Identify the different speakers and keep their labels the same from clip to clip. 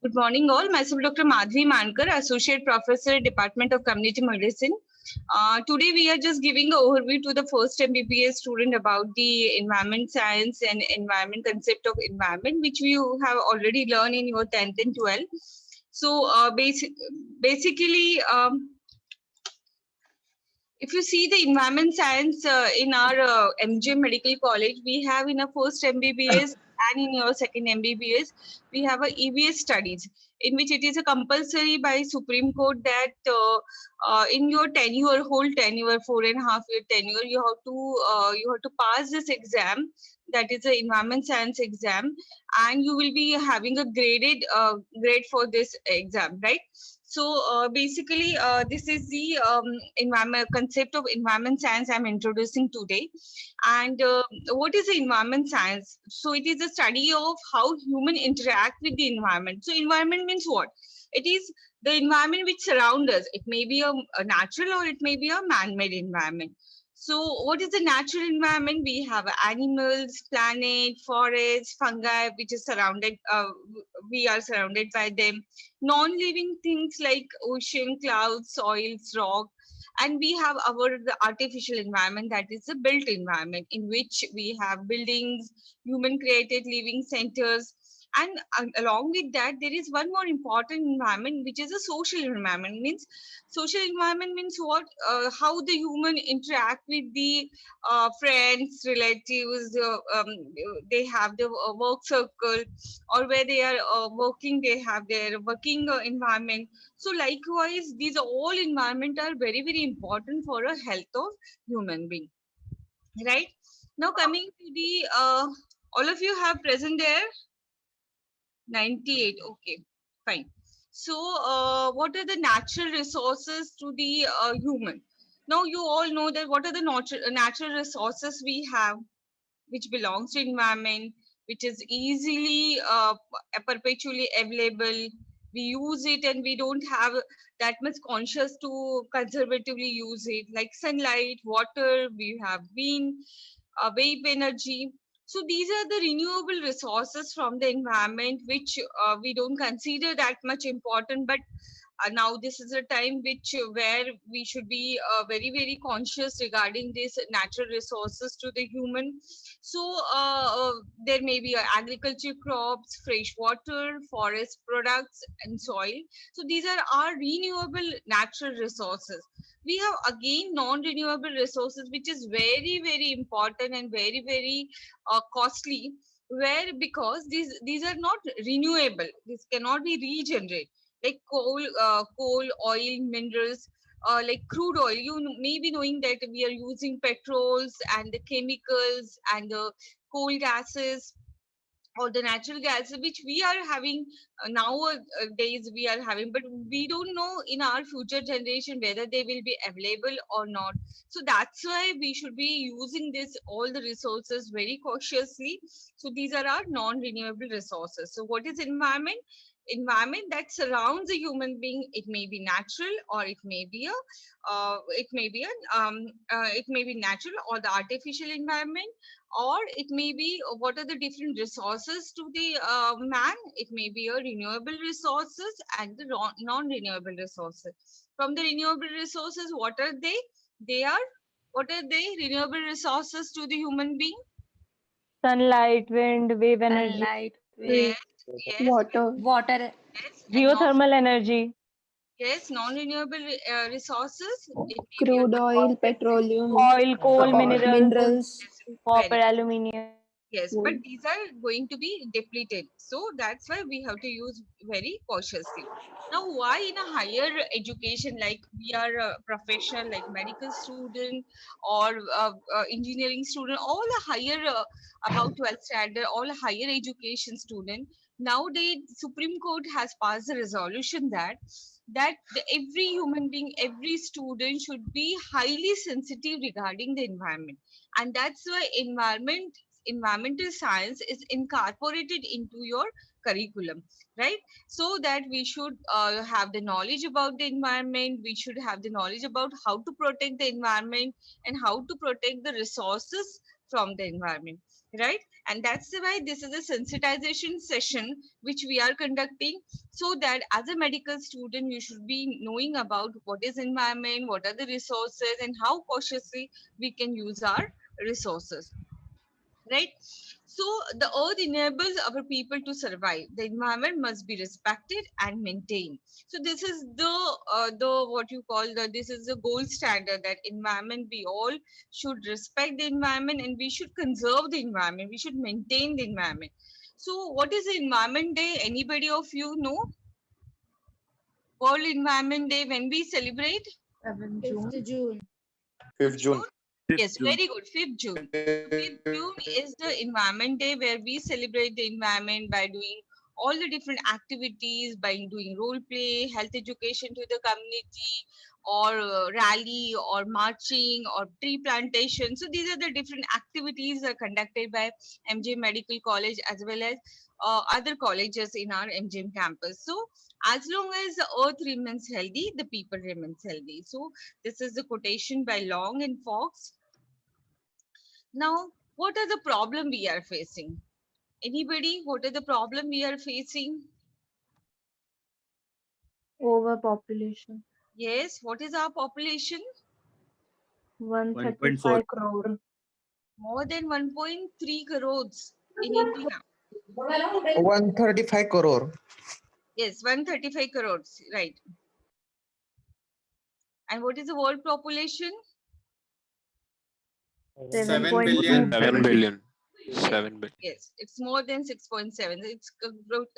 Speaker 1: Good morning, all. Myself, Dr. Madhvi Mankar, Associate Professor, Department of Community Medicine. Today, we are just giving an overview to the first MBBS student about the environment science and environment concept of environment, which you have already learned in your 10th and 12th. So, basically, if you see the environment science in our MJ Medical College, we have in our first MBBS and in your second MBBS, we have a EBS studies in which it is a compulsory by Supreme Court that in your tenure, whole tenure, 4.5 year tenure, you have to pass this exam, that is the environment science exam, and you will be having a graded grade for this exam, right? So basically, this is the environment concept of environment science I'm introducing today. And what is the environment science? So it is a study of how human interact with the environment. So environment means what? It is the environment which surrounds us. It may be a natural or it may be a man-made environment. So what is the natural environment? We have animals, planet, forests, fungi, which is surrounded, we are surrounded by them. Non-living things like ocean, clouds, soils, rock. And we have the artificial environment, that is the built environment, in which we have buildings, human created living centers. And along with that, there is one more important environment, which is a social environment. Means social environment means what? How the human interact with the friends, relatives. They have the work circle, or where they are working, they have their working environment. So likewise, these all environment are very, very important for a health of human being, right? Now coming to the all of you have present there 98. Okay, fine. So what are the natural resources to the human? Now you all know that what are the natural resources we have, which belongs to environment, which is easily perpetually available. We use it and we don't have that much conscious to conservatively use it, like sunlight, water, we have wind, wave energy. So these are the renewable resources from the environment, which we don't consider that much important, but now this is a time which where we should be very, very conscious regarding these natural resources to the human. So there may be agriculture crops, fresh water, forest products, and soil. So these are our renewable natural resources. We have again non-renewable resources, which is very, very important and very, very costly, where because these are not renewable, this cannot be regenerated, like coal, oil, minerals, like crude oil. You may be knowing that we are using petrols and the chemicals and the coal gases or the natural gas which we are having nowadays we are having, but we don't know in our future generation whether they will be available or not. So that's why we should be using this all the resources very cautiously. So these are our non-renewable resources. So what is environment? Environment that surrounds a human being. It may be natural or it may be it may be natural or the artificial environment, or it may be what are the different resources to the man. It may be a renewable resources and the non-renewable resources. From the renewable resources, what are they? They are, what are they? Renewable resources to the human being.
Speaker 2: Sunlight, wind, wave energy,
Speaker 3: Sunlight,
Speaker 1: Yes,
Speaker 3: wind,
Speaker 1: yes,
Speaker 4: water,
Speaker 3: water,
Speaker 1: yes. And
Speaker 2: geothermal energy,
Speaker 1: yes, non-renewable resources. It may be a
Speaker 4: crude oil, petroleum,
Speaker 2: oil, coal, minerals,
Speaker 4: minerals.
Speaker 2: copper,
Speaker 1: very.
Speaker 2: aluminium.
Speaker 1: Yes, but
Speaker 4: Gold.
Speaker 1: these are going to be depleted. So that's why we have to use very cautiously. Now, why in a higher education, like we are a professional, like medical student or engineering student, all a higher, about 12th standard, all a higher education student, nowadays Supreme Court has passed a resolution that every human being, every student should be highly sensitive regarding the environment. And that's why environmental science is incorporated into your curriculum, right? So that we should have the knowledge about the environment, we should have the knowledge about how to protect the environment and how to protect the resources from the environment. right? And that's why this is a sensitization session which we are conducting, so that as a medical student you should be knowing about what is environment, what are the resources, and how cautiously we can use our resources, right? So the earth enables our people to survive. The environment must be respected and maintained. So this is the what you call the, this is the gold standard, that environment, we all should respect the environment and we should conserve the environment, we should maintain the environment. So what is the environment day? Anybody of you know? World Environment Day, when we celebrate?
Speaker 3: 5th June.
Speaker 4: 5th June.
Speaker 1: Yes, very good. 5th June. So 5th June is the Environment Day, where we celebrate the environment by doing all the different activities, by doing role play, health education to the community, or rally, or marching, or tree plantation. So these are the different activities are conducted by MJ Medical College, as well as other colleges in our MGM campus. So as long as the earth remains healthy, the people remains healthy. So this is the quotation by Long and Fox. Now, what are the problem we are facing? Anybody, what are the problem we are facing?
Speaker 2: Overpopulation.
Speaker 1: Yes, what is our population?
Speaker 2: 135 crore.
Speaker 1: More than 1.3 crores in India.
Speaker 4: 135 crore.
Speaker 1: Yes, 135 crores, right. And what is the world population?
Speaker 3: 7 billion.
Speaker 2: 7.2.
Speaker 5: 7 billion. 7 billion.
Speaker 1: Yes, it's more than 6.7. It's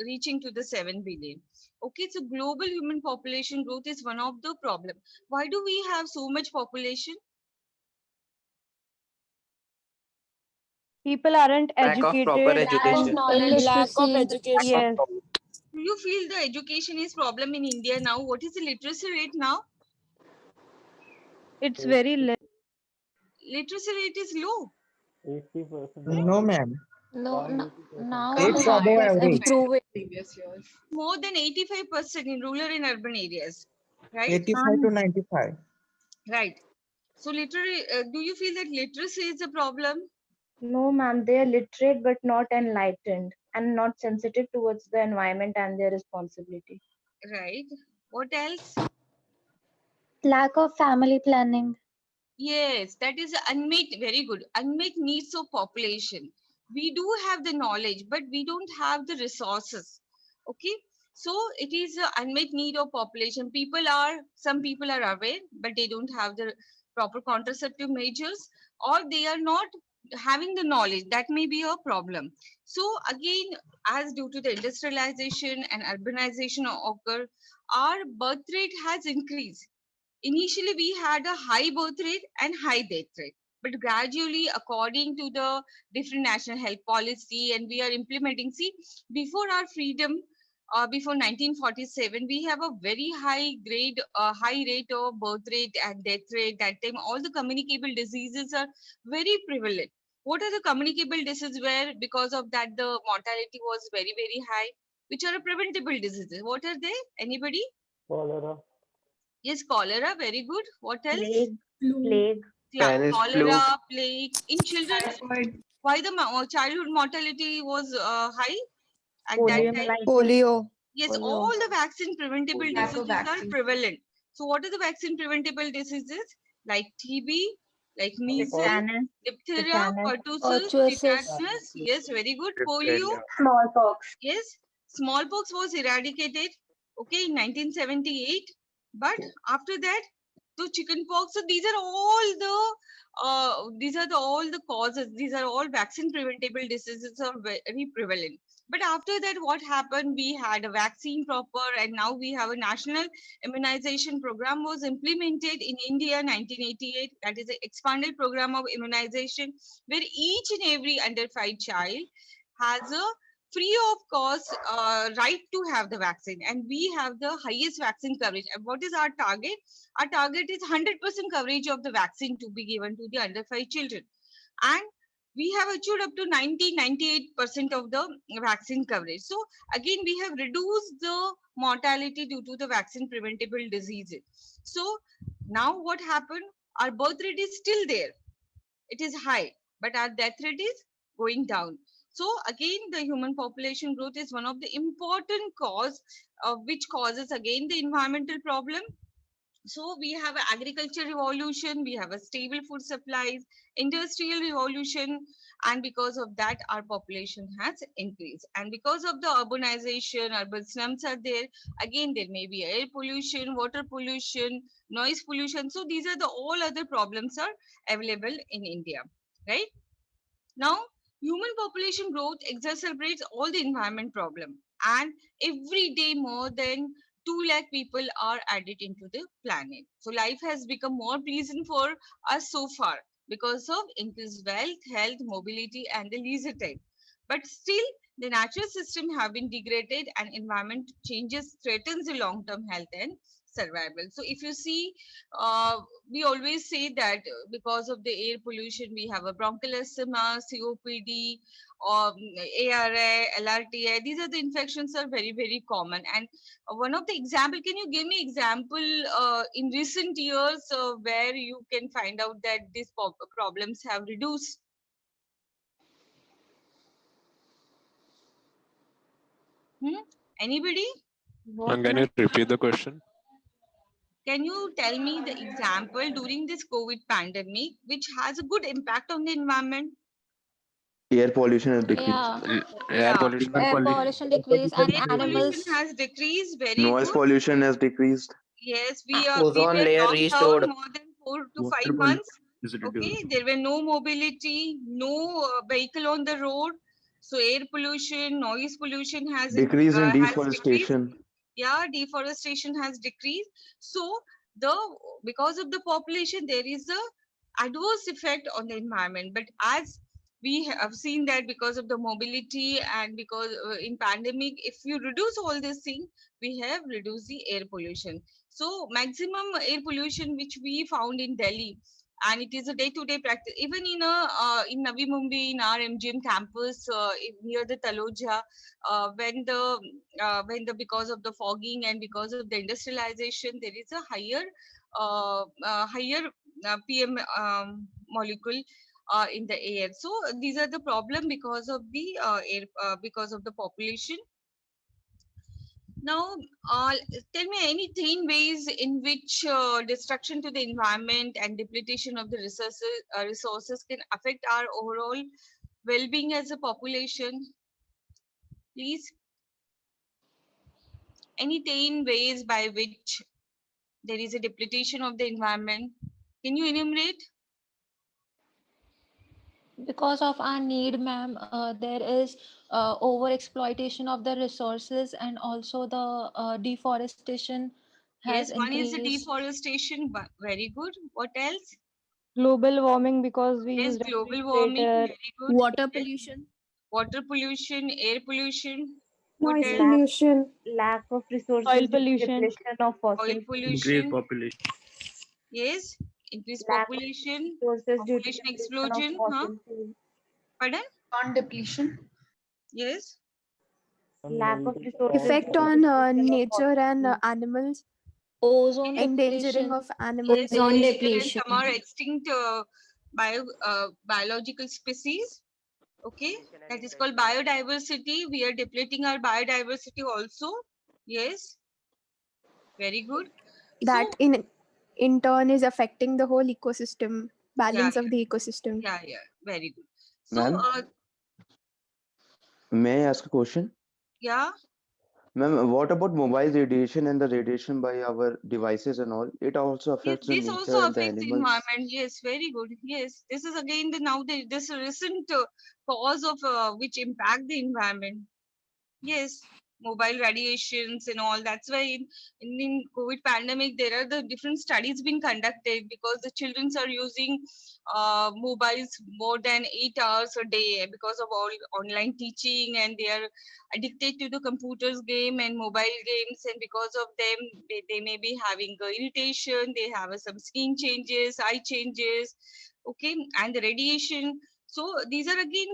Speaker 1: reaching to the 7 billion. Okay, so global human population growth is one of the problem. Why do we have so much population?
Speaker 2: People aren't
Speaker 4: Lack of
Speaker 2: educated.
Speaker 4: proper
Speaker 2: and
Speaker 4: education.
Speaker 3: Lack of education.
Speaker 2: yes,
Speaker 1: Do you feel the education is problem in India now? What is the literacy rate now?
Speaker 2: it's very less.
Speaker 1: Literacy rate is low.
Speaker 6: 80%.
Speaker 4: No, ma'am.
Speaker 3: No, now
Speaker 1: Come
Speaker 4: It's
Speaker 1: on,
Speaker 4: above
Speaker 3: it's
Speaker 4: average.
Speaker 3: improving.
Speaker 1: more than 85% in rural and urban areas, right?
Speaker 4: 85 to 95.
Speaker 1: Right. So literally, do you feel that literacy is a problem?
Speaker 2: No, ma'am, they are literate but not enlightened and not sensitive towards the environment and their responsibility.
Speaker 1: Right. What else?
Speaker 7: Lack of family planning.
Speaker 1: Yes, that is unmet, very good. Unmet needs of population. We do have the knowledge, but we don't have the resources. Okay. So it is an unmet need of population. Some people are aware, but they don't have the proper contraceptive measures, or they are not having the knowledge. That may be a problem. So again, as due to the industrialization and urbanization occur, our birth rate has increased. Initially we had a high birth rate and high death rate, but gradually, according to the different national health policy, and we are implementing, see, before our freedom, before 1947, we have a very high rate of birth rate and death rate. That time all the communicable diseases are very prevalent. What are the communicable diseases where because of that the mortality was very, very high? Which are preventable diseases? What are they? Anybody?
Speaker 6: Cholera.
Speaker 1: Yes, cholera, very good. What else?
Speaker 2: Plague.
Speaker 1: Yeah,
Speaker 4: Spanish flu.
Speaker 1: cholera, plague. In children, why the childhood mortality was high at that time?
Speaker 2: Poliomyelitis.
Speaker 3: Polio.
Speaker 1: Yes,
Speaker 2: Polio.
Speaker 1: all the vaccine preventable
Speaker 3: Lack of
Speaker 1: diseases are
Speaker 3: vaccine.
Speaker 1: prevalent. So what are the vaccine preventable diseases? Like TB, like measles,
Speaker 2: Tetanus.
Speaker 1: diphtheria,
Speaker 2: Tetanus.
Speaker 1: pertussis,
Speaker 3: Pertussis.
Speaker 1: tetanus. Yes, very good. Polio.
Speaker 4: Diphtheria.
Speaker 2: Smallpox.
Speaker 1: Yes, smallpox was eradicated, okay, in 1978. But after that, to chickenpox. So these are all the causes. These are all vaccine preventable diseases are very prevalent. But after that, what happened? We had a vaccine proper, and now we have a national immunization program was implemented in India 1988. That is an expanded program of immunization, where each and every under 5 child has a free of cost right to have the vaccine, and we have the highest vaccine coverage. And what is our target? Our target is 100% coverage of the vaccine to be given to the under 5 children, and we have achieved up to 98% of the vaccine coverage. So again, we have reduced the mortality due to the vaccine preventable diseases. So now what happened? Our birth rate is still there, it is high, but our death rate is going down. So again, the human population growth is one of the important cause which causes again the environmental problem. So we have an agriculture revolution, we have a stable food supplies, industrial revolution, and because of that our population has increased. And because of the urbanization, urban slums are there, again there may be air pollution, water pollution, noise pollution. So these are the all other problems are available in India, right? Now, human population growth exacerbates all the environment problem, and every day more than 2 lakh people are added into the planet. So life has become more pleasant for us so far because of increased wealth, health, mobility, and the leisure time. But still, the natural system have been degraded, and environment changes threatens the long-term health and survival. So if you see, we always say that because of the air pollution, we have a bronchial asthma, COPD, or ARA, LRTI. These are the infections are very, very common. And one of the example, can you give me example in recent years where you can find out that these problems have reduced? Anybody?
Speaker 2: What
Speaker 5: Can you repeat the question?
Speaker 1: Can you tell me the example during this COVID pandemic which has a good impact on the environment?
Speaker 4: Air pollution has decreased.
Speaker 3: Yeah.
Speaker 5: Air
Speaker 1: Yeah,
Speaker 5: pollution.
Speaker 3: Air pollution decrease and
Speaker 1: air pollution
Speaker 3: animals.
Speaker 1: has decreased. Very
Speaker 4: Noise
Speaker 1: good.
Speaker 4: pollution has decreased.
Speaker 1: Yes,
Speaker 3: a-
Speaker 1: we
Speaker 8: Ozone
Speaker 1: were
Speaker 8: layer
Speaker 1: locked down
Speaker 8: restored.
Speaker 1: more than 4 to 5
Speaker 9: Water pollution
Speaker 1: months.
Speaker 9: is
Speaker 1: Okay,
Speaker 9: reduced.
Speaker 1: there were no mobility, no vehicle on the road. So air pollution, noise pollution
Speaker 4: Decrease in
Speaker 1: has decreased.
Speaker 4: deforestation.
Speaker 1: Yeah, deforestation has decreased. So the because of the population, there is a adverse effect on the environment. But as we have seen that because of the mobility and because in pandemic, if you reduce all these things, we have reduced the air pollution. So maximum air pollution which we found in Delhi, and it is a day-to-day practice. Even in Navi Mumbai, in our MGM campus near the Taloja, when the because of the fogging and because of the industrialization, there is a higher PM molecule in the air. So these are the problem because of the air because of the population. Now, tell me any three ways in which destruction to the environment and depletion of the resources can affect our overall well-being as a population. Please, any 10 ways by which there is a depletion of the environment. Can you enumerate?
Speaker 3: Because of our need, ma'am, there is over exploitation of the resources, and also the deforestation has
Speaker 1: Yes, one is the
Speaker 3: increased.
Speaker 1: deforestation. Very good. What else?
Speaker 2: global warming because we
Speaker 1: Yes,
Speaker 2: use
Speaker 1: global warming.
Speaker 2: refrigerator,
Speaker 1: Very good.
Speaker 10: Water
Speaker 1: Yes.
Speaker 10: pollution,
Speaker 1: Water pollution, air pollution. What
Speaker 10: noise
Speaker 1: else?
Speaker 10: pollution,
Speaker 2: lack of resources soil due to pollution, depletion of
Speaker 1: Oil
Speaker 2: fossil fuels,
Speaker 9: Increased
Speaker 1: pollution.
Speaker 9: population.
Speaker 1: Yes. Increased
Speaker 2: lack of
Speaker 1: population.
Speaker 2: resources due to
Speaker 1: Population
Speaker 2: depletion of
Speaker 1: explosion. Huh?
Speaker 2: fossil fuels,
Speaker 1: Pardon?
Speaker 10: plant depletion,
Speaker 1: Yes.
Speaker 2: lack of
Speaker 6: Unhealthy
Speaker 2: resources due
Speaker 10: effect
Speaker 2: to
Speaker 6: crop.
Speaker 10: on
Speaker 2: depletion of
Speaker 10: nature
Speaker 2: fossil
Speaker 10: and
Speaker 2: fuels.
Speaker 10: animals,
Speaker 3: Ozone
Speaker 10: endangering
Speaker 3: depletion.
Speaker 10: of
Speaker 1: Yes,
Speaker 10: animals.
Speaker 3: Ozone
Speaker 1: nature and
Speaker 3: depletion.
Speaker 1: some are extinct biological species. Okay, that is called biodiversity. We are depleting our biodiversity also. Yes, very good. So
Speaker 10: That in turn is affecting the whole ecosystem,
Speaker 1: yeah,
Speaker 10: balance of the ecosystem.
Speaker 1: yeah, very good. So
Speaker 4: Ma'am, may I ask a question?
Speaker 1: yeah,
Speaker 4: Ma'am, what about mobile radiation and the radiation by our devices and all? It also
Speaker 1: yes,
Speaker 4: affects the
Speaker 1: this also
Speaker 4: nature and the
Speaker 1: affects the
Speaker 4: animals.
Speaker 1: environment. Yes, very good. Yes, this is again this recent cause of which impact the environment. Yes, mobile radiations and all. That's why in COVID pandemic, there are the different studies being conducted because the children are using mobiles more than 8 hours a day because of all online teaching, and they are addicted to the computers game and mobile games, and because of them, they may be having irritation, they have some skin changes, eye changes, okay, and the radiation. So these are again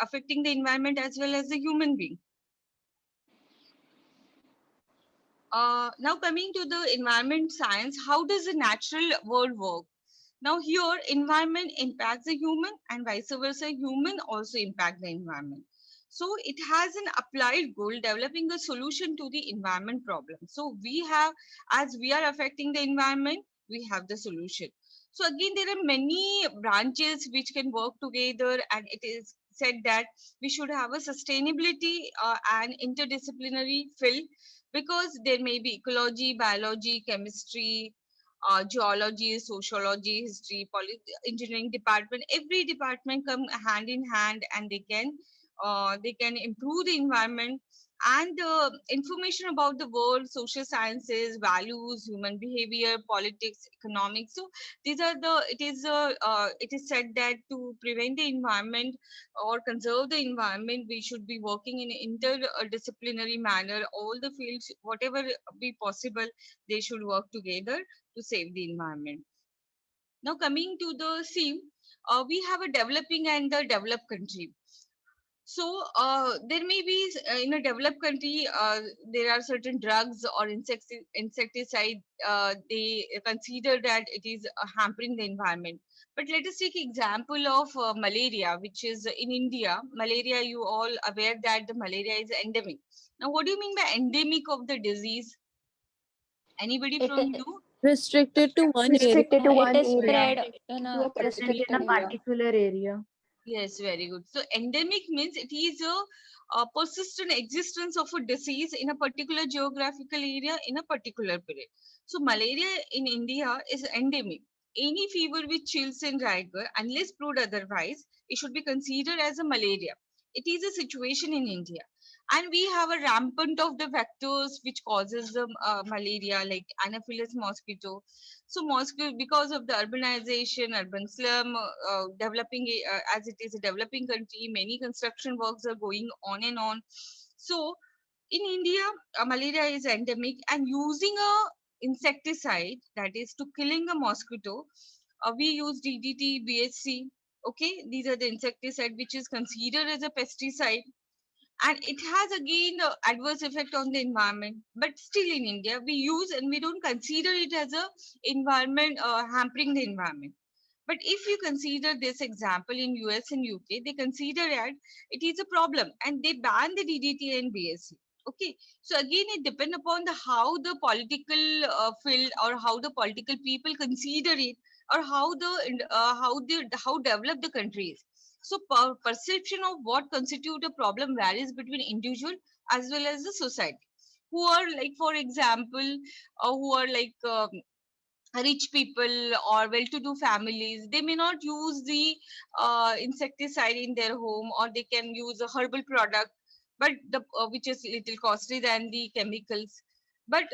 Speaker 1: affecting the environment as well as the human being. Now coming to the environment science, how does the natural world work? Now here, environment impacts the human and vice versa, human also impact the environment. So it has an applied goal, developing a solution to the environment problem. So we have, as we are affecting the environment, we have the solution. So again, there are many branches which can work together, and it is said that we should have a sustainability and interdisciplinary field, because there may be ecology, biology, chemistry, geology, sociology, history, engineering department. Every department come hand in hand, and they can improve the environment and information about the world, social sciences, values, human behavior, politics, economics. So these are the. It is said that to prevent the environment or conserve the environment, we should be working in interdisciplinary manner. All the fields, whatever be possible, they should work together to save the environment. Now, coming to the theme, we have a developing and the developed country. So, there may be in a developed country, there are certain drugs or insecticide. They consider that it is hampering the environment. But let us take example of malaria, which is in India. Malaria, you all aware that the malaria is endemic. Now, what do you mean by endemic of the disease? Anybody
Speaker 3: It
Speaker 1: from you?
Speaker 8: Restricted to one area.
Speaker 2: Restricted to
Speaker 3: it
Speaker 2: one
Speaker 3: is
Speaker 2: area,
Speaker 3: spread in
Speaker 2: to a
Speaker 3: a
Speaker 2: present
Speaker 3: restricted
Speaker 2: in a
Speaker 3: area.
Speaker 2: particular area.
Speaker 1: Yes, very good. So endemic means it is a persistent existence of a disease in a particular geographical area in a particular period. So malaria in India is endemic. Any fever with chills and rigor, unless proved otherwise, it should be considered as a malaria. It is a situation in India. And we have a rampant of the vectors which causes the malaria, like Anopheles mosquito. So Moscow, because of the urbanization, urban slum, as it is a developing country, many construction works are going on and on. So in India, malaria is endemic, and using a insecticide, that is to killing a mosquito, we use DDT, BHC. Okay, these are the insecticide which is considered as a pesticide, and it has again adverse effect on the environment. But still in India we use, and we don't consider it as a environment hampering the environment. But if you consider this example in US and UK, they consider that it is a problem and they ban the DDT and BSC. Okay, so again it depends upon the how the political field or how the political people consider it, or how developed the country is. So perception of what constitute a problem varies between individual as well as the society. Who are like, for example, who are like rich people or well-to-do families, they may not use the insecticide in their home, or they can use a herbal product, but the which is little costly than the chemicals. But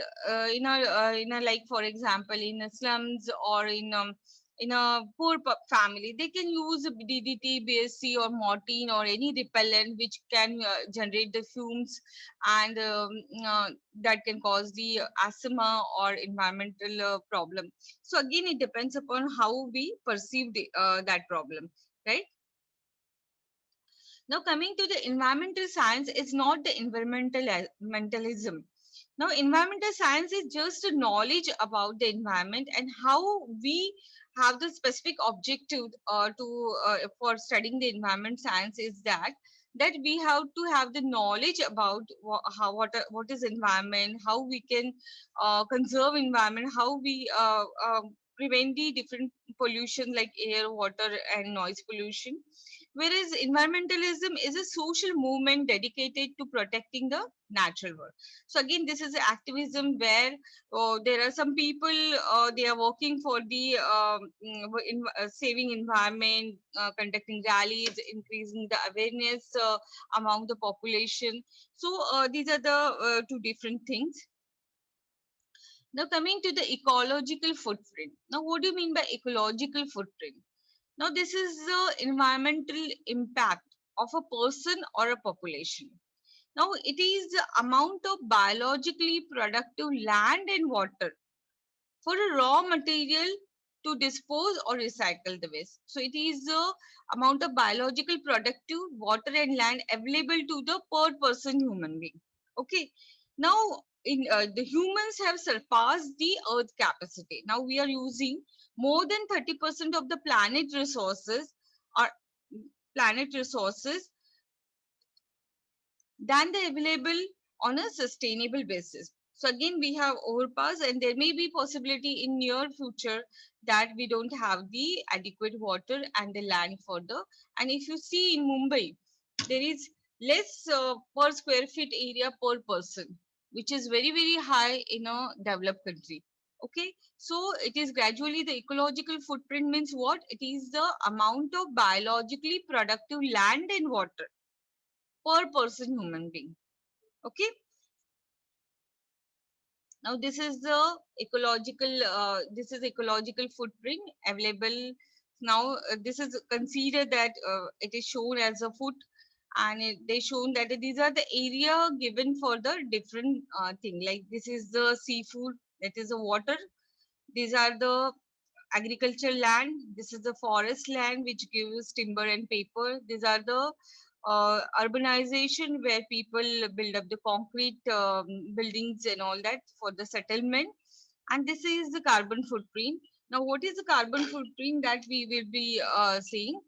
Speaker 1: in a, like for example, in a slums or in a poor family, they can use a DDT, BSC, or Mortine, or any repellent which can generate the fumes, and that can cause the asthma or environmental problem. So again, it depends upon how we perceive that problem, right? Now, coming to the environmental science, is not the environmentalism. Now, environmental science is just a knowledge about the environment and how we have the specific objective for studying the environment science is that we have to have the knowledge about what is environment, how we can conserve environment, how we prevent the different pollution like air, water, and noise pollution. Whereas environmentalism is a social movement dedicated to protecting the natural world. So again, this is activism where there are some people, they are working for the saving environment, conducting rallies, increasing the awareness among the population. So these are the two different things. Now, coming to the ecological footprint. Now, what do you mean by ecological footprint? Now, this is the environmental impact of a person or a population. Now, it is the amount of biologically productive land and water for a raw material to dispose or recycle the waste. So, it is the amount of biological productive water and land available to the per person human being. Okay. Now, the humans have surpassed the Earth capacity. Now we are using more than 30% of the are planet resources than the available on a sustainable basis. So again, we have overpass, and there may be possibility in near future that we don't have the adequate water and the land for the. And if you see in Mumbai, there is less per square feet area per person, which is very high in a developed country. Okay, so it is gradually the ecological footprint means what? It is the amount of biologically productive land and water per person human being. Okay, now this is ecological footprint available. Now this is considered that it is shown as a foot, and they shown that these are the area given for the different thing, like this is the seafood, that is the water, these are the agricultural land, this is the forest land which gives timber and paper, these are the urbanization where people build up the concrete buildings and all that for the settlement, and this is the carbon footprint. Now what is the carbon footprint that we will be seeing?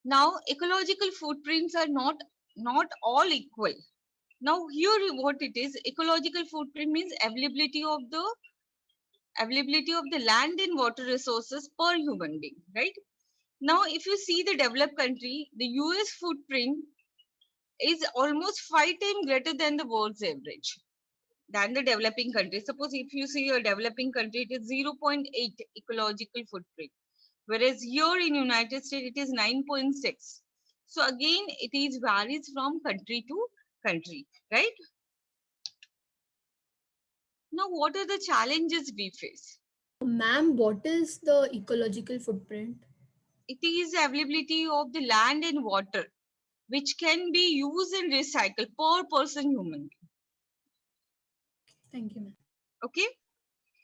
Speaker 1: Now ecological footprints are not all equal. Now here what it is, ecological footprint means availability of the land and water resources per human being, right? Now, if you see the developed country, the US footprint is almost 5 times greater than the world's average, than the developing country. Suppose if you see a developing country, it is 0.8 ecological footprint, whereas here in United States, it is 9.6. So again, it is varies from country to country, right? Now, what are the challenges we face?
Speaker 9: Ma'am, what is the ecological footprint?
Speaker 1: It is availability of the land and water, which can be used and recycled per person human being.
Speaker 9: Thank you, ma'am.
Speaker 1: Okay.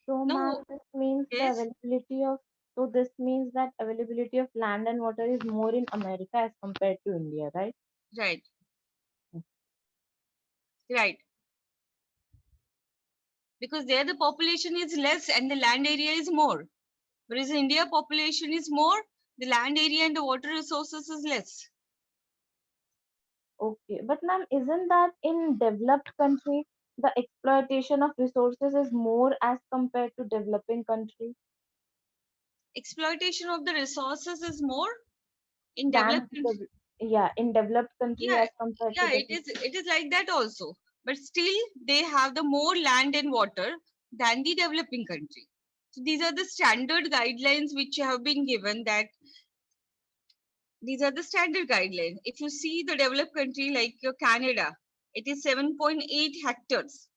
Speaker 2: So, ma'am,
Speaker 1: Now,
Speaker 2: this means the
Speaker 1: yes,
Speaker 2: availability of so this means that availability of land and water is more in America as compared to India, right?
Speaker 1: right, right. Because there the population is less and the land area is more. Whereas India population is more, the land area and the water resources is less.
Speaker 2: Okay, but ma'am, isn't that in developed country the exploitation of resources is more as compared to developing country
Speaker 1: Exploitation of the resources is more in
Speaker 2: than
Speaker 1: developed country.
Speaker 2: yeah, in developed country
Speaker 1: Yeah,
Speaker 2: as compared to
Speaker 1: yeah, it is like that also. But still they have the more land and water than the developing country. So these are the standard guidelines which have been given, that these are the standard guidelines. If you see the developed country like Canada, it is 7.8 hectares,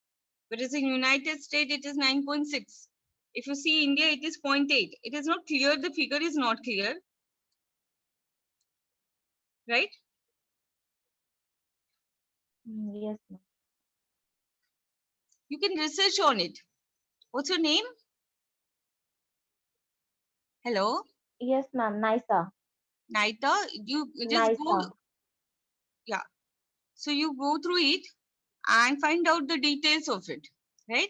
Speaker 1: whereas in United States it is 9.6. If you see India, it is 0.8. It is not clear. The figure is not clear, right?
Speaker 2: Yes, ma'am.
Speaker 1: You can research on it. What's your name? Hello,
Speaker 2: Yes, ma'am. Nisa.
Speaker 1: Naita. You just go,
Speaker 2: Nisa.
Speaker 1: yeah. So you go through it and find out the details of it, right?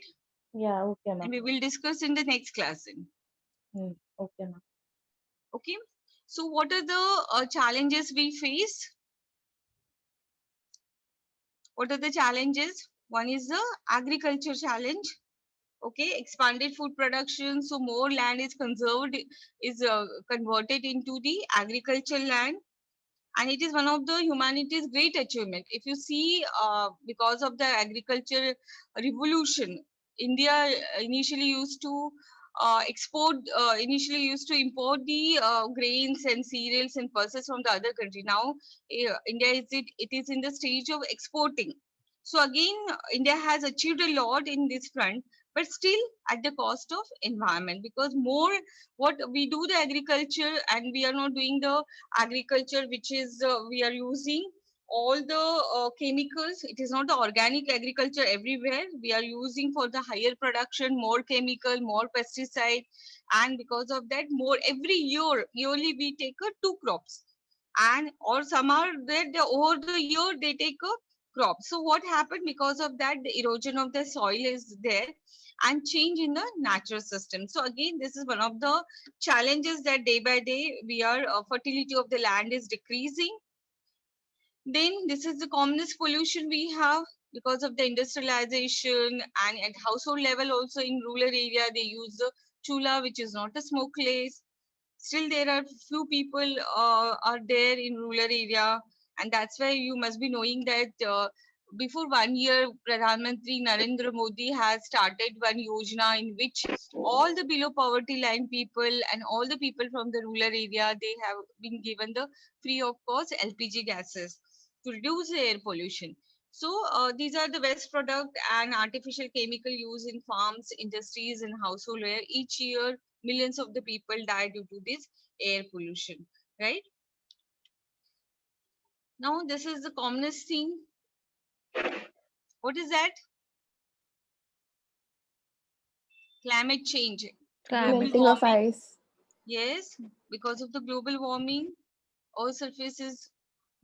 Speaker 2: Yeah, okay,
Speaker 1: And
Speaker 2: ma'am.
Speaker 1: we will discuss in the next class. Then.
Speaker 2: Okay, ma'am.
Speaker 1: Okay. So what are the challenges we face? What are the challenges? One is the agriculture challenge. Okay, expanded food production, so more land is conserved, is converted into the agricultural land, and it is one of the humanity's great achievement. If you see, because of the agriculture revolution, India initially used to initially used to import the grains and cereals and pulses from the other country. Now India it is in the stage of exporting. So again, India has achieved a lot in this front, but still at the cost of environment, because more what we do the agriculture, and we are not doing the agriculture which is we are using all the chemicals. It is not the organic agriculture everywhere. We are using for the higher production more chemical, more pesticide, and because of that more every yearly we take two crops. and or some are there over the year they take a crop. So what happened because of that, the erosion of the soil is there and change in the natural system. So again, this is one of the challenges that day by day we are fertility of the land is decreasing. Then this is the commonest pollution we have because of the industrialization, and at household level also in rural area they use the chula, which is not a smokeless. Still there are few people are there in rural area, and that's why you must be knowing that before 1 year Pradhan Mantri Narendra Modi has started one yojana in which all the below poverty line people and all the people from the rural area, they have been given the free of cost LPG gases to reduce the air pollution. So these are the waste product and artificial chemical use in farms, industries, and household where each year millions of the people die due to this air pollution, right? Now this is the commonest thing. What is that? Climate change, global
Speaker 10: Melting of
Speaker 1: warming.
Speaker 10: ice.
Speaker 1: Yes, because of the global warming, Earth's surface is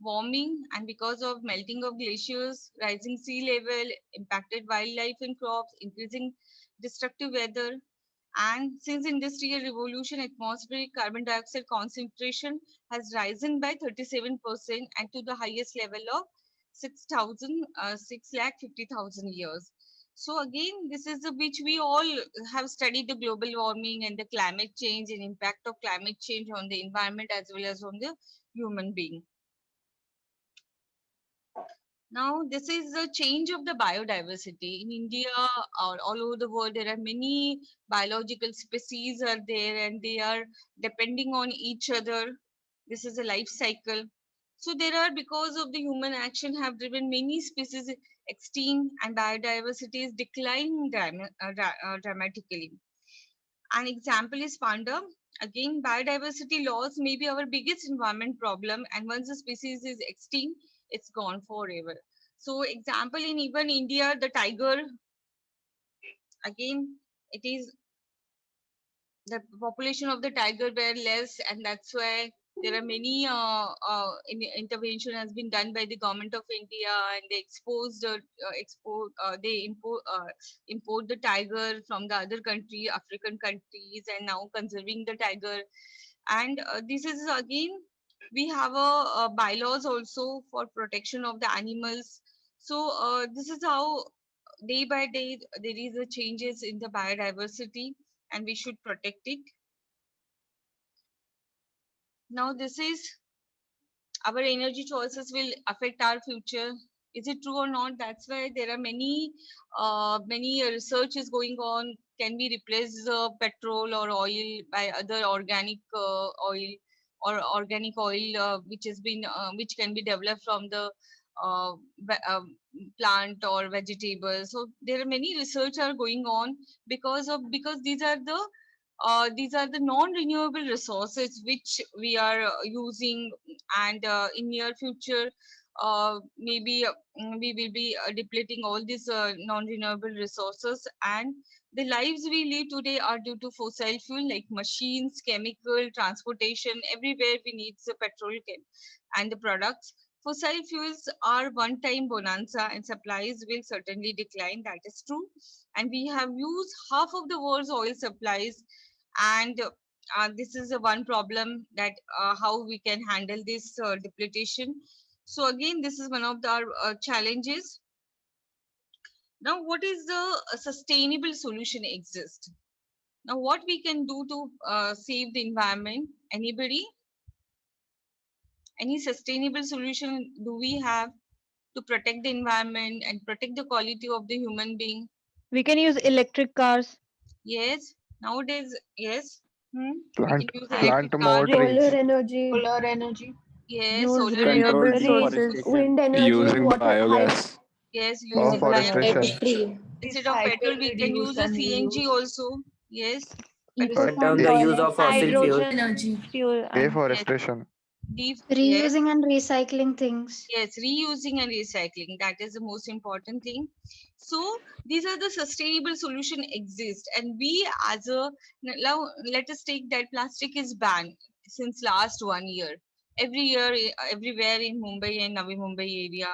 Speaker 1: warming, and because of melting of glaciers, rising sea level, impacted wildlife and crops, increasing destructive weather. And since industrial revolution, atmospheric carbon dioxide concentration has risen by 37% and to the highest level of 6,50,000 years. So again, this is the which we all have studied the global warming and the climate change and impact of climate change on the environment as well as on the human being. Now, this is the change of the biodiversity in India or all over the world. There are many biological species are there, and they are depending on each other. This is a life cycle. So there are, because of the human action, have driven many species extinct, and biodiversity is declining dramatically. An example is panda. Again, biodiversity loss may be our biggest environment problem, and once a species is extinct, it's gone forever. So, example in even India, the tiger, again, it is the population of the tiger were less, and that's why there are many intervention has been done by the government of India, and they exposed they import the tiger from the other country, African countries, and now conserving the tiger. And this is again, we have a bylaws also for protection of the animals. So this is how day by day there is a changes in the biodiversity, and we should protect it. Now this is our energy choices will affect our future. Is it true or not? That's why there are many research is going on. Can we replace petrol or oil by other organic oil, or organic oil which has been which can be developed from the uh, plant or vegetables. So there are many research are going on because these are the non-renewable resources which we are using, and in near future maybe we will be depleting all these non-renewable resources, and the lives we live today are due to fossil fuel like machines, chemical, transportation. Everywhere we need the petrol and the products. Fossil fuels are one-time bonanza, and supplies will certainly decline. That is true, and we have used half of the world's oil supplies, and this is a one problem that how we can handle this depletion. So again, this is one of the challenges. Now, what is the sustainable solution exist? Now, what we can do to save the environment? Anybody? Any sustainable solution do we have to protect the environment and protect the quality of the human being?
Speaker 11: We can use electric cars.
Speaker 1: Yes, nowadays, yes. We can
Speaker 12: Plant
Speaker 1: use
Speaker 12: plant
Speaker 1: electric
Speaker 12: more
Speaker 1: cars.
Speaker 10: Solar
Speaker 12: trees.
Speaker 10: energy,
Speaker 2: Solar energy,
Speaker 1: Yes,
Speaker 11: Use
Speaker 1: solar
Speaker 5: Control
Speaker 11: renewable
Speaker 1: energy.
Speaker 11: sources.
Speaker 5: deforestation.
Speaker 10: wind energy,
Speaker 5: Using
Speaker 10: water,
Speaker 5: biogas.
Speaker 1: Yes, using
Speaker 12: Afforestation.
Speaker 1: biogas.
Speaker 9: Tree.
Speaker 1: Instead of petrol, we can use a CNG also. Yes, petrol.
Speaker 11: Ecotherm
Speaker 13: Cut down the use
Speaker 11: toilets,
Speaker 13: of fossil fuels.
Speaker 11: hydrogen
Speaker 9: Energy.
Speaker 11: fuel, and
Speaker 1: Yes,
Speaker 12: Deforestation.
Speaker 1: yes,
Speaker 7: Reusing and recycling things.
Speaker 1: yes, reusing and recycling. That is the most important thing. So these are the sustainable solution exist, and we as a now let us take that plastic is banned since last 1 year. every year everywhere in Mumbai and Navi Mumbai area,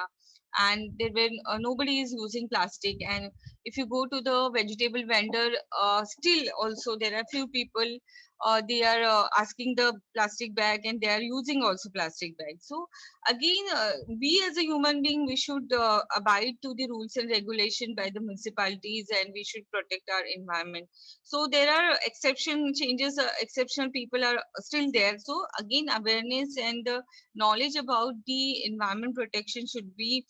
Speaker 1: and there were nobody is using plastic. And if you go to the vegetable vendor, still also there are few people, they are asking the plastic bag, and they are using also plastic bag. So again, we as a human being, we should abide to the rules and regulation by the municipalities, and we should protect our environment. So there are exception changes, exceptional people are still there. So again, awareness and knowledge about the environment protection should be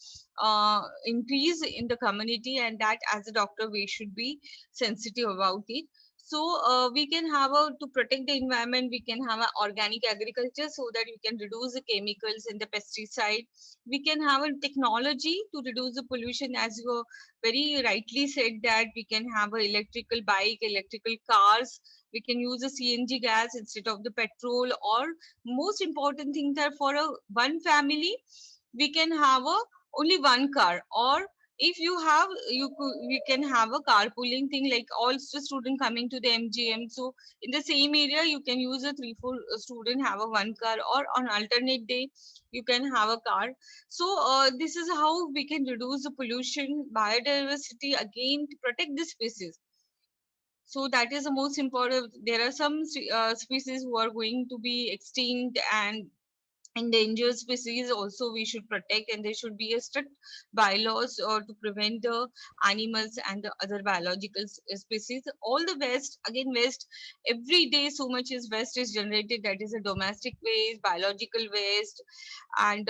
Speaker 1: increased in the community, and that as a doctor we should be sensitive about it. So we can have a, to protect the environment, we can have a organic agriculture so that we can reduce the chemicals and the pesticide. We can have a technology to reduce the pollution, as you very rightly said, that we can have a electrical bike, electrical cars. We can use a CNG gas instead of the petrol. Or most important thing that for a one family, we can have a only one car. Or if you have, you can have a carpooling thing, like all the student coming to the MGM. So in the same area, you can use a 3 4 student have a one car, or on alternate day you can have a car. So this is how we can reduce the pollution, biodiversity, again to protect the species. So that is the most important. There are some species who are going to be extinct, and endangered species also we should protect, and there should be a strict bylaws or to prevent the animals and the other biological species. All the waste, again waste, every day so much is waste is generated, that is a domestic waste, biological waste. And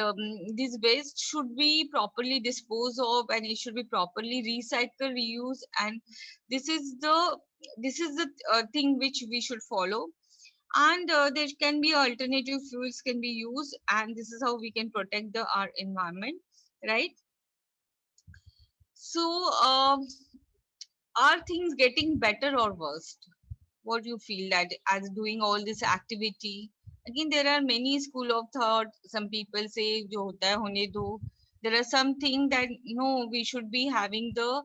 Speaker 1: this waste should be properly disposed of, and it should be properly recycled, reused. And this is the thing which we should follow. And there can be alternative fuels can be used, and this is how we can protect the our environment, right? So are things getting better or worse? What do you feel that as doing all this activity? Again, there are many school of thought. Some people say jo hota hai hone do. There are something that we should be having the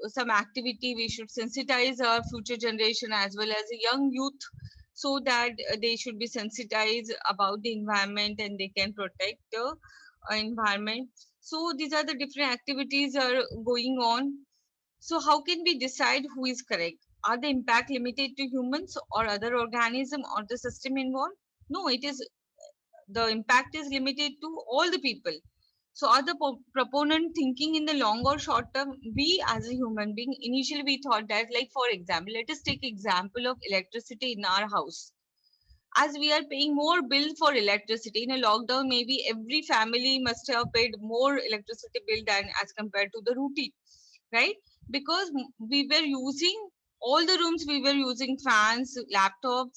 Speaker 1: some activity. We should sensitize our future generation as well as a young youth, so that they should be sensitized about the environment and they can protect the environment. So these are the different activities are going on. So how can we decide who is correct? Are the impact limited to humans or other organism or the system involved? No, it is, the impact is limited to all the people. So are the proponent thinking in the long or short term? We as a human being, initially we thought that, like for example, let us take example of electricity in our house. As we are paying more bill for electricity in a lockdown, maybe every family must have paid more electricity bill than as compared to the routine, right? Because we were using all the rooms, we were using fans, laptops,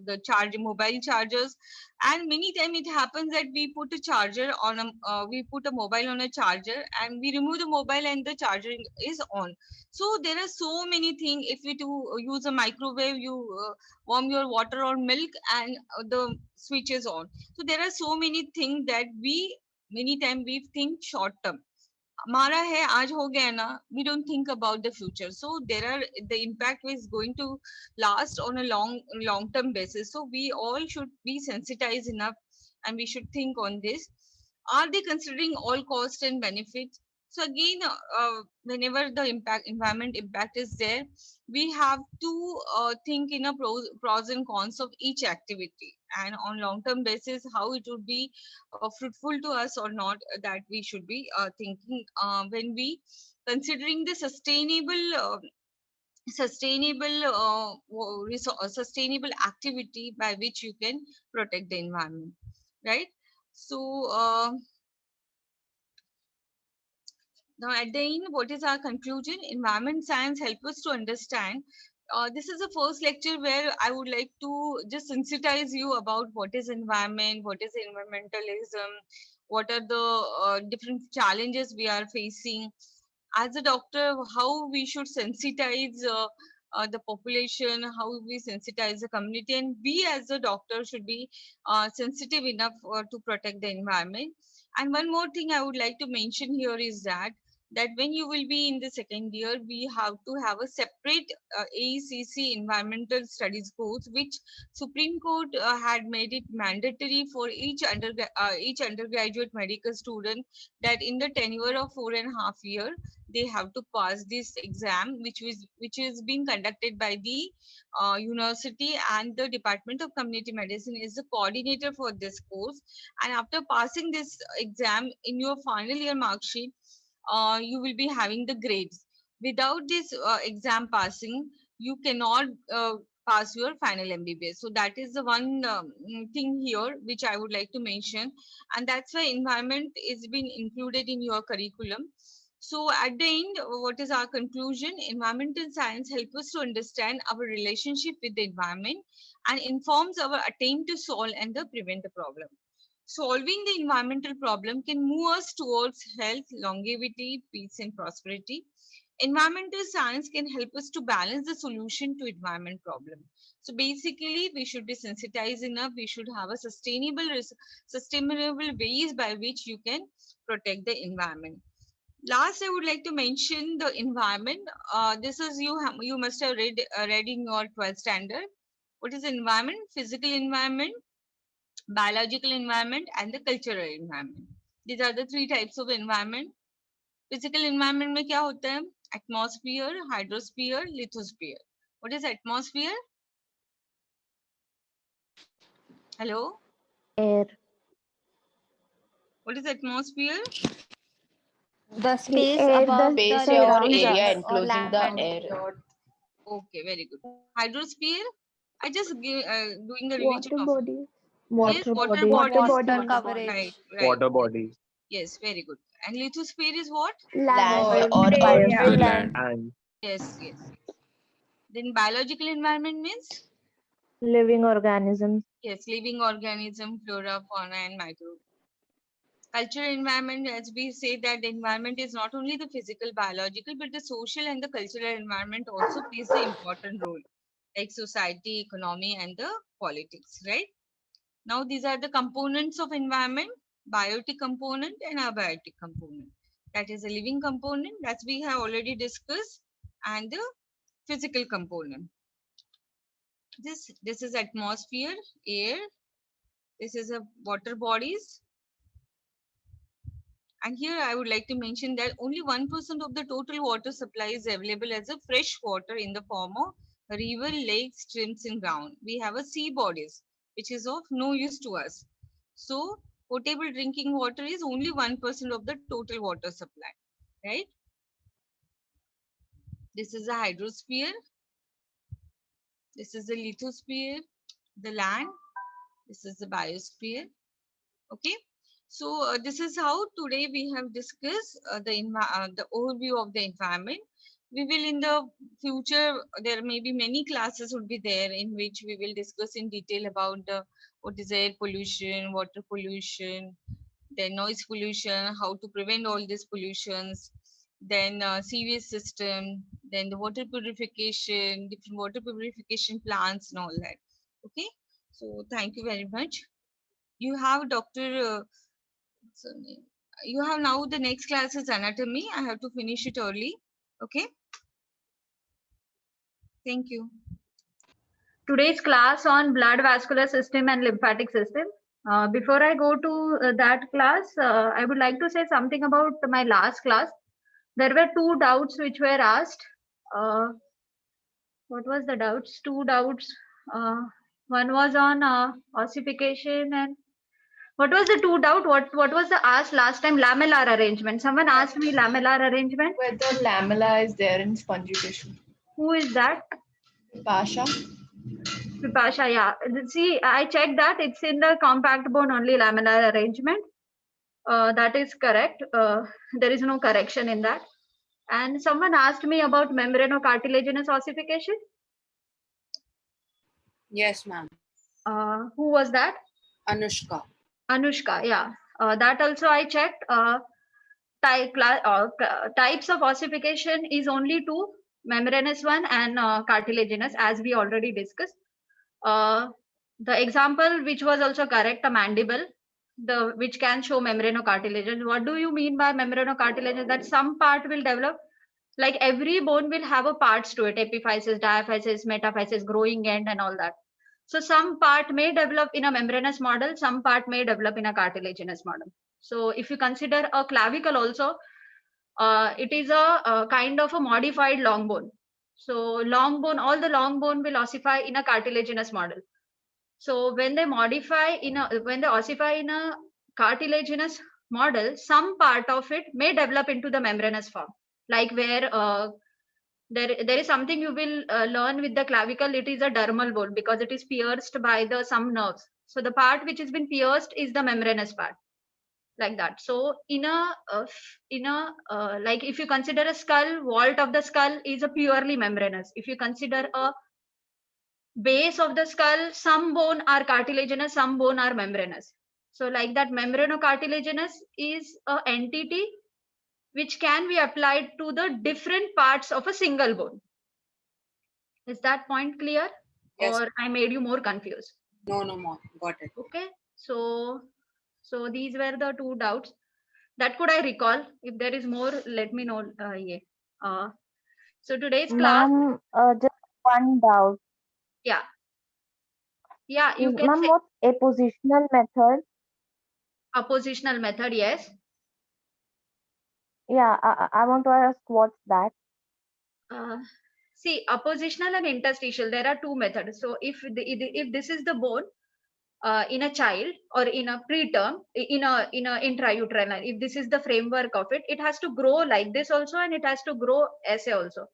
Speaker 1: the charge mobile chargers. And many time it happens that we put a charger on a we put a mobile on a charger, and we remove the mobile and the charger is on. So there are so many things. If we do use a microwave, you warm your water or milk, and the switch is on. So there are so many things that we many time we think short term. हमारा है आज हो गया ना, we don't think about the future. So there are, the impact is going to last on a long term basis. So we all should be sensitized enough, and we should think on this. Are they considering all cost and benefits? So again, whenever the environment impact is there, we have to think in a pros and cons of each activity, and on long term basis how it would be fruitful to us or not, that we should be thinking when we considering the sustainable activity by which you can protect the environment, right? So now at the end, what is our conclusion? Environment science help us to understand. This is the first lecture where I would like to just sensitize you about what is environment, what is environmentalism, what are the different challenges we are facing. As a doctor, how we should sensitize the population, how we sensitize the community, and we as a doctor should be sensitive enough to protect the environment. And one more thing I would like to mention here is that that when you will be in the second year, we have to have a separate AECC environmental studies course, which Supreme Court had made it mandatory for each undergraduate medical student, that in the tenure of 4.5 years they have to pass this exam, which is being conducted by the university, and the Department of Community Medicine is the coordinator for this course. And after passing this exam, in your final year mark sheet, you will be having the grades. Without this exam passing, you cannot pass your final MBBS. So that is the one thing here which I would like to mention, and that's why environment is being included in your curriculum. So at the end, what is our conclusion? Environmental science helps us to understand our relationship with the environment and informs our attempt to solve and to prevent the problem. Solving the environmental problem can move us towards health, longevity, peace, and prosperity. Environmental science can help us to balance the solution to environment problem. So basically, we should be sensitized enough. We should have a sustainable ways by which you can protect the environment. Last, I would like to mention the environment. This is you must have read in your 12th standard. What is environment? Physical environment, biological environment, and the cultural environment. These are the three types of environment. Physical environment में क्या होता है? Atmosphere, hydrosphere, lithosphere. What is atmosphere? Hello?
Speaker 2: Air.
Speaker 1: What is atmosphere?
Speaker 3: The space
Speaker 2: air,
Speaker 3: above
Speaker 2: the
Speaker 3: the
Speaker 12: Space or
Speaker 2: surrounds
Speaker 3: temperature
Speaker 12: area
Speaker 2: us.
Speaker 3: or
Speaker 12: enclosing the
Speaker 3: land.
Speaker 12: air.
Speaker 1: Okay, very good. Hydrosphere? I just doing the revision
Speaker 2: Water
Speaker 1: of it.
Speaker 2: bodies.
Speaker 1: Yes,
Speaker 2: Water
Speaker 1: water
Speaker 2: bodies.
Speaker 3: Water
Speaker 1: bodies.
Speaker 3: coverage.
Speaker 1: Right, right.
Speaker 5: Water
Speaker 1: Yes,
Speaker 5: body
Speaker 1: yes, very good. And lithosphere is what?
Speaker 2: Land.
Speaker 12: Or
Speaker 2: The
Speaker 12: biosphere.
Speaker 2: land.
Speaker 5: and
Speaker 1: Yes, yes, yes. Then biological environment means?
Speaker 2: Living organisms.
Speaker 1: Yes, living organism, flora, fauna, and microbe. Cultural environment, as we say that the environment is not only the physical, biological, but the social and the cultural environment also plays an important role, like society, economy, and the politics, right? Now, these are the components of environment: biotic component and abiotic component. That is a living component, that we have already discussed, and the physical component. This is atmosphere, air. This is a water bodies. And here I would like to mention that only 1% of the total water supply is available as a fresh water in the form of river, lakes, streams, and ground. We have a sea bodies, which is of no use to us. So potable drinking water is only 1% of the total water supply, right? This is a hydrosphere. This is the lithosphere, the land. This is the biosphere. Okay. So this is how today we have discussed the overview of the environment. We will in the future, there may be many classes would be there in which we will discuss in detail about what is air pollution, water pollution, then noise pollution, how to prevent all these pollutions, then sewage system, then the water purification, different water purification plants and all that. Okay. So thank you very much. You have Dr. So you have now the next class is anatomy. I have to finish it early. Okay. Thank you.
Speaker 13: Today's class on blood vascular system and lymphatic system. Before I go to that class, I would like to say something about my last class. There were two doubts which were asked. What was the doubts? Two doubts. One was on ossification, and what was the two doubt? What was the asked last time? Lamellar arrangement. Someone asked me lamellar arrangement.
Speaker 12: Whether lamella is there in spongy tissue.
Speaker 13: Who is that?
Speaker 12: Pasha.
Speaker 13: Vipasha, yeah. See, I checked that. It's in the compact bone only lamellar arrangement. That is correct. There is no correction in that. And someone asked me about membranocartilaginous ossification.
Speaker 12: Yes, ma'am.
Speaker 13: Who was that?
Speaker 12: Anushka.
Speaker 13: Anushka, yeah. That also I checked. Types of ossification is only two, membranous one and cartilaginous, as we already discussed. The example which was also correct, a mandible. which can show membranocartilages. What do you mean by membranocartilages? That some part will develop, like every bone will have a parts to it, epiphysis, diaphysis, metaphysis, growing end, and all that. So some part may develop in a membranous model, some part may develop in a cartilaginous model. So if you consider a clavicle also, it is a kind of a modified long bone. So long bone, all the long bone will ossify in a cartilaginous model. So when they ossify in a cartilaginous model, some part of it may develop into the membranous form, like where there is something you will learn with the clavicle. It is a dermal bone because it is pierced by some nerves. So the part which has been pierced is the membranous part, like that. So in a like if you consider a skull, vault of the skull is a purely membranous. If you consider a base of the skull, some bone are cartilaginous, some bone are membranous. So like that, membranocartilaginous is an entity which can be applied to the different parts of a single bone. Is that point clear?
Speaker 12: Yes.
Speaker 13: Or I made you more confused?
Speaker 12: No more. Got it.
Speaker 13: Okay. So these were the two doubts that could I recall. If there is more, let me know. So today's class.
Speaker 2: Ma'am, just one doubt.
Speaker 13: Yeah. Yeah, you can
Speaker 2: Ma'am,
Speaker 13: say.
Speaker 2: what's appositional method?
Speaker 13: Oppositional method, yes.
Speaker 2: Yeah, I want to ask what's that?
Speaker 13: See, oppositional and interstitial, there are two methods. So if this is the bone in a child or in a preterm, in a intrauterine line, if this is the framework of it, it has to grow like this also, and it has to grow SA also.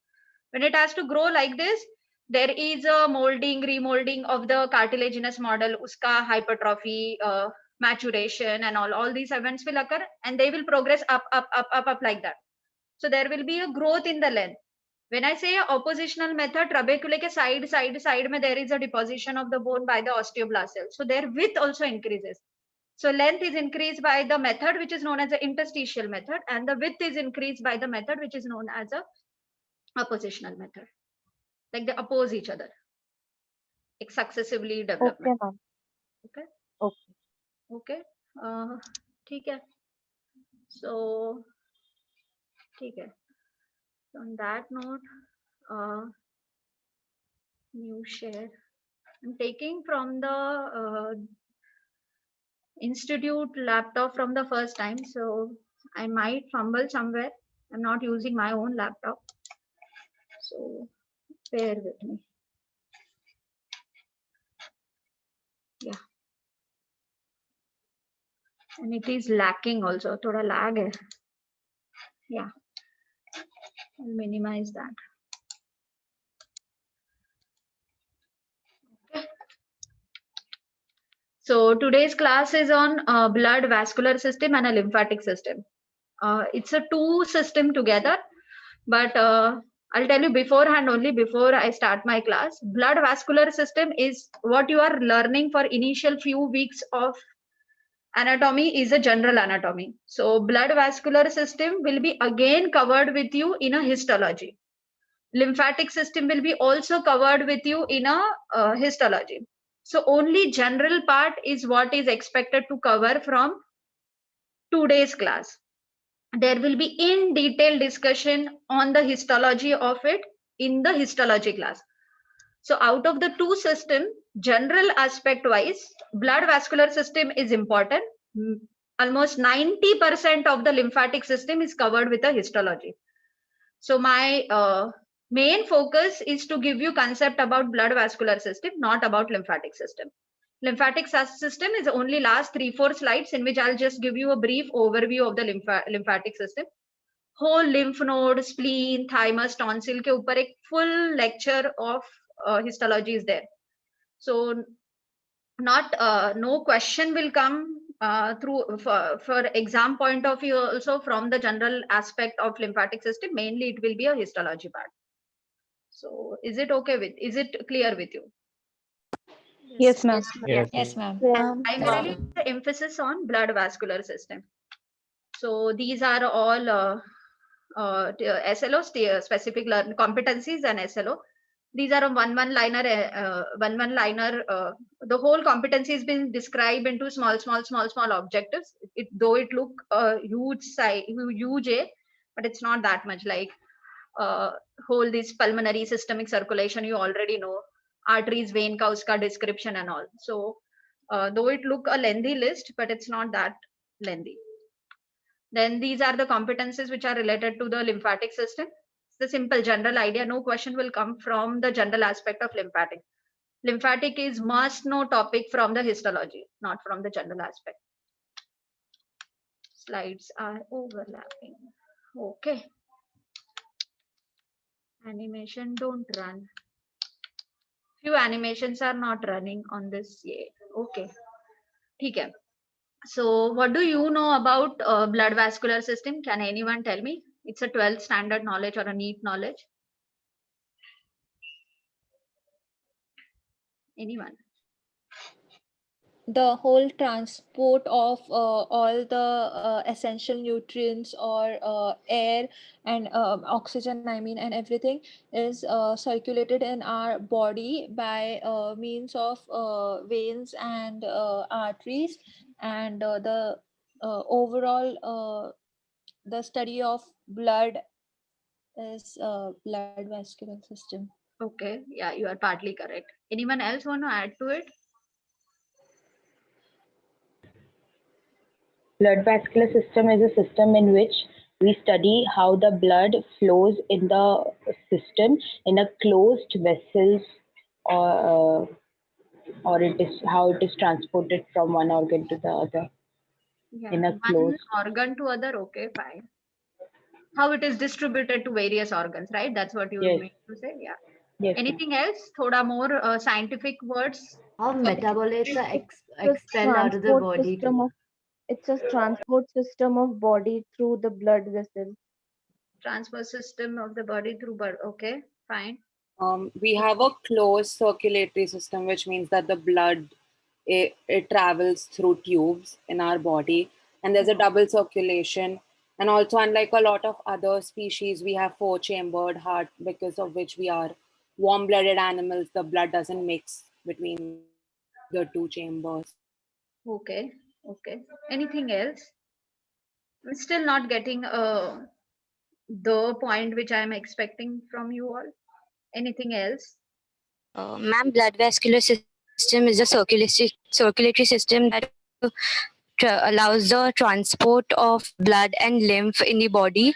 Speaker 13: When it has to grow like this, there is a molding, remolding of the cartilaginous model, uska hypertrophy, maturation, and all these events will occur, and they will progress up like that. So there will be a growth in the length. When I say oppositional method, trabeculae ke side mein there is a deposition of the bone by the osteoblast cells. So their width also increases. So length is increased by the method which is known as the interstitial method, and the width is increased by the method which is known as a oppositional method. Like they oppose each other. Like successively development.
Speaker 2: Okay, ma'am.
Speaker 13: Okay.
Speaker 2: Okay.
Speaker 13: Okay. ठीक है. So ठीक है. On that note, new share. I'm taking from the institute laptop from the first time, so I might fumble somewhere. I'm not using my own laptop, so bear with me. Yeah, and it is lacking also. Thoda lag hai. Yeah, I'll minimize that. Okay. So today's class is on blood vascular system and a lymphatic system. It's a two system together, but I'll tell you beforehand only before I start my class. Blood vascular system is what you are learning for initial few weeks of anatomy, is a general anatomy. So blood vascular system will be again covered with you in a histology. Lymphatic system will be also covered with you in a histology. So only general part is what is expected to cover from today's class. There will be in detail discussion on the histology of it in the histology class. So out of the two systems, general aspect wise, blood vascular system is important. Almost 90% of the lymphatic system is covered with a histology. So my main focus is to give you concept about blood vascular system, not about lymphatic system. Lymphatic system is only last 3-4 slides in which I'll just give you a brief overview of the lymphatic system. Whole lymph node, spleen, thymus, tonsil ke upar ek full lecture of histology is there. So no question will come through for exam point of view also from the general aspect of lymphatic system. Mainly it will be a histology part. So is it clear with you?
Speaker 11: Yes, ma'am.
Speaker 3: Yes, ma'am.
Speaker 13: Primarily the emphasis on blood vascular system. So these are all SLO, specific learning competencies and SLO. These are a one liner. The whole competency has been described into small objectives. Though it look huge size, huge, but it's not that much. Like whole this pulmonary systemic circulation, you already know, arteries, vein, Kauska description and all. So though it look a lengthy list, but it's not that lengthy. Then these are the competencies which are related to the lymphatic system. It's the simple general idea. No question will come from the general aspect of lymphatic. Lymphatic is must know topic from the histology, not from the general aspect. Slides are overlapping. Okay. Animation don't run. Few animations are not running on this yet. Okay. Okay. So what do you know about blood vascular system? Can anyone tell me? It's a 12th standard knowledge or a neat knowledge. Anyone?
Speaker 3: The whole transport of all the essential nutrients or air and oxygen, I mean, and everything is circulated in our body by means of veins and arteries, and the overall the study of blood is blood vascular system.
Speaker 13: Okay, yeah, you are partly correct. Anyone else want to add to it?
Speaker 14: Blood vascular system is a system in which we study how the blood flows in the system in a closed vessels, or it is how it is transported from one organ to the other.
Speaker 13: Yeah,
Speaker 14: in a
Speaker 13: one
Speaker 14: closed.
Speaker 13: organ to other. Okay, fine. How it is distributed to various organs, right? That's what you
Speaker 14: Yes.
Speaker 13: mean to say. Yeah.
Speaker 14: Yes.
Speaker 13: Anything else? Thoda more scientific words.
Speaker 15: How metabolites are
Speaker 2: It's
Speaker 15: expelled out of the body.
Speaker 2: It's a transport system of body through the blood vessels.
Speaker 13: Transport system of the body through blood. Okay, fine.
Speaker 16: We have a closed circulatory system, which means that the blood it travels through tubes in our body, and there's a double circulation. And also, unlike a lot of other species, we have 4-chambered heart, because of which we are warm-blooded animals. The blood doesn't mix between the 2 chambers.
Speaker 13: Okay, okay. Anything else? I'm still not getting the point which I'm expecting from you all. Anything else?
Speaker 11: Ma'am, blood vascular system is a circulatory system that allows the transport of blood and lymph in the body.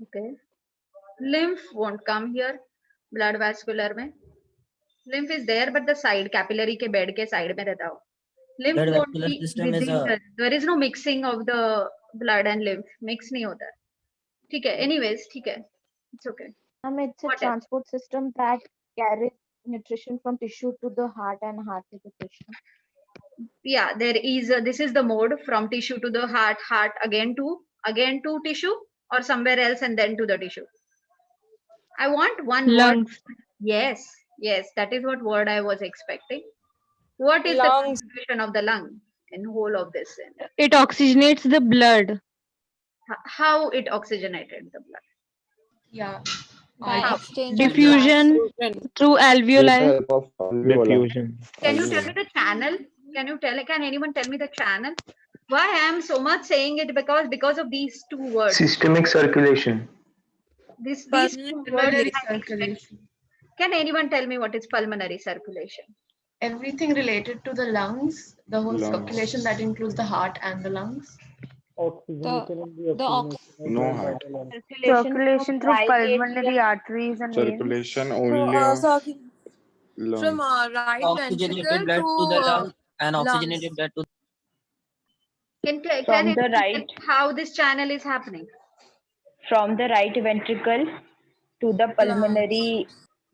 Speaker 13: Okay. Lymph won't come here. Blood vascular में. Lymph is there, but the side capillary के bed के side में रहता हो. Lymph
Speaker 17: Blood
Speaker 13: won't
Speaker 17: vascular
Speaker 13: be
Speaker 17: system is
Speaker 13: within
Speaker 17: a
Speaker 13: there is no mixing of the blood and lymph. Mix नहीं होता. ठीक है. Anyways, ठीक है. It's okay.
Speaker 2: It's a
Speaker 13: What else?
Speaker 2: transport system that carries nutrition from tissue to the heart and heart to the tissue.
Speaker 13: Yeah, there is this is the mode from tissue to the heart, heart again to tissue, or somewhere else and then to the tissue. I want one
Speaker 11: Lungs.
Speaker 13: word. Yes, yes, that is what word I was expecting. What is
Speaker 11: Lungs.
Speaker 13: the contribution of the lung in whole of this?
Speaker 11: It oxygenates the blood.
Speaker 13: How it oxygenated the blood?
Speaker 12: Yeah.
Speaker 3: By
Speaker 13: How?
Speaker 3: exchange of
Speaker 11: Diffusion through
Speaker 6: With
Speaker 11: alveoli.
Speaker 6: help of alveoli.
Speaker 18: Diffusion.
Speaker 13: Can you tell me the channel? Can anyone tell me the channel? Why I am so much saying it? Because of these two words.
Speaker 18: Systemic circulation.
Speaker 13: These two
Speaker 12: Pulmonary
Speaker 13: words.
Speaker 12: circulation.
Speaker 13: Can anyone tell me what is pulmonary circulation?
Speaker 12: Everything related to the lungs, the whole
Speaker 18: Lungs.
Speaker 12: circulation that includes the heart and the lungs.
Speaker 6: Oxygenation and
Speaker 3: the
Speaker 6: deoxygenation.
Speaker 18: No
Speaker 6: of
Speaker 18: heart.
Speaker 6: vital organs.
Speaker 10: Circulation through pulmonary arteries and veins.
Speaker 18: Circulation
Speaker 8: So,
Speaker 18: only of
Speaker 8: from
Speaker 18: lungs.
Speaker 8: right
Speaker 17: oxygenated
Speaker 8: ventricle
Speaker 17: blood to the
Speaker 8: to
Speaker 17: lung and
Speaker 8: lungs.
Speaker 17: oxygenated blood to
Speaker 13: Can
Speaker 14: From
Speaker 13: anyone
Speaker 14: the
Speaker 13: tell
Speaker 14: right.
Speaker 13: me how this channel is happening?
Speaker 14: From the right ventricle to the pulmonary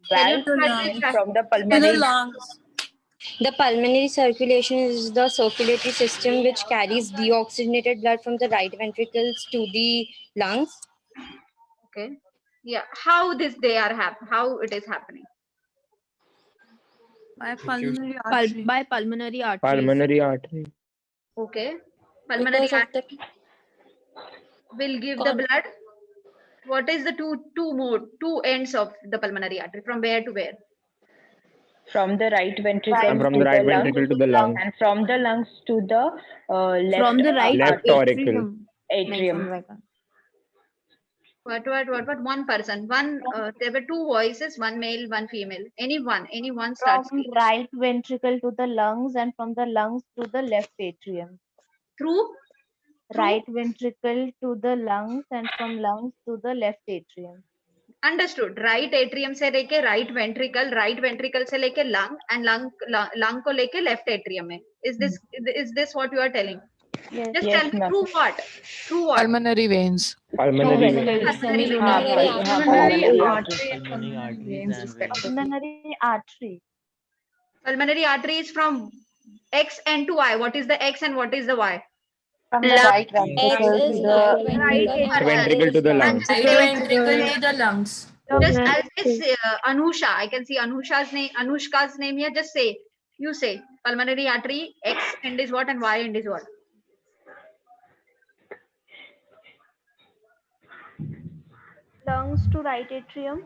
Speaker 13: Can you
Speaker 14: valve,
Speaker 13: look at
Speaker 8: lungs.
Speaker 13: this?
Speaker 14: from the
Speaker 8: To the
Speaker 14: pulmonary
Speaker 8: lungs.
Speaker 11: The pulmonary circulation is the circulatory system which carries deoxygenated blood from the right ventricles to the lungs.
Speaker 13: Okay. Yeah. How how it is happening?
Speaker 8: By pulmonary artery.
Speaker 10: By pulmonary arteries.
Speaker 18: Pulmonary artery.
Speaker 13: Okay. Pulmonary
Speaker 3: because of the
Speaker 13: artery will give the blood. What is the two ends of the pulmonary artery? From where to where?
Speaker 14: From the right ventricle
Speaker 18: And from
Speaker 14: to
Speaker 18: the right
Speaker 14: the lung,
Speaker 18: ventricle to the lung.
Speaker 14: and from the lungs to the left
Speaker 8: From the right
Speaker 18: Left auricle.
Speaker 14: atrium.
Speaker 13: What? One person. There were two voices, one male, one female. Anyone starts
Speaker 2: From right ventricle to the lungs and from the lungs to the left atrium.
Speaker 13: through
Speaker 2: Right ventricle to the lungs and from lungs to the left atrium.
Speaker 13: Understood. Right atrium से लेके right ventricle से लेके lung and lung को लेके left atrium में. Is this what you are telling?
Speaker 2: Yes.
Speaker 13: Just tell me through what? Through what?
Speaker 17: Pulmonary veins.
Speaker 18: Pulmonary veins.
Speaker 2: Pulmonary
Speaker 13: artery.
Speaker 2: Pulmonary artery.
Speaker 13: Pulmonary artery is from X and to Y. What is the X and what is the Y?
Speaker 14: From the right ventricle
Speaker 3: X
Speaker 14: to
Speaker 3: is
Speaker 14: the
Speaker 3: right
Speaker 18: Ventricle to the lungs.
Speaker 8: Ventricle to the lungs.
Speaker 13: Just I'll say Anusha. I can see Anushka's name here. Just say. You say pulmonary artery. X end is what and Y end is what?
Speaker 2: Lungs to right atrium.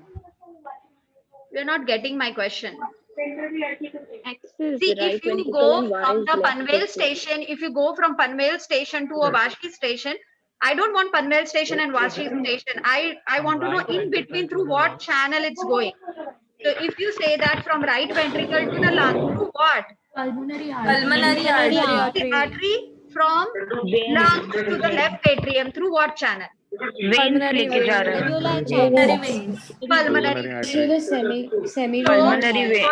Speaker 13: You're not getting my question.
Speaker 2: X is
Speaker 13: See,
Speaker 2: right
Speaker 13: if you
Speaker 2: ventricle
Speaker 13: go
Speaker 2: and Y
Speaker 13: from
Speaker 2: is
Speaker 13: the
Speaker 2: left
Speaker 13: Panvel
Speaker 2: atrium.
Speaker 13: station, if you go from Panvel station to a Vashi station, I don't want Panvel station and Vashi station. I want to know in between through what channel it's going. So if you say that from right ventricle to the lung, through what?
Speaker 8: Pulmonary artery.
Speaker 13: The artery from lungs to the left atrium through what channel?
Speaker 14: Pulmonary
Speaker 8: veins.
Speaker 13: Pulmonary.
Speaker 7: Through the semi
Speaker 14: Pulmonary vein.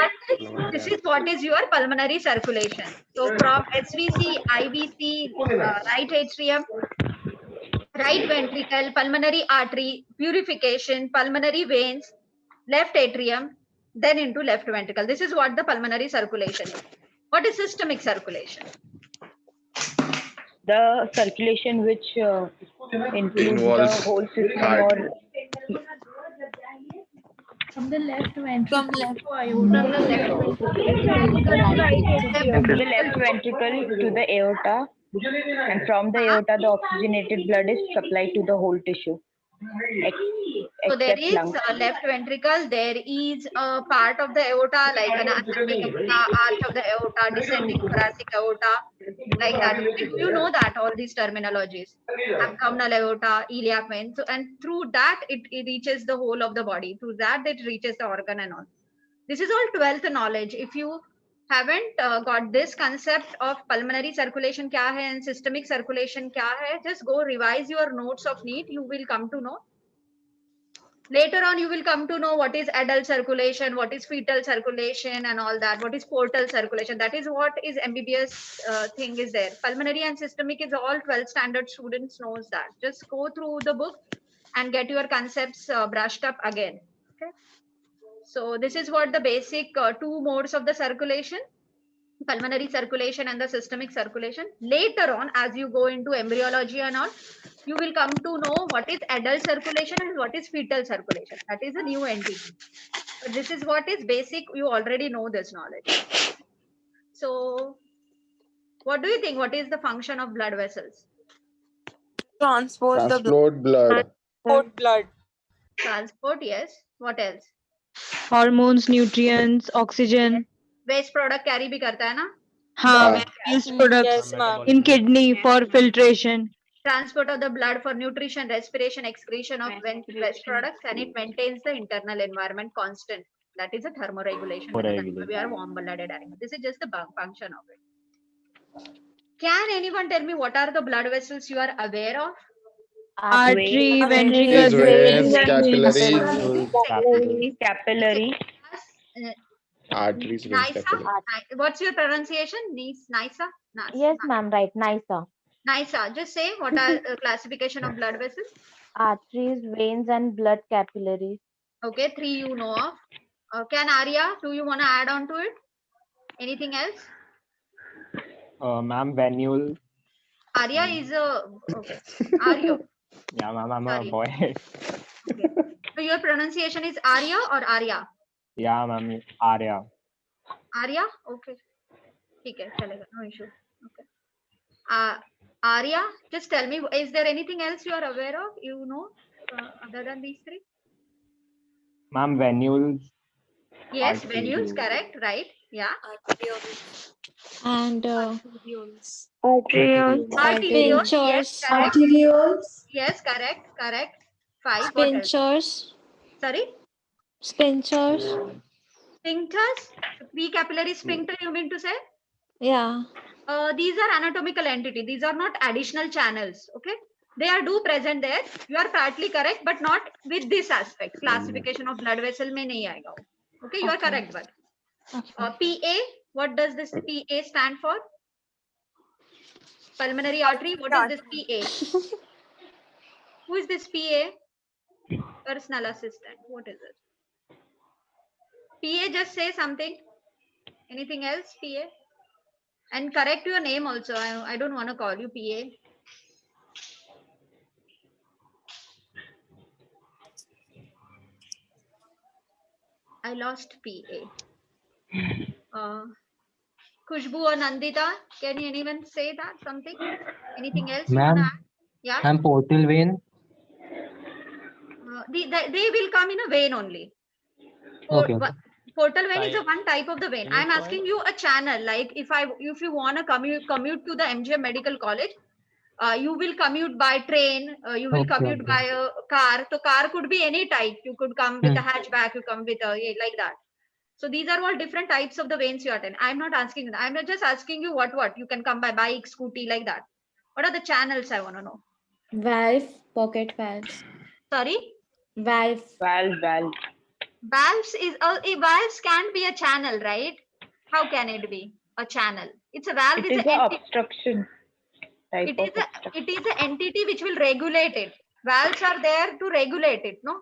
Speaker 13: This is what is your pulmonary circulation. So from SVC, IVC, right atrium, right ventricle, pulmonary artery, purification, pulmonary veins, left atrium, then into left ventricle. This is what the pulmonary circulation is. What is systemic circulation?
Speaker 14: The circulation which includes the whole system or
Speaker 8: From the left ventricle to
Speaker 2: From the left ventricle to the right atrium.
Speaker 14: to the left ventricle to the aorta, and from the aorta the oxygenated blood is supplied to the whole tissue.
Speaker 13: So there
Speaker 14: Except
Speaker 13: is
Speaker 14: lungs.
Speaker 13: left ventricle, there is a part of the aorta like an ascending aorta, arch of the aorta, descending thoracic aorta, like that. You know that all these terminologies, abdominal aorta, iliac vein. So, and through that it reaches the whole of the body. Through that it reaches the organ and all. This is all 12th knowledge. If you haven't got this concept of pulmonary circulation kya hai and systemic circulation kya hai, just go revise your notes of NEET. You will come to know. Later on, you will come to know what is adult circulation, what is fetal circulation and all that, what is portal circulation. That is what is MBBS thing is there. Pulmonary and systemic is all 12th standard students knows that. Just go through the book and get your concepts brushed up again. Okay. So this is what the basic two modes of the circulation, pulmonary circulation and the systemic circulation. Later on, as you go into embryology and all, you will come to know what is adult circulation and what is fetal circulation. That is a new entity. But this is what is basic. You already know this knowledge. So what do you think? What is the function of blood vessels?
Speaker 17: Transport the
Speaker 6: Transport blood.
Speaker 17: blood.
Speaker 13: Transport, yes. What else?
Speaker 19: Hormones, nutrients, oxygen.
Speaker 13: Waste product carry bhi karta hai na?
Speaker 19: हाँ, waste products
Speaker 17: Yes, ma'am.
Speaker 19: in kidney for filtration.
Speaker 13: Transport of the blood for nutrition, respiration, excretion of waste products, and it maintains the internal environment constant. That is a thermoregulation. We are warm-blooded animal. This is just the function of it. Can anyone tell me what are the blood vessels you are aware of?
Speaker 19: Artery,
Speaker 6: Veins,
Speaker 19: ventricles,
Speaker 14: capillary.
Speaker 6: Arteries, veins,
Speaker 13: Nisa?
Speaker 6: capillaries.
Speaker 13: What's your pronunciation? Nisa?
Speaker 2: Yes, ma'am. Right. Nisa.
Speaker 13: Nisa. Just say what are classification of blood vessels?
Speaker 2: Arteries, veins, and blood capillaries.
Speaker 13: Okay, 3 you know of. Can Arya, do you want to add on to it? Anything else?
Speaker 18: Ma'am, venule.
Speaker 13: Arya is a okay. Arya.
Speaker 18: Yeah, ma'am, I'm a
Speaker 13: Sorry.
Speaker 18: boy.
Speaker 13: Okay. So your pronunciation is Arya or Arya?
Speaker 18: Yeah, ma'am, Arya.
Speaker 13: Arya? Okay. ठीक है, चलेगा. No issue. Okay. Arya, just tell me, is there anything else you are aware of? You know? other than these three?
Speaker 18: Ma'am, venules,
Speaker 13: Yes, venules,
Speaker 18: arterioles.
Speaker 13: correct, right? Yeah.
Speaker 3: And
Speaker 19: Arterioles.
Speaker 13: Arterioles, yes,
Speaker 3: pinchers.
Speaker 13: correct.
Speaker 8: Arterioles.
Speaker 13: Yes, correct, correct. 5, what else?
Speaker 3: Pinchers.
Speaker 13: Sorry?
Speaker 3: Pinchers.
Speaker 13: Sphincters? Precapillary sphincter, you mean to say?
Speaker 3: Yeah.
Speaker 13: These are anatomical entity. These are not additional channels. Okay, they are do present there. You are partly correct, but not with this aspect. Classification of blood vessel में नहीं आएगा. Okay, you are correct, but PA. What does this PA stand for? Pulmonary artery. What is this PA? Who is this PA? Personal assistant. What is it? PA, just say something. Anything else? PA. And correct your name also. I don't want to call you PA. I lost PA. Khushbu or Nandita, can anyone say that something? Anything else you want to
Speaker 18: Ma'am,
Speaker 13: add? Yeah.
Speaker 18: ma'am, portal vein.
Speaker 13: They will come in a vein only.
Speaker 18: Okay.
Speaker 13: Portal vein is a one type of the vein. I'm asking you a channel. Like if you want to commute to the MGM Medical College, you will commute by train. You will commute by a car. So car could be any type. You could come with a hatchback. You come with a like that. So these are all different types of the veins you attend. I'm not asking that. I'm not just asking you what you can come by bike, scooty, like that. What are the channels I want to know?
Speaker 8: Valve, pocket valves.
Speaker 13: Sorry?
Speaker 8: Valve.
Speaker 13: Valves can be a channel, right? How can it be a channel? It's a valve.
Speaker 14: It is an obstruction type of obstruction.
Speaker 13: It is an entity which will regulate it. Valves are there to regulate it, no?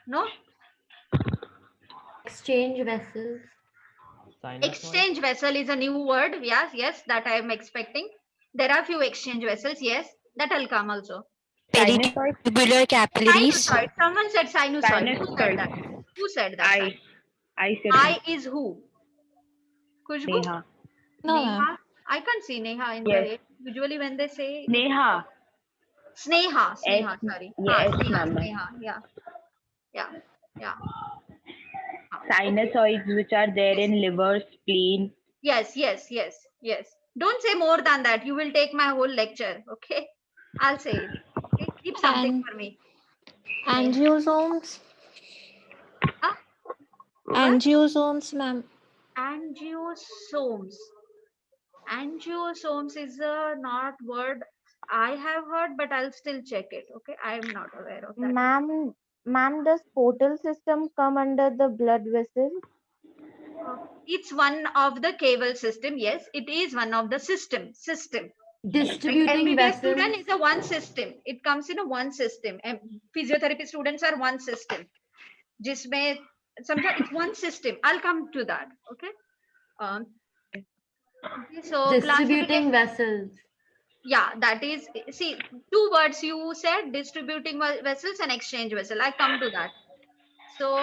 Speaker 13: No?
Speaker 15: Exchange vessels.
Speaker 13: Exchange vessel is a new word. Yes, that I am expecting. There are few exchange vessels. Yes, that will come also.
Speaker 11: Peritubular capillaries.
Speaker 13: Sinusoid. Someone said sinusoid. Who said that? Who said that?
Speaker 14: I said
Speaker 13: I is who? Khushbu?
Speaker 14: Neha.
Speaker 13: Neha. I can't see Neha in the usually when they say
Speaker 14: Neha.
Speaker 13: Sneha. Sorry.
Speaker 14: Yes,
Speaker 13: Sneha. Yeah.
Speaker 14: Sinusoids which are there in liver, spleen.
Speaker 13: Yes. Don't say more than that. You will take my whole lecture. Okay. I'll say it. Okay. Keep something for me.
Speaker 3: Angiosomes. Angiosomes, ma'am.
Speaker 13: Angiosomes is a not word I have heard, but I'll still check it. Okay. I'm not aware of that.
Speaker 2: Ma'am, does portal system come under the blood vessel?
Speaker 13: It's one of the cable system. Yes, it is one of the system.
Speaker 15: Distributing
Speaker 13: MBBS
Speaker 15: vessels.
Speaker 13: student is a one system. It comes in a one system. And physiotherapy students are one system. Jisme, sometimes it's one system. I'll come to that. Okay. So
Speaker 15: distributing vessels.
Speaker 13: Yeah, that is, see, two words you said, distributing vessels and exchange vessel. I come to that. So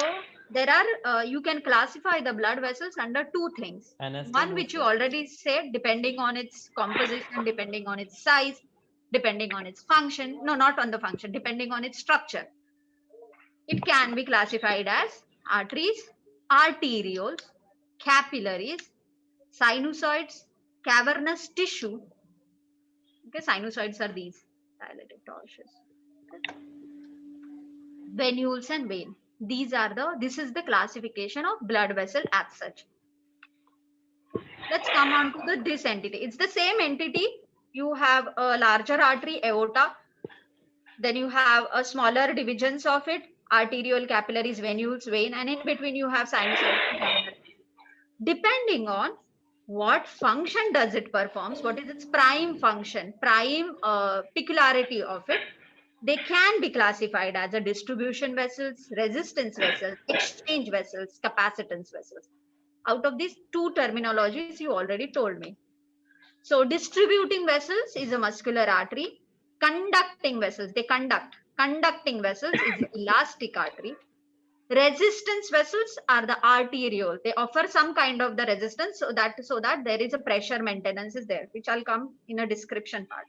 Speaker 13: there are, you can classify the blood vessels under two things. One which you already said, depending on its composition, depending on its size, depending on its function. No, not on the function, depending on its structure. It can be classified as arteries, arterioles, capillaries, sinusoids, cavernous tissue. Okay, sinusoids are these dilated tortuous. Okay. Venules and vein. This is the classification of blood vessel as such. Let's come on to this entity. It's the same entity. You have a larger artery, aorta. Then you have a smaller divisions of it, arteriole, capillaries, venules, vein, and in between you have sinusoids and capillaries. Depending on what function does it performs, what is its prime function, prime peculiarity of it, they can be classified as a distribution vessels, resistance vessels, exchange vessels, capacitance vessels. Out of these two terminologies, you already told me. So distributing vessels is a muscular artery. Conducting vessels, they conduct. Conducting vessels is elastic artery. Resistance vessels are the arteriole. They offer some kind of the resistance so that there is a pressure maintenance is there, which I'll come in a description part.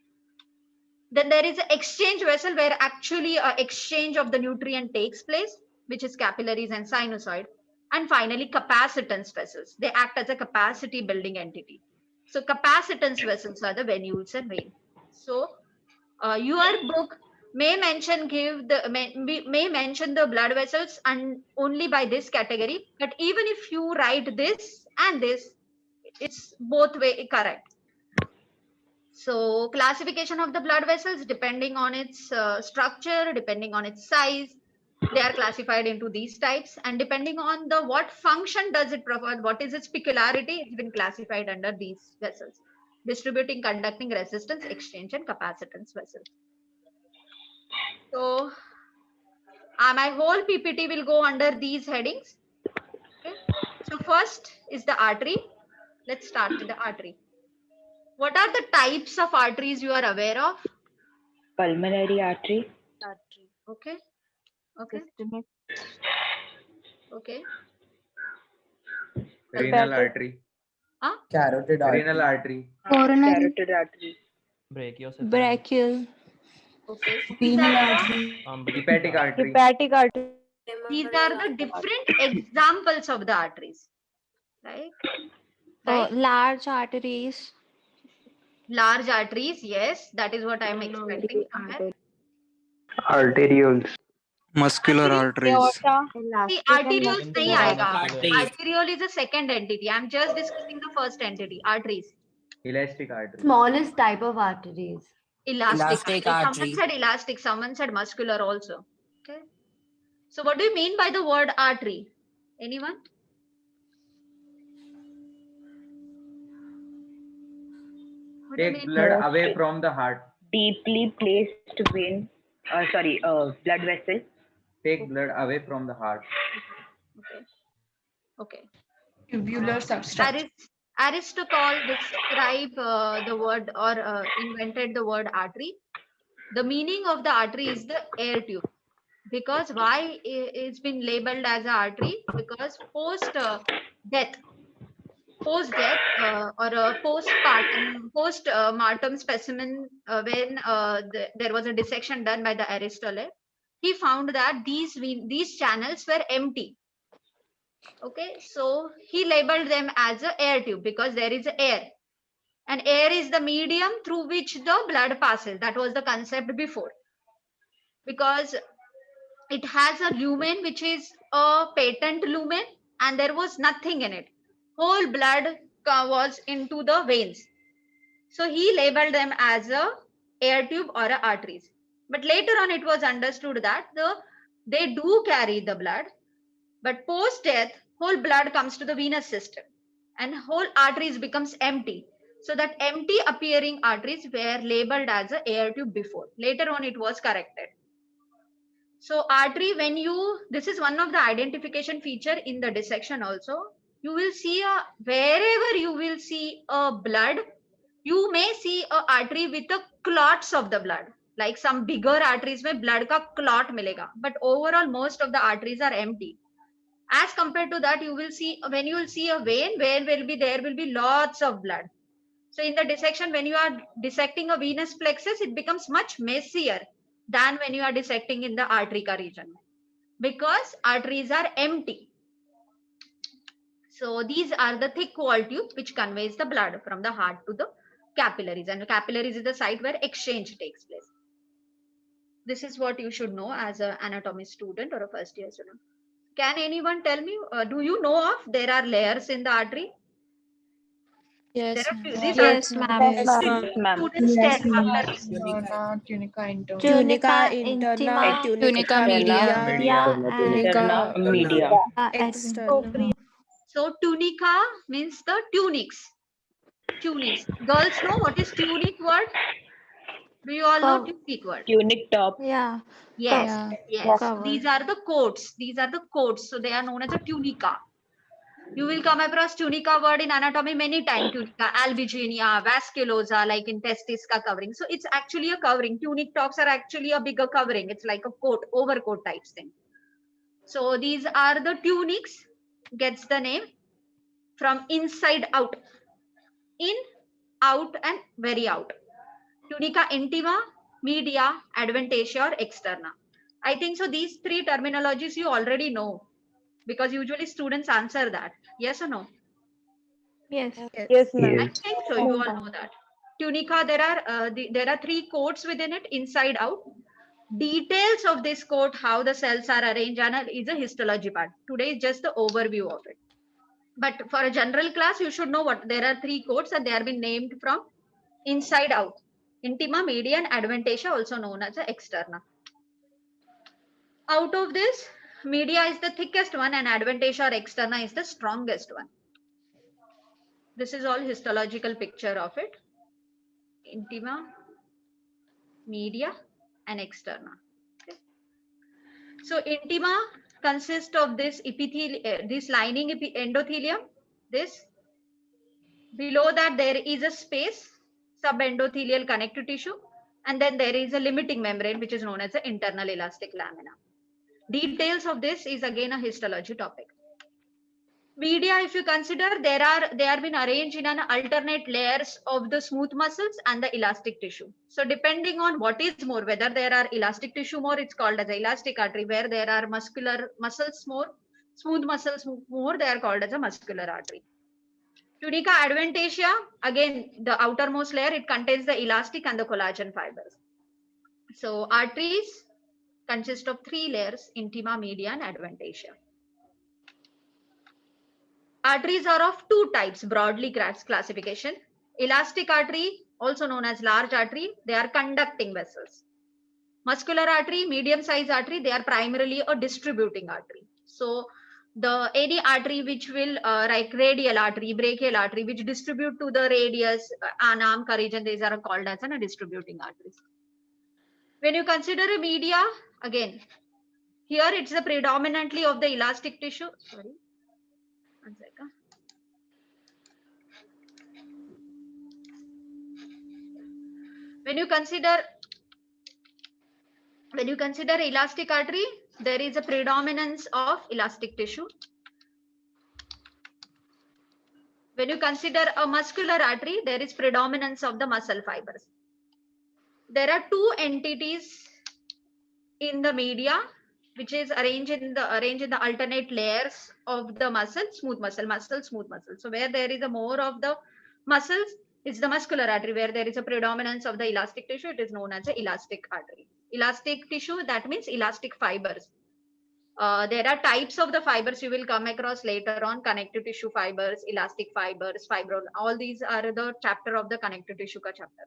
Speaker 13: Then there is an exchange vessel where actually exchange of the nutrient takes place, which is capillaries and sinusoid. And finally, capacitance vessels. They act as a capacity building entity. So capacitance vessels are the venules and vein. So your book may mention may mention the blood vessels and only by this category, but even if you write this and this, it's both way correct. So classification of the blood vessels depending on its structure, depending on its size, they are classified into these types, and depending on the what function does it provide, what is its peculiarity, it's been classified under these vessels: distributing, conducting, resistance, exchange, and capacitance vessels. So my whole PPT will go under these headings. Okay. So first is the artery. Let's start with the artery. What are the types of arteries you are aware of?
Speaker 14: Pulmonary artery.
Speaker 13: Artery. Okay. Okay.
Speaker 2: Systemic.
Speaker 13: Okay.
Speaker 20: Renal artery.
Speaker 13: Huh?
Speaker 20: Carotid artery. Renal artery.
Speaker 7: Coronary.
Speaker 14: Carotid artery.
Speaker 3: Brachial.
Speaker 13: Okay.
Speaker 3: Venal artery.
Speaker 20: Hepatic artery.
Speaker 19: Hepatic artery.
Speaker 13: These are the different examples of the arteries. Right? Right?
Speaker 3: Large arteries.
Speaker 13: Large arteries, yes, that is what I am expecting somewhere.
Speaker 5: Arterioles. Muscular arteries.
Speaker 13: See, arterioles nahi aayega. Arteriole is a second entity. I am just discussing the first entity, arteries.
Speaker 20: Elastic artery.
Speaker 15: Smallest type of arteries.
Speaker 13: Elastic artery. Someone said elastic, someone said muscular also. Okay. So what do you mean by the word artery? Anyone?
Speaker 20: Take blood away from the heart.
Speaker 14: Deeply placed vein, blood vessel.
Speaker 20: Take blood away from the heart.
Speaker 13: Okay.
Speaker 12: Tubular substance.
Speaker 13: Aristotle described the word or invented the word artery. The meaning of the artery is the air tube. Because why it's been labeled as an artery? Because post-death or a post-mortem specimen, when there was a dissection done by the Aristotle, he found that these channels were empty. Okay, so he labeled them as a air tube because there is air, and air is the medium through which the blood passes. That was the concept before, because it has a lumen which is a patent lumen, and there was nothing in it. Whole blood was into the veins, so he labeled them as a air tube or a arteries. But later on it was understood that they do carry the blood, but post death whole blood comes to the venous system and whole arteries becomes empty. So that empty appearing arteries were labeled as a air tube before. Later on it was corrected. So artery, this is one of the identification feature in the dissection also. You will see wherever you will see a blood, you may see a artery with the clots of the blood. Like some bigger arteries mein blood ka clot milega. But overall most of the arteries are empty. As compared to that, you will see when you will see a vein, there will be lots of blood. So in the dissection, when you are dissecting a venous plexus, it becomes much messier than when you are dissecting in the arterica region, because arteries are empty. So these are the thick wall tube which conveys the blood from the heart to the capillaries, and the capillaries is the site where exchange takes place. This is what you should know as an anatomy student or a first year student. Can anyone tell me, do you know of there are layers in the artery?
Speaker 3: Yes,
Speaker 13: Yes,
Speaker 3: ma'am.
Speaker 13: Students tell after me.
Speaker 12: Tunica interna.
Speaker 15: Tunica interna,
Speaker 17: Tunica media.
Speaker 14: Interna media.
Speaker 15: externa.
Speaker 13: So tunica means the tunics. Tunics. Girls know what is tunic word? Do you all know tunic word?
Speaker 14: Tunic top.
Speaker 3: Yeah.
Speaker 13: Yes. Yes.
Speaker 3: Cover.
Speaker 13: These are the coats. These are the coats. So they are known as a tunica. You will come across tunica word in anatomy many times. Tunica, albiginia, vasculosa, like in testis ka covering. So it's actually a covering. Tunic tops are actually a bigger covering. It's like a coat, overcoat type thing. So these are the tunics. Gets the name from inside out. In, out, and very out. Tunica intima media, adventitia, or externa. I think so. These three terminologies you already know because usually students answer that. Yes or no?
Speaker 15: Yes.
Speaker 19: Yes, ma'am.
Speaker 13: I think so. You all know that. Tunica, there are three coats within it, inside out. Details of this coat, how the cells are arranged, and is a histology part. Today is just the overview of it. But for a general class, you should know what there are three coats and they have been named from inside out. Intima, media, and adventitia, also known as the externa. Out of this, media is the thickest one and adventitia or externa is the strongest one. This is all histological picture of it. Intima, media, and externa. Okay. So intima consists of this epithelium, this lining endothelium. This below that there is a space, subendothelial connective tissue, and then there is a limiting membrane which is known as the internal elastic lamina. Details of this is again a histology topic. Media, if you consider, they have been arranged in an alternate layers of the smooth muscles and the elastic tissue. So depending on what is more, whether there are elastic tissue more, it's called as a elastic artery. Where there are muscular muscles more, smooth muscles more, they are called as a muscular artery. Tunica adventitia, again the outermost layer, it contains the elastic and the collagen fibers. So arteries consist of three layers: intima, media, and adventitia. Arteries are of two types, broadly classification. Elastic artery, also known as large artery, they are conducting vessels. Muscular artery, medium size artery, they are primarily a distributing artery. So any artery which will like radial artery, brachial artery, which distribute to the radius, anam, carriage, these are called as a distributing arteries. When you consider a media, again, here it's the predominantly of the elastic tissue. Sorry, one second. When you consider elastic artery, there is a predominance of elastic tissue. When you consider a muscular artery, there is predominance of the muscle fibers. There are two entities in the media, which is arranged in the alternate layers of the muscle, smooth muscle, smooth muscle. So where there is a more of the muscles, it's the muscular artery. Where there is a predominance of the elastic tissue, it is known as the elastic artery. Elastic tissue, that means elastic fibers. There are types of the fibers you will come across later on: connective tissue fibers, elastic fibers, fibron. All these are the chapter of the connective tissue ka chapter.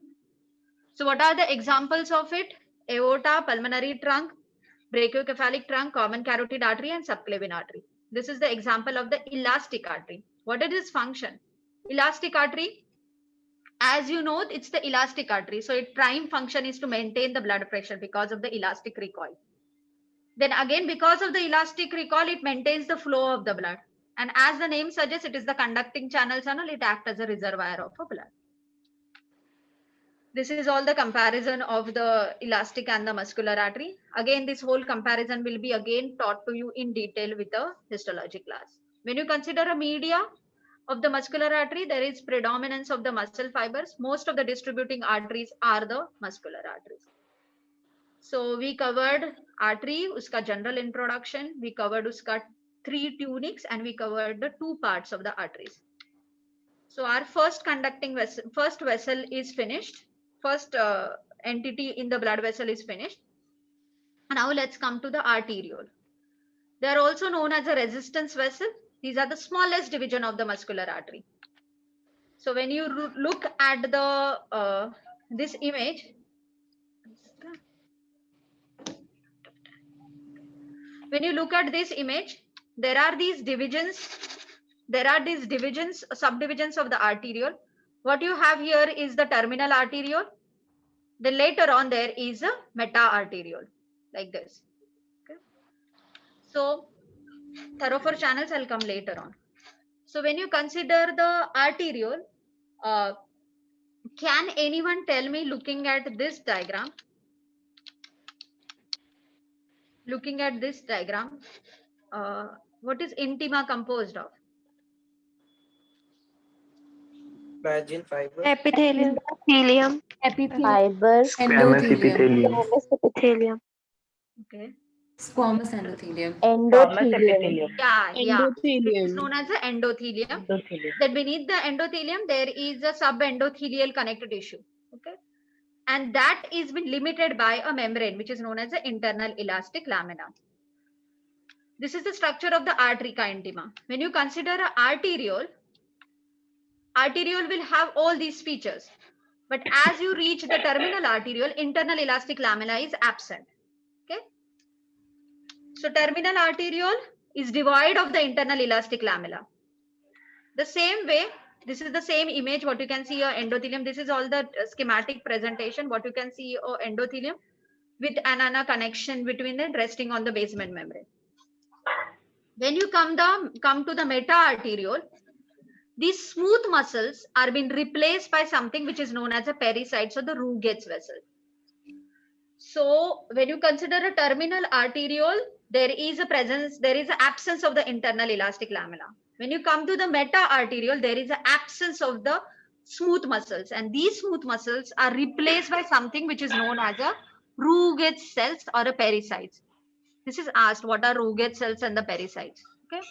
Speaker 13: So what are the examples of it? Aorta, pulmonary trunk, brachiocephalic trunk, common carotid artery, and subclavian artery. This is the example of the elastic artery. What is its function? Elastic artery, as you know, it's the elastic artery. So its prime function is to maintain the blood pressure because of the elastic recoil. Then again, because of the elastic recoil, it maintains the flow of the blood. And as the name suggests, it is the conducting channel. It acts as a reservoir of blood. This is all the comparison of the elastic and the muscular artery. Again, this whole comparison will be again taught to you in detail with the histology class. When you consider a media of the muscular artery, there is predominance of the muscle fibers. Most of the distributing arteries are the muscular arteries. So we covered artery, uska general introduction. We covered uska three tunics, and we covered the two parts of the arteries. So our first conducting vessel, first vessel is finished. First entity in the blood vessel is finished. Now let's come to the arteriole. They are also known as a resistance vessel. These are the smallest division of the muscular artery. So when you look at the this image, when you look at this image, there are these divisions. There are these divisions, subdivisions of the arteriole. What you have here is the terminal arteriole. Then later on there is a meta-arteriole, like this. Okay. So thoroughfare channels, I'll come later on. So when you consider the arteriole, can anyone tell me, looking at this diagram, what is intima composed of?
Speaker 17: Collagen fiber.
Speaker 15: Epithelium.
Speaker 7: Endothelium.
Speaker 2: Fiber.
Speaker 18: Squamous epithelium.
Speaker 7: Epithelium.
Speaker 13: Okay.
Speaker 8: Squamous endothelium.
Speaker 14: Squamous
Speaker 2: Endothelium.
Speaker 14: epithelium.
Speaker 13: Yeah. It is
Speaker 19: Endothelium.
Speaker 13: known as the endothelium.
Speaker 14: Endothelium.
Speaker 13: Then beneath the endothelium, there is a subendothelial connective tissue. Okay. And that is been limited by a membrane, which is known as the internal elastic lamina. This is the structure of the artery parenchyma. When you consider an arteriole will have all these features. But as you reach the terminal arteriole, internal elastic lamina is absent. Okay. So terminal arteriole is devoid of the internal elastic lamella. The same way, this is the same image, what you can see your endothelium. This is all the schematic presentation, what you can see your endothelium with an connection between it resting on the basement membrane. When you come to the meta-arteriole, these smooth muscles are being replaced by something which is known as a pericytes or the Ruget's vessel. So when you consider a terminal arteriole, there is an absence of the internal elastic lamella. When you come to the meta-arteriole, there is an absence of the smooth muscles, and these smooth muscles are replaced by something which is known as a Ruget's cells or a pericytes. This is asked, what are Ruget's cells and the pericytes? Okay.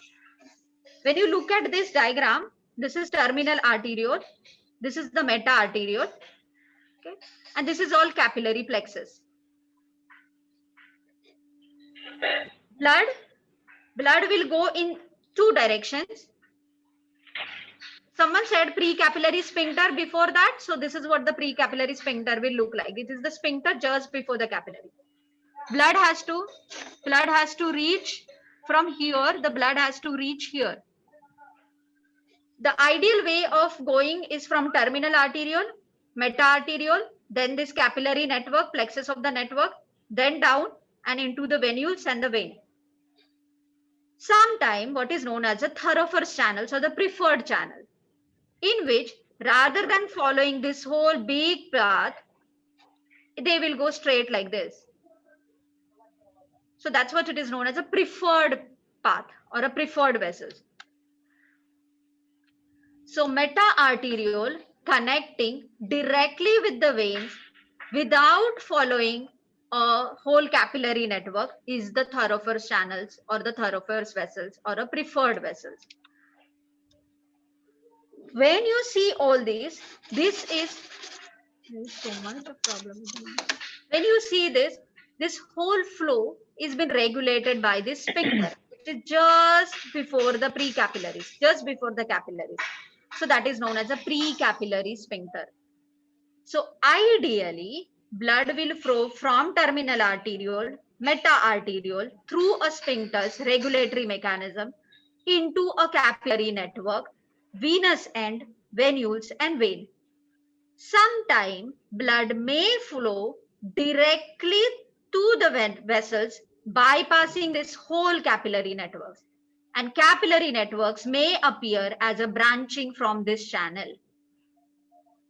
Speaker 13: When you look at this diagram, this is terminal arteriole, this is the meta-arteriole, okay, and this is all capillary plexus. Blood will go in two directions. Someone said precapillary sphincter before that. So this is what the precapillary sphincter will look like. It is the sphincter just before the capillary. Blood has to reach from here. The blood has to reach here. The ideal way of going is from terminal arteriole, meta-arteriole, then this capillary network, plexus of the network, then down and into the venules and the vein. Sometime what is known as a thoroughfare channels or the preferred channel, in which rather than following this whole big path, they will go straight like this. So that's what it is known as a preferred path or a preferred vessels. So meta-arteriole connecting directly with the veins without following a whole capillary network is the thoroughfare channels or the thoroughfare vessels or a preferred vessels. When you see all these, this is so much of problem. When you see this whole flow is been regulated by this sphincter, which is just before the precapillaries, just before the capillaries. So that is known as a precapillary sphincter. So ideally, blood will flow from terminal arteriole, meta-arteriole through a sphincter's regulatory mechanism into a capillary network, venous end, venules and vein. Sometime blood may flow directly to the vessels bypassing this whole capillary networks, and capillary networks may appear as a branching from this channel.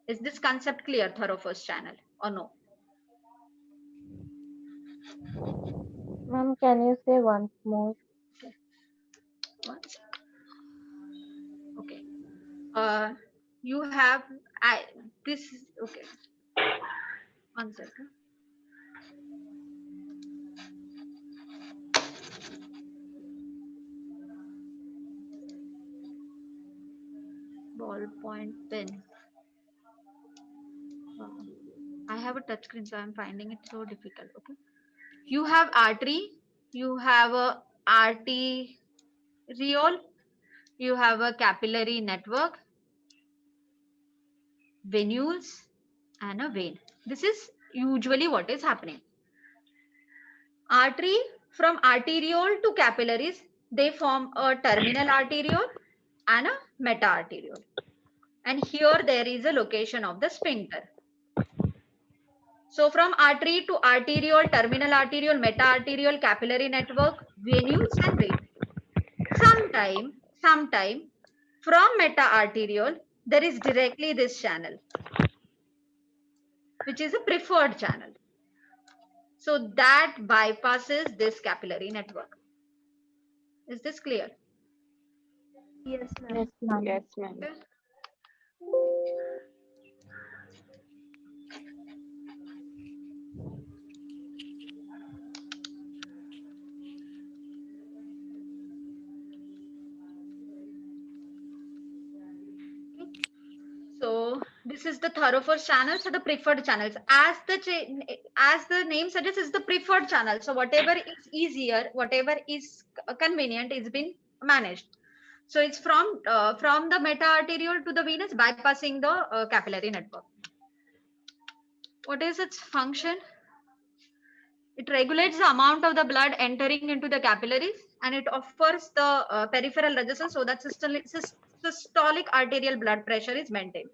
Speaker 13: Is this concept clear, thoroughfare channel, or no?
Speaker 2: Ma'am, can you say once more?
Speaker 13: Okay. You have this is okay. One second. Ballpoint pen. I have a touch screen, so I'm finding it so difficult. Okay. You have artery, you have a arteriole, you have a capillary network, venules, and a vein. This is usually what is happening. Artery, from arteriole to capillaries, they form a terminal arteriole and a meta-arteriole. And here there is a location of the sphincter. So from artery to arteriole, terminal arteriole, meta-arteriole, capillary network, venules and vein. Sometime from meta-arteriole, there is directly this channel, which is a preferred channel. So that bypasses this capillary network. Is this clear?
Speaker 2: Yes, ma'am.
Speaker 14: Yes, ma'am.
Speaker 13: Okay. So this is the thoroughfare channel, so the preferred channels. As the name suggests, is the preferred channel. So whatever is easier, whatever is convenient, is been managed. So it's from the meta-arteriole to the venous, bypassing the capillary network. What is its function? It regulates the amount of the blood entering into the capillaries, and it offers the peripheral resistance so that systolic arterial blood pressure is maintained.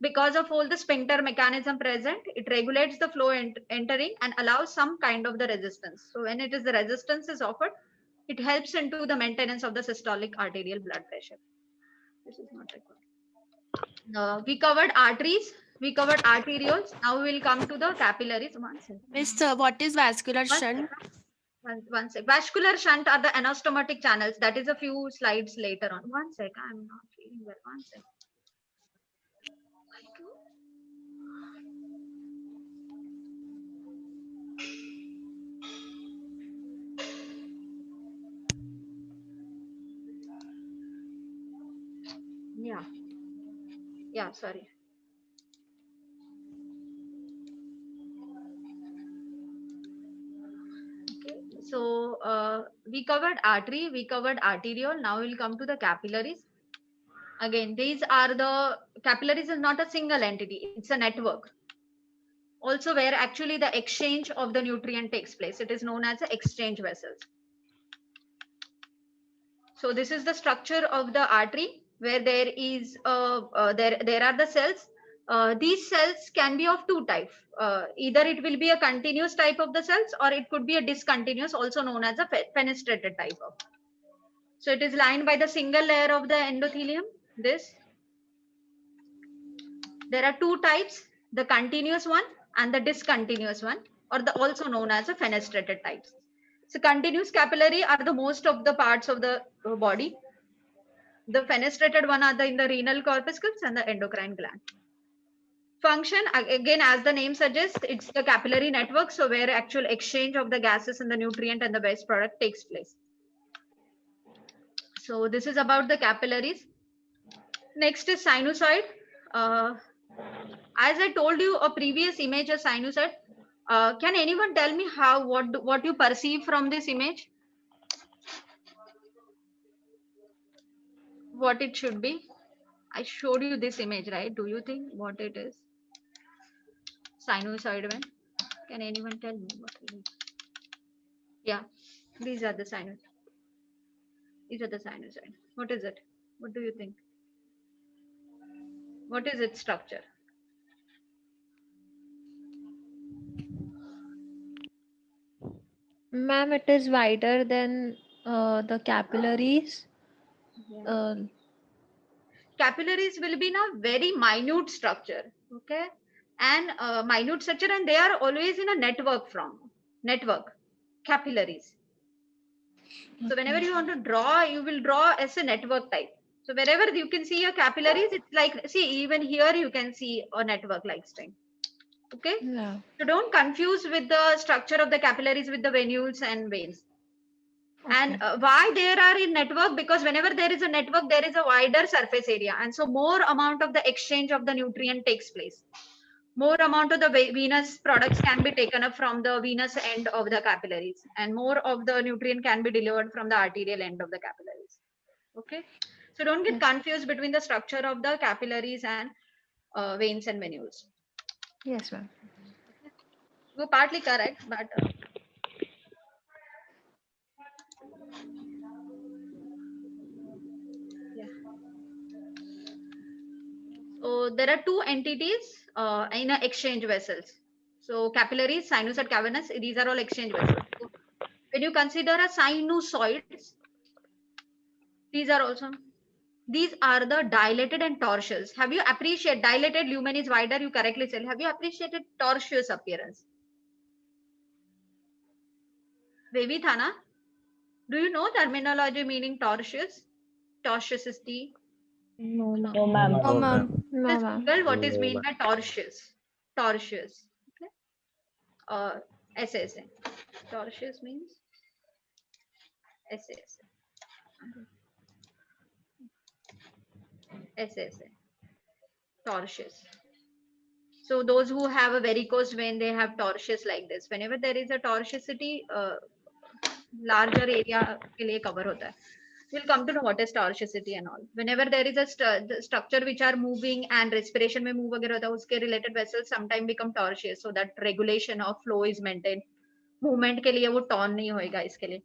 Speaker 13: Because of all the sphincter mechanism present, it regulates the flow entering and allows some kind of the resistance. So when it is the resistance is offered, it helps into the maintenance of the systolic arterial blood pressure. This is not required. We covered arteries, we covered arterioles. Now we will come to the capillaries. One second.
Speaker 9: Miss, what is vascular shunt?
Speaker 13: One sec. Vascular shunt are the anastomotic channels. That is a few slides later on. One sec. I'm not feeling well. One sec. Yeah, sorry. Okay, so we covered artery, we covered arteriole. Now we'll come to the capillaries. Again, these are the capillaries is not a single entity, it's a network. Also where actually the exchange of the nutrient takes place. It is known as the exchange vessels. So this is the structure of the artery, where there is there are the cells. These cells can be of two types. Either it will be a continuous type of the cells, or it could be a discontinuous, also known as a fenestrated type of. So it is lined by the single layer of the endothelium. There are two types: the continuous one and the discontinuous one, or also known as a fenestrated types. So continuous capillary are the most of the parts of the body. The fenestrated one are in the renal corpuscles and the endocrine gland. Function, again, as the name suggests, it's the capillary network. So where actual exchange of the gases and the nutrient and the waste product takes place. So this is about the capillaries. Next is sinusoid. As I told you, a previous image of sinusoid. Can anyone tell me what you perceive from this image? What it should be? I showed you this image, right? Do you think what it is? Sinusoid vein. Can anyone tell me what it is? Yeah, these are the sinusoid. These are the sinusoid. What is it? What do you think? What is its structure?
Speaker 3: Ma'am, it is wider than the capillaries.
Speaker 13: Yeah. Capillaries will be in a very minute structure, okay, and minute structure, and they are always in a network capillaries. So whenever you want to draw, you will draw as a network type. So wherever you can see your capillaries, it's like, see, even here you can see a network like string. Okay.
Speaker 3: Yeah.
Speaker 13: So don't confuse with the structure of the capillaries with the venules and veins.
Speaker 3: Okay.
Speaker 13: And why they are in network? Because whenever there is a network, there is a wider surface area, and so more amount of the exchange of the nutrient takes place. More amount of the venous products can be taken up from the venous end of the capillaries, and more of the nutrient can be delivered from the arterial end of the capillaries. Okay, so don't get confused between the structure of the capillaries and veins and venules.
Speaker 3: Yes, ma'am.
Speaker 13: You're partly correct, but yeah. So there are two entities in exchange vessels. So capillaries, sinusoid, cavernous, these are all exchange vessels. So when you consider a sinusoids, these are the dilated and tortuous. Have you appreciated dilated lumen is wider? You correctly said. Have you appreciated tortuous appearance? Baby Thana, do you know terminology meaning tortuous? Tortuous is the
Speaker 2: No, ma'am.
Speaker 14: No, ma'am.
Speaker 15: No, ma'am.
Speaker 3: No, ma'am.
Speaker 13: Google what is meant by tortuous. Tortuous. Okay. ऐसे ऐसे tortuous means ऐसे ऐसे ऐसे ऐसे tortuous. So those who have a varicose vein, they have tortuous like this. Whenever there is a tortuosity, larger area के लिए cover होता है. We'll come to know what is tortuosity and all. Whenever there is a structure which are moving and respiration में move वगैरह होता है, उसके related vessels sometime become tortuous, so that regulation of flow is maintained. Movement के लिए वो torn नहीं होएगा इसके लिए.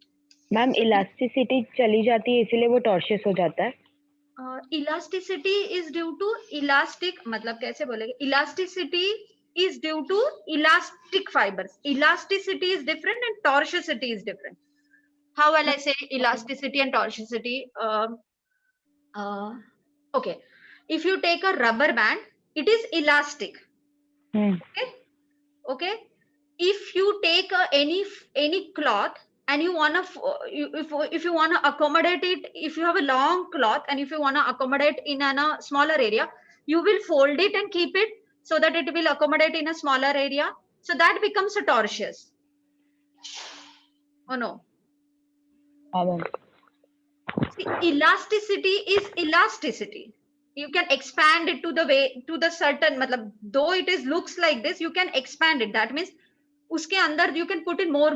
Speaker 14: मैम इलास्टिसिटी चली जाती है इसीलिए वो टॉर्शियस हो जाता है.
Speaker 13: Elasticity is due to elastic, मतलब कैसे बोलेंगे? Elasticity is due to elastic fibers. Elasticity is different and tortuosity is different. How will I say elasticity and tortuosity? Okay, if you take a rubber band, it is elastic. Okay. If you take any cloth and you wanna if you wanna accommodate it, if you have a long cloth and if you wanna accommodate in a smaller area, you will fold it and keep it so that it will accommodate in a smaller area. So that becomes a tortuous. Oh no. See, elasticity is elasticity. You can expand it to the way to the certain, matlab, though it is looks like this, you can expand it. That means uske andar you can put in more.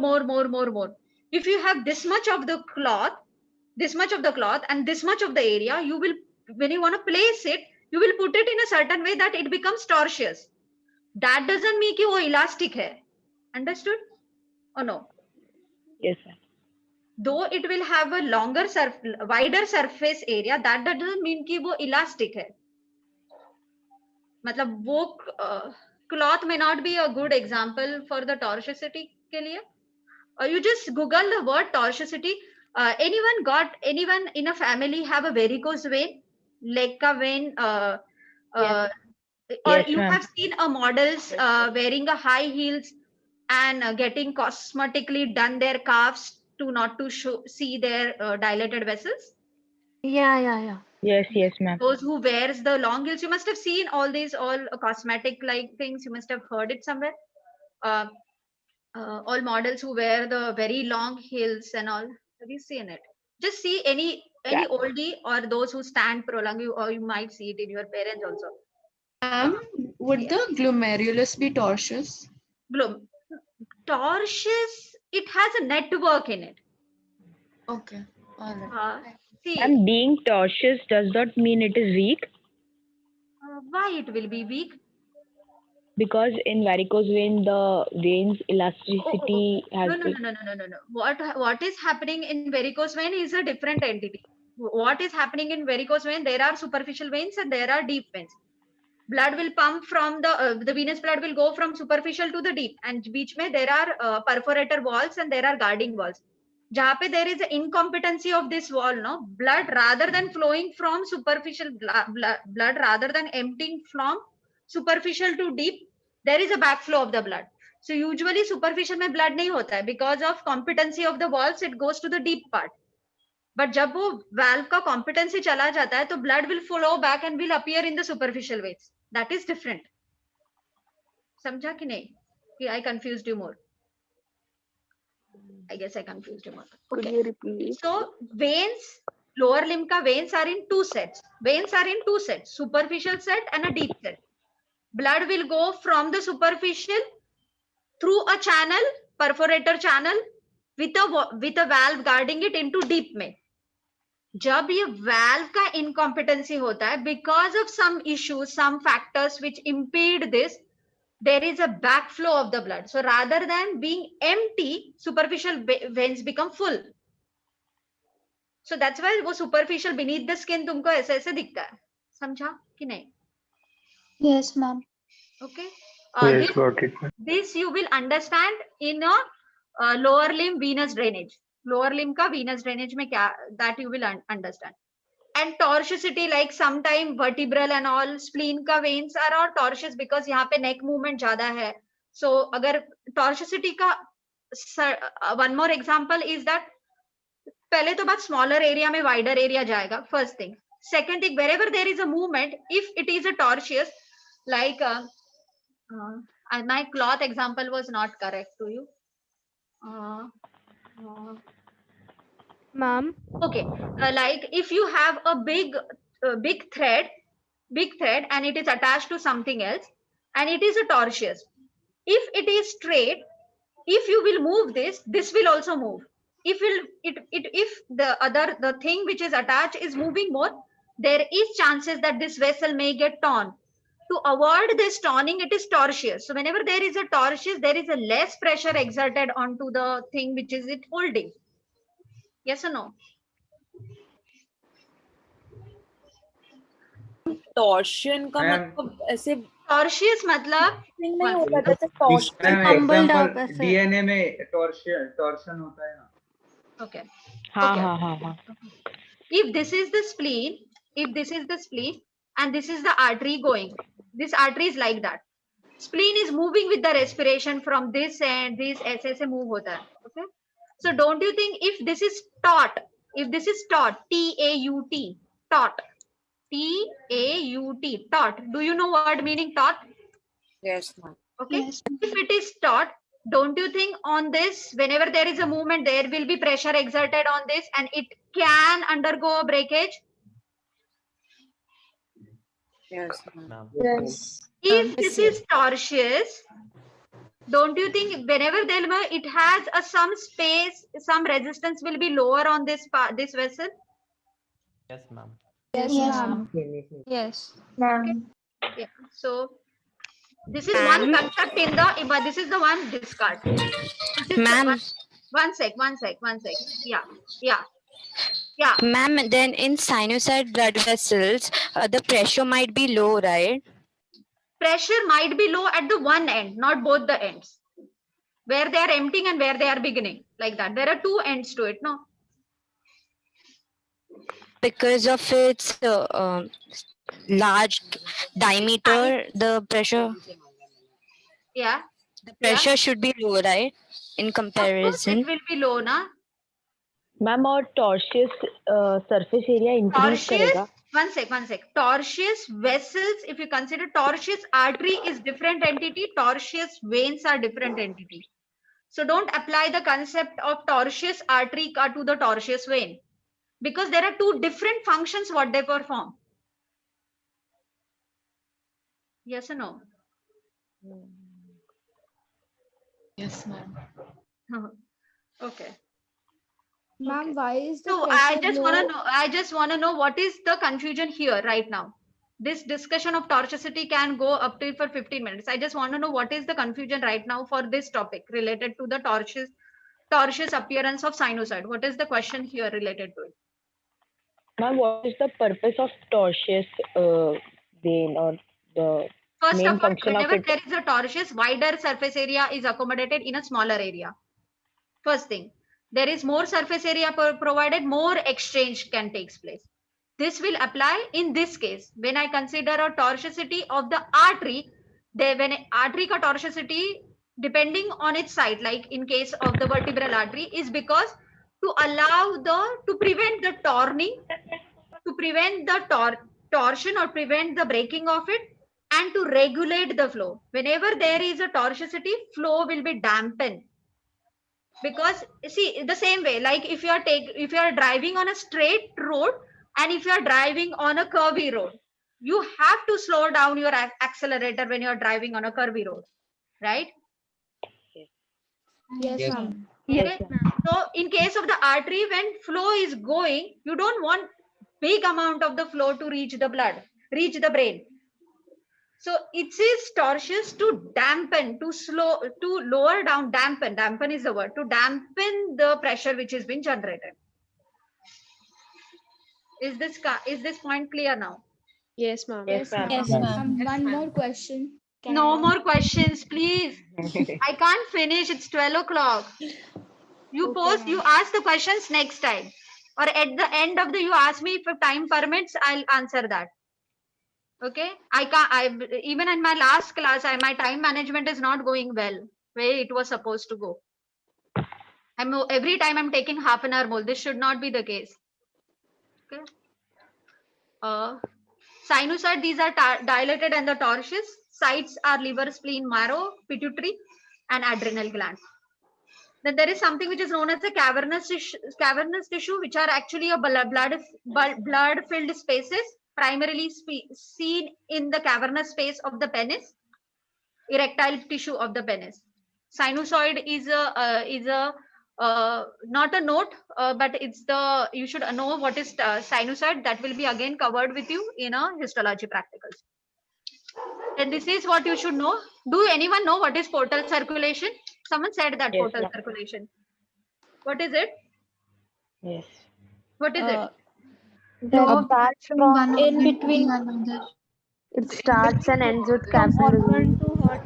Speaker 13: If you have this much of the cloth and this much of the area, you will, when you want to place it, you will put it in a certain way that it becomes tortuous. That doesn't mean कि वो elastic है. Understood or no?
Speaker 14: Yes, sir.
Speaker 13: Though it will have a wider surface area, that doesn't mean कि वो elastic है. मतलब वो cloth may not be a good example for the tortuosity के लिए. You just Google the word tortuosity. Anyone in a family have a varicose vein, leg ka vein, or
Speaker 14: Yes,
Speaker 13: you
Speaker 14: ma'am.
Speaker 13: have seen a models wearing a high heels and getting cosmetically done their calves to not to see their dilated vessels.
Speaker 15: Yeah.
Speaker 14: Yes, ma'am.
Speaker 13: Those who wears the long heels, you must have seen all these cosmetic like things. You must have heard it somewhere. All models who wear the very long heels and all. Have you seen it? Just see any oldie or those who stand prolonged, or you might see it in your parents also.
Speaker 12: Would the glomerulus be tortuous?
Speaker 13: Tortuous, it has a network in it.
Speaker 12: Okay, all right.
Speaker 13: See,
Speaker 14: And being tortuous does not mean it is weak,
Speaker 13: why it will be weak?
Speaker 14: because in varicose vein the veins elasticity has
Speaker 13: No. What is happening in varicose vein is a different entity. What is happening in varicose vein? There are superficial veins and there are deep veins. Blood will pump from the venous blood will go from superficial to the deep, and beach mein there are perforator walls and there are guarding walls. Jahan pe there is an incompetency of this wall, no, blood rather than flowing from superficial blood rather than emptying from superficial to deep, there is a backflow of the blood. So usually superficial में blood नहीं होता है because of competency of the walls, it goes to the deep part. But जब वो valve का competency चला जाता है तो blood will flow back and will appear in the superficial veins. That is different. समझा कि नहीं? कि I confused you more. I guess I confused you more.
Speaker 2: Could you repeat?
Speaker 13: So veins, lower limb ka veins are in two sets. Veins are in two sets, superficial set and a deep set. Blood will go from the superficial through a channel, perforator channel, with a valve guarding it into deep में. जब ये valve का incompetency होता है, because of some issues, some factors which impede this, there is a backflow of the blood. So rather than being empty, superficial veins become full. So that's why वो superficial beneath the skin तुमको ऐसे ऐसे दिखता है. समझा कि नहीं?
Speaker 3: Yes, ma'am.
Speaker 13: Okay.
Speaker 5: Yes, got it.
Speaker 13: This you will understand in a lower limb venous drainage. Lower limb का venous drainage में क्या, that you will understand. And tortuosity, like sometime vertebral and all spleen का veins are all tortuous because यहाँ पे neck movement ज़्यादा है. So अगर tortuosity का one more example is that पहले तो बात smaller area में wider area जाएगा. First thing. Second thing, wherever there is a movement, if it is a tortuous, like My cloth example was not correct to you.
Speaker 10: Ma'am.
Speaker 13: Okay, like if you have a big thread, and it is attached to something else, and it is a torsious. If it is straight, if you will move this will also move. If the thing which is attached is moving more, there is chances that this vessel may get torn. To avoid this turning, it is torsious. So whenever there is a torsious, there is a less pressure exerted onto the thing which is it holding. Yes or no?
Speaker 16: Torsion का मतलब ऐसे
Speaker 13: torsious मतलब
Speaker 16: नहीं होता जैसे torsion
Speaker 20: example DNA में torsion होता है ना.
Speaker 13: Okay.
Speaker 14: हाँ.
Speaker 13: If this is the spleen, and this is the artery going, this artery is like that. Spleen is moving with the respiration from this end, this ऐसे move होता है. Okay. So don't you think if this is taut, T-A-U-T, taut, T-A-U-T, taut. Do you know word meaning taut?
Speaker 16: Yes, ma'am.
Speaker 13: Okay. Yes. If it is taut, don't you think on this, whenever there is a movement, there will be pressure exerted on this and it can undergo a breakage?
Speaker 16: Yes, ma'am.
Speaker 13: Yes. If this is torsious, don't you think whenever it has a some space, some resistance will be lower on this part, this vessel?
Speaker 18: Yes, ma'am.
Speaker 10: Yes, ma'am.
Speaker 3: Yes.
Speaker 13: Okay. Yeah. So this is one concept in the, this is the one discard.
Speaker 11: Ma'am.
Speaker 13: One sec. Yeah.
Speaker 11: Ma'am, then in sinusoid blood vessels, the pressure might be low, right?
Speaker 13: Pressure might be low at the one end, not both the ends. Where they are emptying and where they are beginning, like that. There are two ends to it, no?
Speaker 11: Because of its large diameter, the pressure should be low, right? In comparison.
Speaker 13: It will be low, na?
Speaker 14: Ma'am और torsious surface area increase करेगा.
Speaker 13: One sec. Torsious vessels, if you consider torsious artery is different entity, torsious veins are different entity. So don't apply the concept of torsious artery to the torsious vein, because there are two different functions what they perform. Yes or no?
Speaker 9: Yes, ma'am.
Speaker 13: Okay.
Speaker 10: Ma'am, why is the
Speaker 13: So
Speaker 10: pressure
Speaker 13: I just want to know what is the confusion here right now. This discussion of tortuosity can go up to for 15 minutes. I just want to know what is the confusion right now for this topic related to the tortuous appearance of sinusoid. What is the question here related to it?
Speaker 14: Ma'am, what is the purpose of torsious vein or the
Speaker 13: First
Speaker 14: main
Speaker 13: of all,
Speaker 14: function of
Speaker 13: whenever
Speaker 14: it?
Speaker 13: there is a tortuous, wider surface area is accommodated in a smaller area. First thing, there is more surface area provided, more exchange can take place. This will apply in this case. When I consider a tortuosity of the artery, when artery ka tortuosity, depending on its site, like in case of the vertebral artery, is because to prevent the torning, to prevent the torsion or prevent the breaking of it, and to regulate the flow. Whenever there is a tortuosity, flow will be dampened. Because see, the same way, like if you are driving on a straight road and if you are driving on a curvy road, you have to slow down your accelerator when you are driving on a curvy road, right?
Speaker 10: Yes, ma'am.
Speaker 13: Okay. So in case of the artery, when flow is going, you don't want big amount of the flow to reach the blood, reach the brain. So it is tortuous to dampen, to lower down, dampen is the word, to dampen the pressure which is being generated. Is this point clear now?
Speaker 10: Yes, ma'am.
Speaker 15: Yes, ma'am. One more question.
Speaker 13: No more questions, please. I can't finish. It's 12 o'clock. You ask the questions next time. Or at the end of you ask me if time permits, I'll answer that. Okay, even in my last class, my time management is not going well where it was supposed to go. Every time I'm taking half an hour more. This should not be the case. Okay. Sinusoid, these are dilated and the tortuous. Sites are liver, spleen, marrow, pituitary, and adrenal gland. Then there is something which is known as the cavernous tissue, which are actually a blood-filled spaces, primarily seen in the cavernous space of the penis, erectile tissue of the penis. Sinusoid is a not a note, but it's the you should know what is sinusoid. That will be again covered with you in a histology practicals. And this is what you should know. Do anyone know what is portal circulation? Someone said that
Speaker 14: Yes,
Speaker 13: portal
Speaker 14: ma'am.
Speaker 13: circulation. What is it?
Speaker 14: Yes.
Speaker 13: What is it?
Speaker 2: That starts
Speaker 15: from
Speaker 2: from
Speaker 15: one
Speaker 2: in
Speaker 15: organ to
Speaker 2: between.
Speaker 15: the another.
Speaker 2: It starts and ends with
Speaker 15: From
Speaker 2: capillary.
Speaker 15: organ to heart.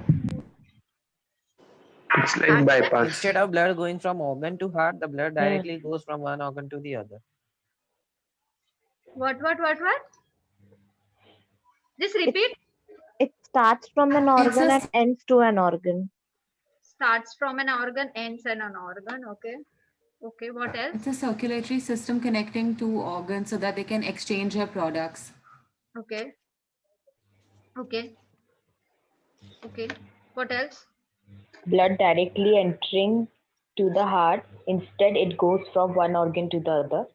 Speaker 5: It's like bypass.
Speaker 18: Instead of blood going from organ to heart, the blood directly goes from one organ to the other.
Speaker 13: What? Just repeat.
Speaker 2: It starts from an
Speaker 8: It's
Speaker 2: organ
Speaker 8: a
Speaker 2: and ends to an organ.
Speaker 13: Starts from an organ, ends in an organ. Okay. Okay. What else?
Speaker 8: It's a circulatory system connecting two organs so that they can exchange their products.
Speaker 13: Okay. Okay. Okay. What else?
Speaker 14: Blood directly entering to the heart. Instead, it goes from one organ to the other.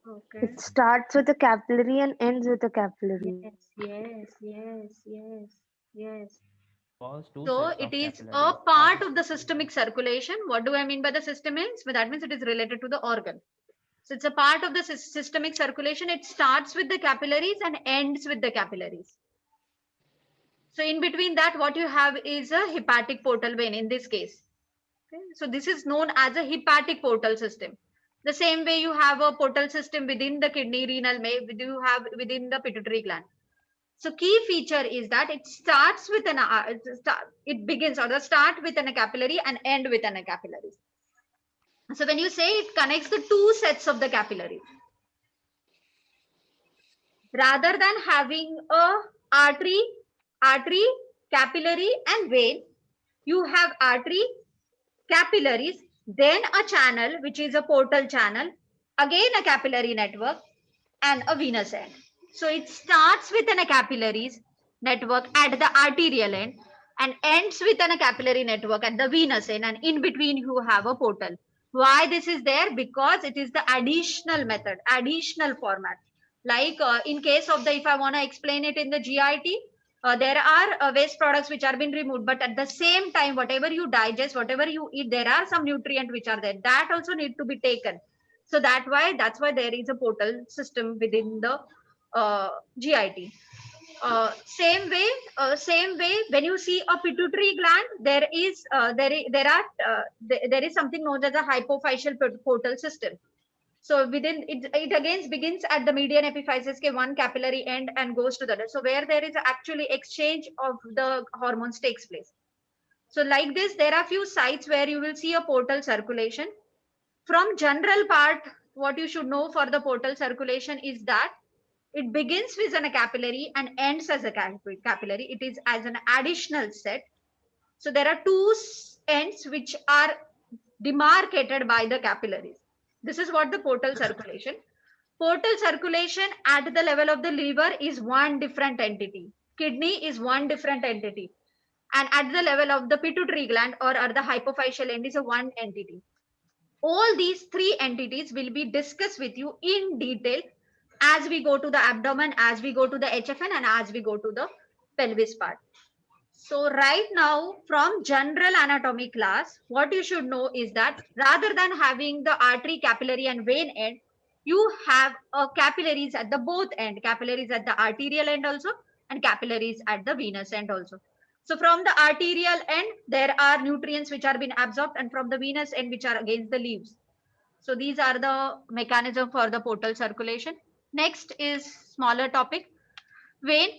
Speaker 13: Okay.
Speaker 2: It starts with a capillary and ends with a capillary.
Speaker 13: Yes.
Speaker 18: Falls two
Speaker 13: So
Speaker 18: sets
Speaker 13: it
Speaker 18: of
Speaker 13: is a
Speaker 18: capillaries.
Speaker 13: part of the systemic circulation. What do I mean by the system is? That means it is related to the organ. So it's a part of the systemic circulation. It starts with the capillaries and ends with the capillaries. So in between that, what you have is a hepatic portal vein in this case. Okay? So this is known as a hepatic portal system. The same way you have a portal system within the kidney, renal, you have within the pituitary gland. So key feature is that it starts with an it begins or the start with an capillary and end with an capillary. So when you say it connects the two sets of the capillary, rather than having a artery, capillary, and vein, you have artery, capillaries, then a channel which is a portal channel, again a capillary network, and a venous end. So it starts with a capillaries network at the arterial end and ends with a capillary network at the venous end, and in between you have a portal. Why this is there? Because it is the additional method, additional format. Like in case of the, if I want to explain it in the GIT, there are waste products which are being removed, but at the same time, whatever you digest, whatever you eat, there are some nutrient which are there that also need to be taken. So that's why there is a portal system within the GIT. Same way, when you see a pituitary gland, there is something known as a hypophyseal portal system. So within it again begins at the median epiphysis, one capillary end and goes to the other. So where there is actually exchange of the hormones takes place. So like this, there are few sites where you will see a portal circulation. From general part, what you should know for the portal circulation is that it begins with a capillary and ends as a capillary. It is as an additional set. So there are two ends which are demarcated by the capillaries. This is what the portal circulation. Portal circulation at the level of the liver is one different entity. Kidney is one different entity. And at the level of the pituitary gland or the hypophyseal end is a one entity. All these three entities will be discussed with you in detail as we go to the abdomen, as we go to the HFN, and as we go to the pelvis part. So right now, from general anatomy class, what you should know is that rather than having the artery, capillary, and vein end, you have capillaries at the both end, capillaries at the arterial end also, and capillaries at the venous end also. So from the arterial end, there are nutrients which are being absorbed, and from the venous end, which are against the leaves. So these are the mechanism for the portal circulation. Next is smaller topic, vein.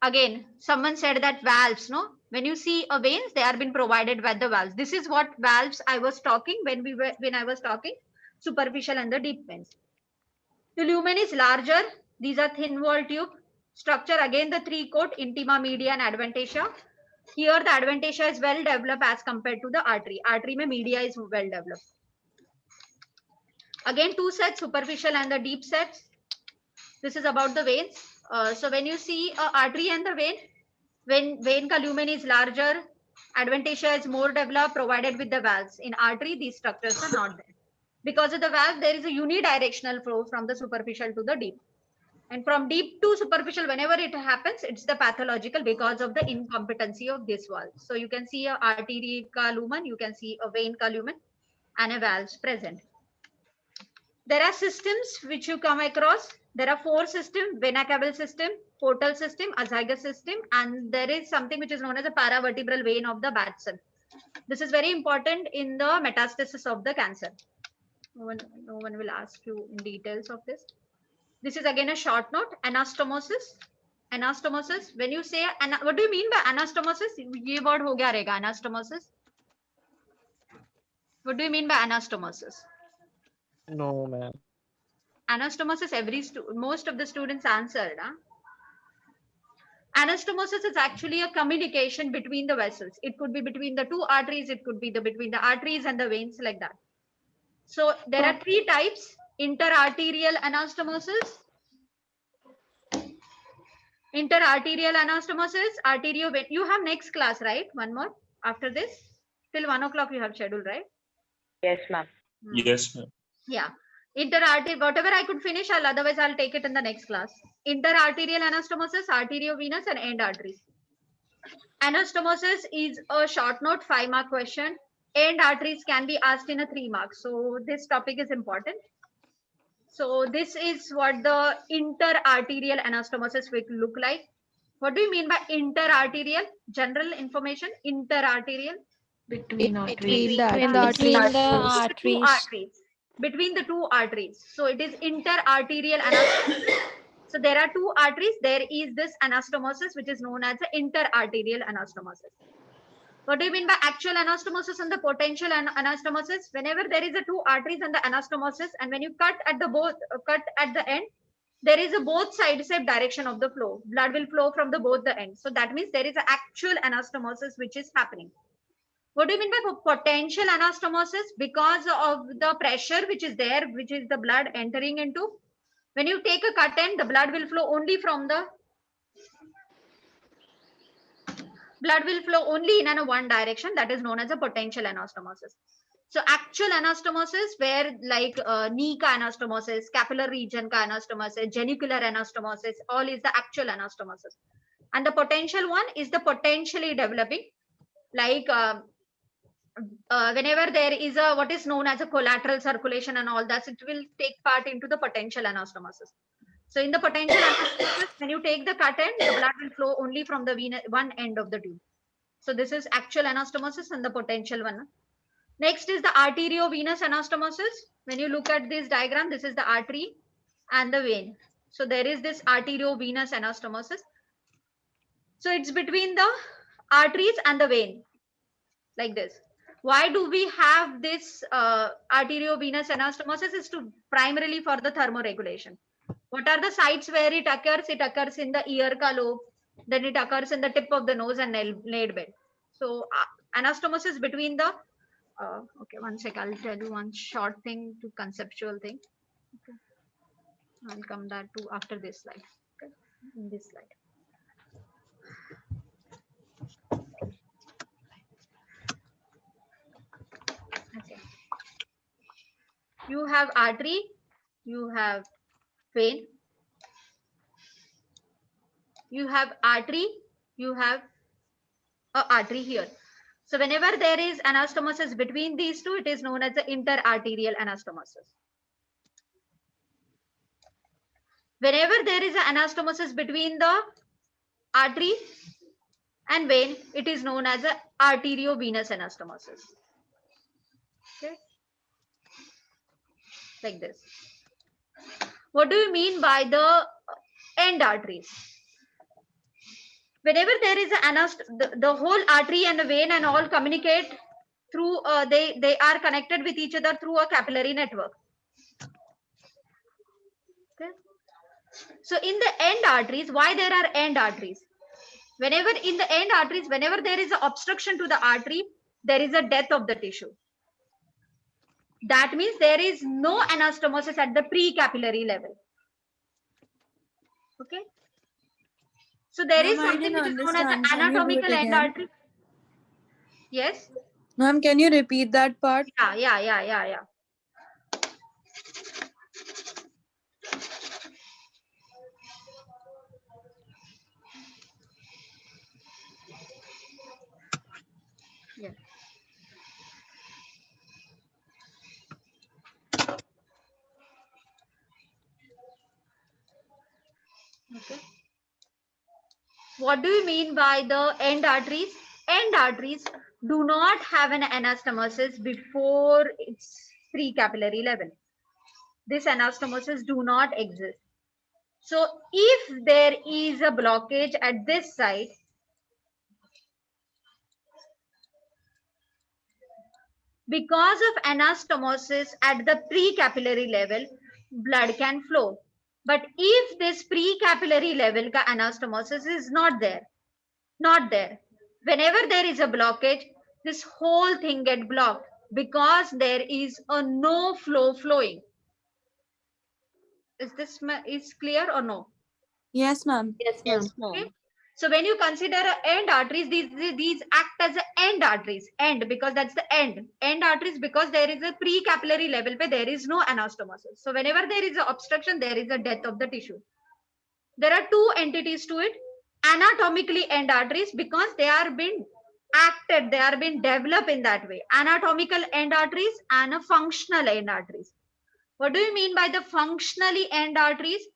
Speaker 13: Again, someone said that valves, no? When you see a veins, they are been provided with the valves. This is what valves I was talking when I was talking superficial and the deep veins. The lumen is larger. These are thin wall tube. Structure again the three coat, intima, media, and adventitia. Here the adventitia is well developed as compared to the artery. Artery mein media is well developed. Again, two sets, superficial and the deep sets. This is about the veins. So when you see a artery and the vein, When vein ka lumen is larger, adventitia is more developed provided with the valves. In artery, these structures are not there. Because of the valve, there is a unidirectional flow from the superficial to the deep. And from deep to superficial, whenever it happens, it's the pathological because of the incompetency of this valve. So you can see a artery ka lumen, you can see a vein ka lumen, and a valves present. There are systems which you come across. There are 4 systems: vena cava system, portal system, azygous system, and there is something which is known as a paravertebral vein of the Batson. This is very important in the metastasis of the cancer. No one will ask you in details of this. This is again a short note, anastomosis. Anastomosis, when you say, what do you mean by anastomosis? Ye word ho gaya rahega, anastomosis. What do you mean by anastomosis?
Speaker 18: No, ma'am.
Speaker 13: Anastomosis, most of the students answered. Huh? Anastomosis is actually a communication between the vessels. It could be between the 2 arteries, it could be between the arteries and the veins, like that. So there are 3 types: interarterial anastomosis, arteriovein. You have next class, right? One more after this. Till 1 o'clock you have scheduled, right?
Speaker 14: Yes, ma'am.
Speaker 21: Yes, ma'am.
Speaker 13: Yeah. Interarterial, whatever I could finish, otherwise I'll take it in the next class. Interarterial anastomosis, arteriovenous, and end arteries. Anastomosis is a short note 5-mark question. End arteries can be asked in a 3 marks. So this topic is important. So this is what the interarterial anastomosis will look like. What do you mean by interarterial? General information. Interarterial.
Speaker 8: Between arteries.
Speaker 10: Between the
Speaker 3: Between the
Speaker 10: arteries.
Speaker 13: Two
Speaker 3: arteries.
Speaker 13: arteries. Between the 2 arteries. So it is interarterial anastomosis. So there are 2 arteries. There is this anastomosis which is known as the interarterial anastomosis. What do you mean by actual anastomosis and the potential anastomosis? Whenever there is a 2 arteries and the anastomosis, and when you cut at the end, there is a both side shape direction of the flow. Blood will flow from the both the ends. So that means there is an actual anastomosis which is happening. What do you mean by potential anastomosis? Because of the pressure which is there, which is the blood entering into. When you take a cut end, the blood will flow only in one direction. That is known as a potential anastomosis. So actual anastomosis, where like knee ka anastomosis, scapular region ka anastomosis, genicular anastomosis, all is the actual anastomosis. And the potential one is the potentially developing, like whenever there is a what is known as a collateral circulation and all that, it will take part into the potential anastomosis. So in the potential anastomosis, when you take the cut end, the blood will flow only from the one end of the tube. So this is actual anastomosis and the potential one. Next is the arteriovenous anastomosis. When you look at this diagram, this is the artery and the vein. So there is this arteriovenous anastomosis. So it's between the arteries and the vein, like this. Why do we have this arteriovenous anastomosis? Is to primarily for the thermoregulation. What are the sites where it occurs? It occurs in the ear ka lobe, then it occurs in the tip of the nose and nail bed. So anastomosis between the okay, one sec, I'll tell you one short thing to conceptual thing. Okay. I'll come that to after this slide. Okay, in this slide. Okay. You have artery, you have vein, you have artery, you have a artery here. So whenever there is anastomosis between these two, it is known as the interarterial anastomosis. Whenever there is an anastomosis between the artery and vein, it is known as a arteriovenous anastomosis. Okay, like this. What do you mean by the end arteries? Whenever there is the whole artery and the vein and all communicate through they are connected with each other through a capillary network. Okay. So in the end arteries, why there are end arteries? Whenever in the end arteries, whenever there is an obstruction to the artery, there is a death of the tissue. That means there is no anastomosis at the precapillary level. Okay. So there is
Speaker 17: Ma'am, I
Speaker 13: something
Speaker 17: didn't
Speaker 13: which is known as the
Speaker 17: understand. Can you do it
Speaker 13: anatomical end
Speaker 17: again?
Speaker 13: artery. Yes.
Speaker 17: Ma'am, can you repeat that part?
Speaker 13: Yeah. Yeah. Okay. What do you mean by the end arteries? End arteries do not have an anastomosis before its precapillary level. This anastomosis do not exist. So if there is a blockage at this site, because of anastomosis at the precapillary level, blood can flow. But if this precapillary level ka anastomosis is not there, whenever there is a blockage, this whole thing get blocked because there is a no flow flowing. Is this is clear or no?
Speaker 17: Yes, ma'am.
Speaker 11: Yes,
Speaker 13: Okay. So when you consider end arteries, these act as end arteries. End because that's the end. End arteries because there is a precapillary level where there is no anastomosis. So whenever there is an obstruction, there is a death of the tissue. There are two entities to it. Anatomically end arteries because they are being acted, they are being developed in that way. Anatomical end arteries and a functional end arteries. What do you mean by the functionally end arteries?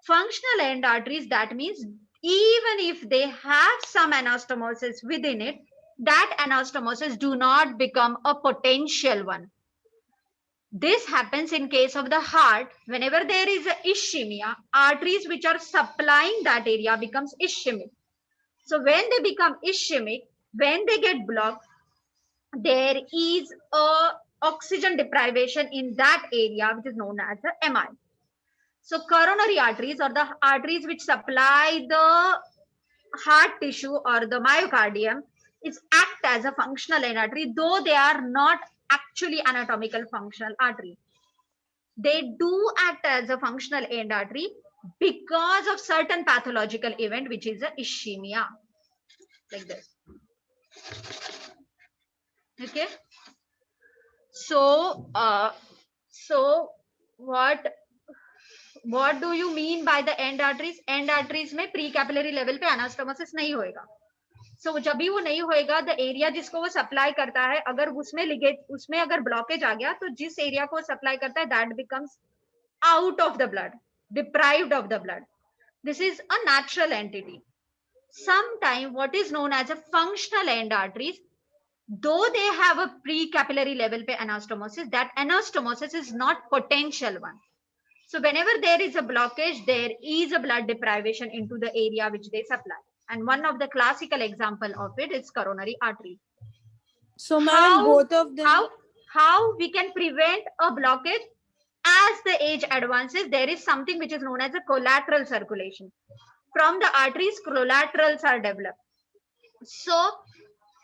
Speaker 13: Functional end arteries, that means even if they have some anastomosis within it, that anastomosis do not become a potential one. This happens in case of the heart. Whenever there is a ischemia, arteries which are supplying that area becomes ischemic. So when they become ischemic, when they get blocked, there is a oxygen deprivation in that area, which is known as the MI. So coronary arteries, or the arteries which supply the heart tissue or the myocardium, is act as a functional artery, though they are not actually anatomical functional artery. They do act as a functional end artery because of certain pathological event, which is a ischemia, like this. Okay. So what do you mean by the end arteries? End arteries में precapillary level पे anastomosis नहीं होएगा. So जब भी वो नहीं होएगा, the area जिसको वो supply करता है, अगर उसमें अगर blockage आ गया, तो जिस area को supply करता है, that becomes out of the blood, deprived of the blood. This is a natural entity. Sometime what is known as a functional end arteries, though they have a precapillary level pe anastomosis, that anastomosis is not potential one. So whenever there is a blockage, there is a blood deprivation into the area which they supply. And one of the classical example of it is coronary artery.
Speaker 17: So ma'am, both of them.
Speaker 13: How we can prevent a blockage? As the age advances, there is something which is known as a collateral circulation. From the arteries, collaterals are developed. So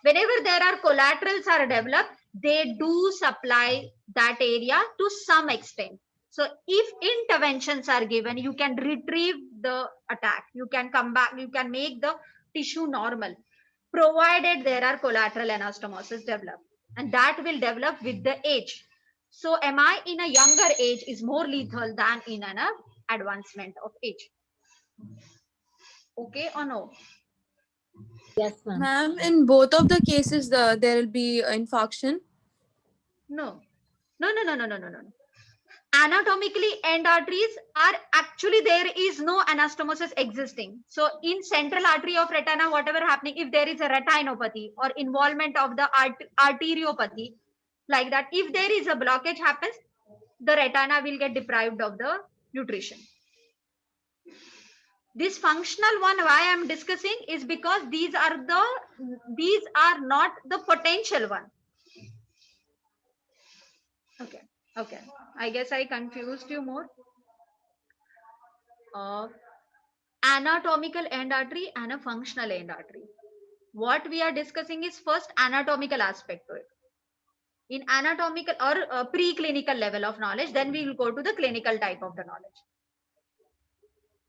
Speaker 13: whenever there are collaterals are developed, they do supply that area to some extent. So if interventions are given, you can retrieve the attack. You can come back, you can make the tissue normal, provided there are collateral anastomosis developed. And that will develop with the age. So MI in a younger age is more lethal than in an advancement of age. Okay or no?
Speaker 17: Yes, ma'am. Ma'am, in both of the cases, there will be infarction.
Speaker 13: No. Anatomically, end arteries are actually, there is no anastomosis existing. So in central artery of retina, whatever happening, if there is a retinopathy or involvement of the arteriopathy, like that, if there is a blockage happens, the retina will get deprived of the nutrition. This functional one, why I am discussing, is because these are not the potential one. Okay. I guess I confused you more. Anatomical end artery and a functional end artery. What we are discussing is first anatomical aspect to it. In anatomical or preclinical level of knowledge, then we will go to the clinical type of the knowledge.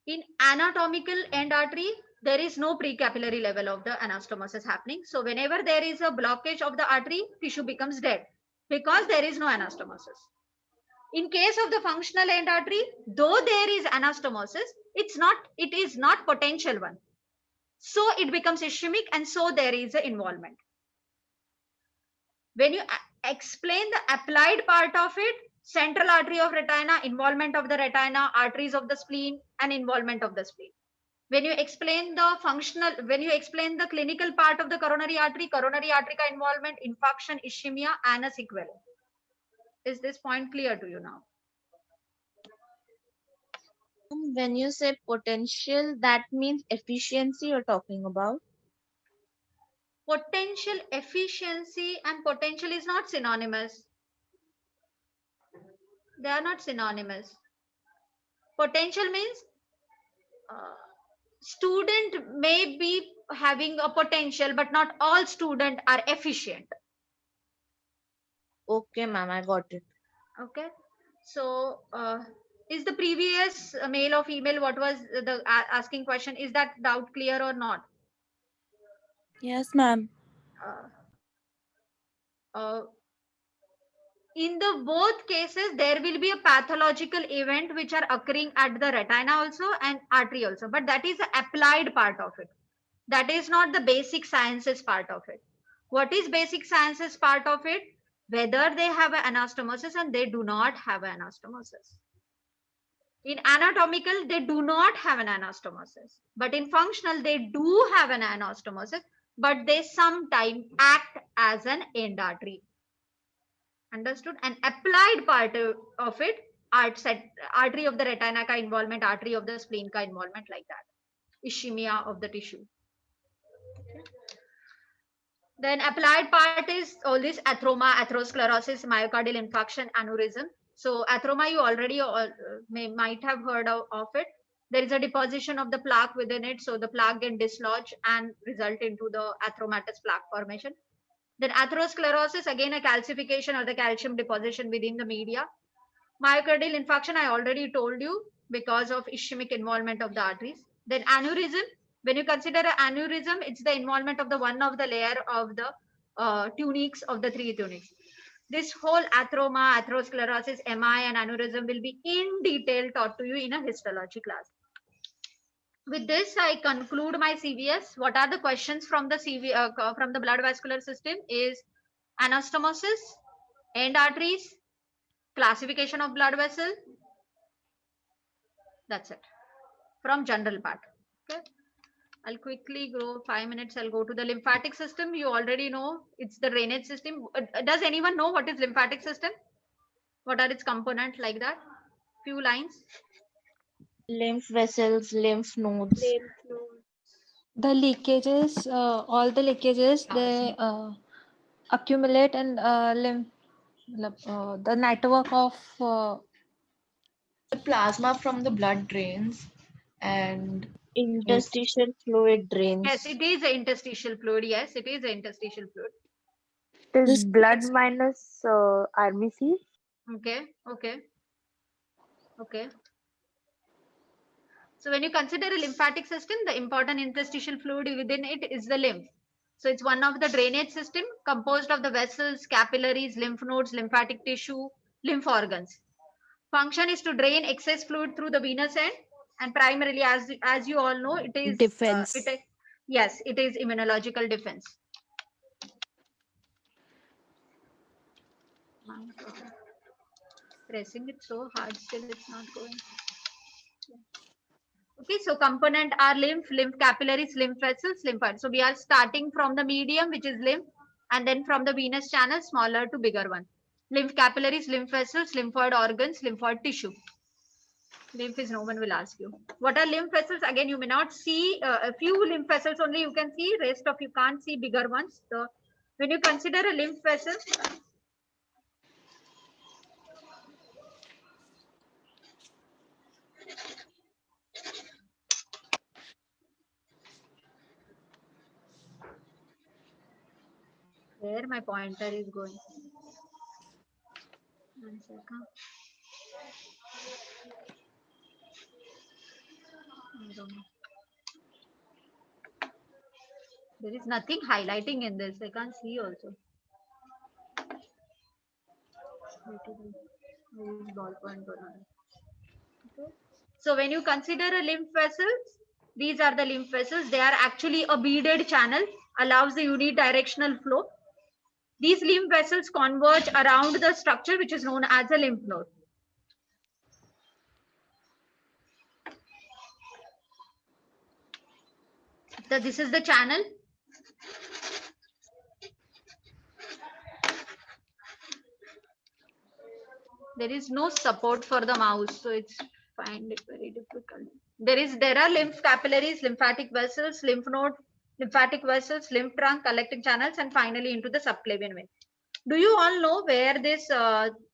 Speaker 13: In anatomical end artery, there is no precapillary level of the anastomosis happening. So whenever there is a blockage of the artery, tissue becomes dead because there is no anastomosis. In case of the functional end artery, though there is anastomosis, it is not potential one. So it becomes ischemic, and so there is an involvement. When you explain the applied part of it, central artery of retina, involvement of the retina, arteries of the spleen, and involvement of the spleen. When you explain the clinical part of the coronary artery ka involvement, infarction, ischemia, and a sequelae. Is this point clear to you now?
Speaker 2: When you say potential, that means efficiency you're talking about.
Speaker 13: Potential, efficiency, and potential is not synonymous. They are not synonymous. Potential means student may be having a potential, but not all students are efficient.
Speaker 2: Okay, ma'am, I got it.
Speaker 13: Okay. So, is the previous male or female, what was the asking question, is that doubt clear or not?
Speaker 17: Yes, ma'am.
Speaker 13: In the both cases, there will be a pathological event which are occurring at the retina also and artery also, but that is the applied part of it. That is not the basic sciences part of it. What is basic sciences part of it? Whether they have an anastomosis and they do not have an anastomosis. In anatomical, they do not have an anastomosis, but in functional, they do have an anastomosis, but they sometimes act as an end artery. Understood? An applied part of it, artery of the retina ka involvement, artery of the spleen ka involvement, like that. Ischemia of the tissue. Okay. Then applied part is all this atheroma, atherosclerosis, myocardial infarction, aneurysm. So atheroma, you already might have heard of it. There is a deposition of the plaque within it, so the plaque can dislodge and result into the atheromatous plaque formation. Then atherosclerosis, again a calcification or the calcium deposition within the media. Myocardial infarction, I already told you, because of ischemic involvement of the arteries. Then aneurysm, when you consider an aneurysm, it's the involvement of the one of the layer of the tunics of the three tunics. This whole atheroma, atherosclerosis, MI, and aneurysm will be in detail taught to you in a histology class. With this, I conclude my CVS. What are the questions from the from the blood vascular system? Is anastomosis, end arteries, classification of blood vessel. That's it from general part. Okay. I'll quickly go 5 minutes. I'll go to the lymphatic system. You already know it's the drainage system. Does anyone know what is lymphatic system? What are its components, like that? Few lines.
Speaker 2: Lymph vessels, lymph nodes.
Speaker 3: The leakages, all the leakages, they accumulate in lymph, the network of
Speaker 12: The plasma from the blood drains and
Speaker 2: interstitial fluid drains.
Speaker 13: Yes, it is a interstitial fluid. Yes, it is a interstitial fluid.
Speaker 7: Is blood minus RBC?
Speaker 13: Okay, okay, okay. So when you consider a lymphatic system, the important interstitial fluid within it is the lymph. So it's one of the drainage system composed of the vessels, capillaries, lymph nodes, lymphatic tissue, lymph organs. Function is to drain excess fluid through the venous end, and primarily, as you all know, it is
Speaker 10: Defense.
Speaker 13: Yes, it is immunological defense. Pressing it so hard, still it's not going. Okay, so component are lymph, lymph capillaries, lymph vessels, lymphoid. So we are starting from the medium, which is lymph, and then from the venous channel, smaller to bigger one. Lymph capillaries, lymph vessels, lymphoid organs, lymphoid tissue. Lymph is, no one will ask you. What are lymph vessels? Again, you may not see a few lymph vessels only you can see, rest of you can't see bigger ones. So when you consider a lymph vessel, where my pointer is going. 1 second. I don't know. There is nothing highlighting in this. I can't see also. Okay. So when you consider a lymph vessels, these are the lymph vessels. They are actually a beaded channel, allows the unidirectional flow. These lymph vessels converge around the structure which is known as a lymph node. So this is the channel. There is no support for the mouse, so it's find it very difficult. There are lymph capillaries, lymphatic vessels, lymph node, lymphatic vessels, lymph trunk, collecting channels, and finally into the subclavian vein. Do you all know where this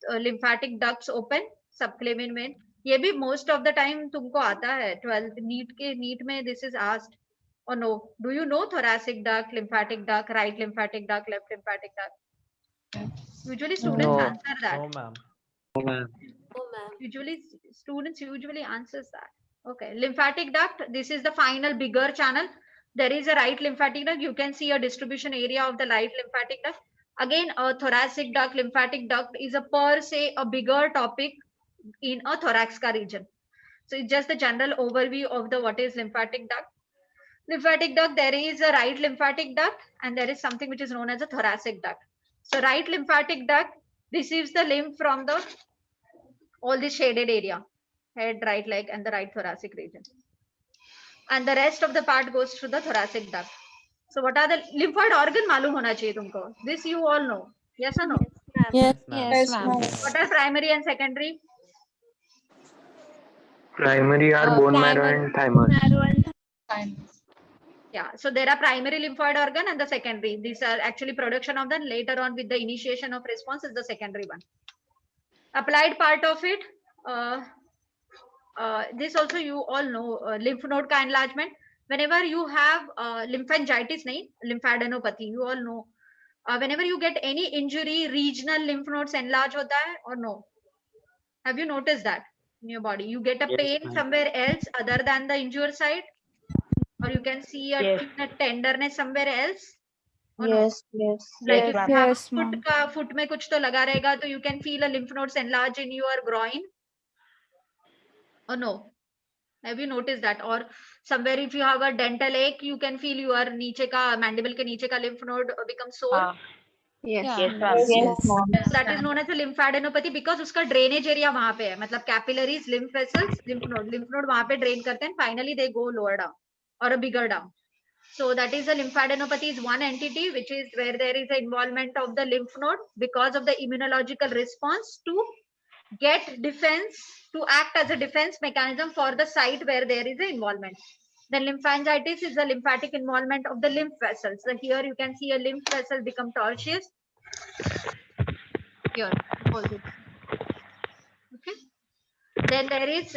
Speaker 13: lymphatic ducts open? Subclavian vein. ये भी most of the time तुमको आता है 12th NEET में this is asked or no? Do you know thoracic duct, lymphatic duct, right lymphatic duct, left lymphatic duct? Usually students
Speaker 18: No.
Speaker 13: answer that.
Speaker 18: No, ma'am.
Speaker 13: Usually students usually answers that. Okay, lymphatic duct, this is the final bigger channel. There is a right lymphatic duct. You can see a distribution area of the right lymphatic duct. Again, a thoracic duct, lymphatic duct is a per se a bigger topic in a thoracic region. So it's just the general overview of the what is lymphatic duct. Lymphatic duct, there is a right lymphatic duct and there is something which is known as a thoracic duct. So right lymphatic duct receives the lymph from the all this shaded area, head, right leg, and the right thoracic region. And the rest of the part goes to the thoracic duct. So what are the lymphoid organ? मालूम होना चाहिए तुमको. This you all know. Yes or no?
Speaker 17: Yes,
Speaker 3: Yes, ma'am.
Speaker 13: What are primary and secondary?
Speaker 5: Primary are bone marrow and thymus.
Speaker 13: Yeah, so there are primary lymphoid organ and the secondary. These are actually production of them later on with the initiation of response is the secondary one. Applied part of it, this also you all know, lymph node ka enlargement. Whenever you have lymphangitis, lymphadenopathy, you all know. Whenever you get any injury, regional lymph nodes enlarge hota hai or no? Have you noticed that in your body? You get a pain somewhere else other than the injured side, or you can see a tenderness somewhere else. Or
Speaker 2: Yes,
Speaker 13: no?
Speaker 2: yes.
Speaker 13: Like if you have
Speaker 17: Yes,
Speaker 13: a foot में कुछ तो लगा रहेगा, तो you can feel a lymph nodes enlarge in your groin. Or no? Have you noticed that? Or somewhere if you have a dental ache, you can feel your नीचे का mandible के नीचे का lymph node become sore.
Speaker 2: Yes.
Speaker 17: Yeah.
Speaker 2: Yes, ma'am.
Speaker 13: That is known as a lymphadenopathy because उसका drainage area वहां पे है. मतलब capillaries, lymph vessels, lymph node वहां पे drain करते हैं. Finally they go lower down or a bigger down. So that is a lymphadenopathy is one entity which is where there is an involvement of the lymph node because of the immunological response to get defense, to act as a defense mechanism for the site where there is an involvement. Then lymphangitis is the lymphatic involvement of the lymph vessels. So here you can see a lymph vessel become tortuous. Here, all this. Okay. Then there is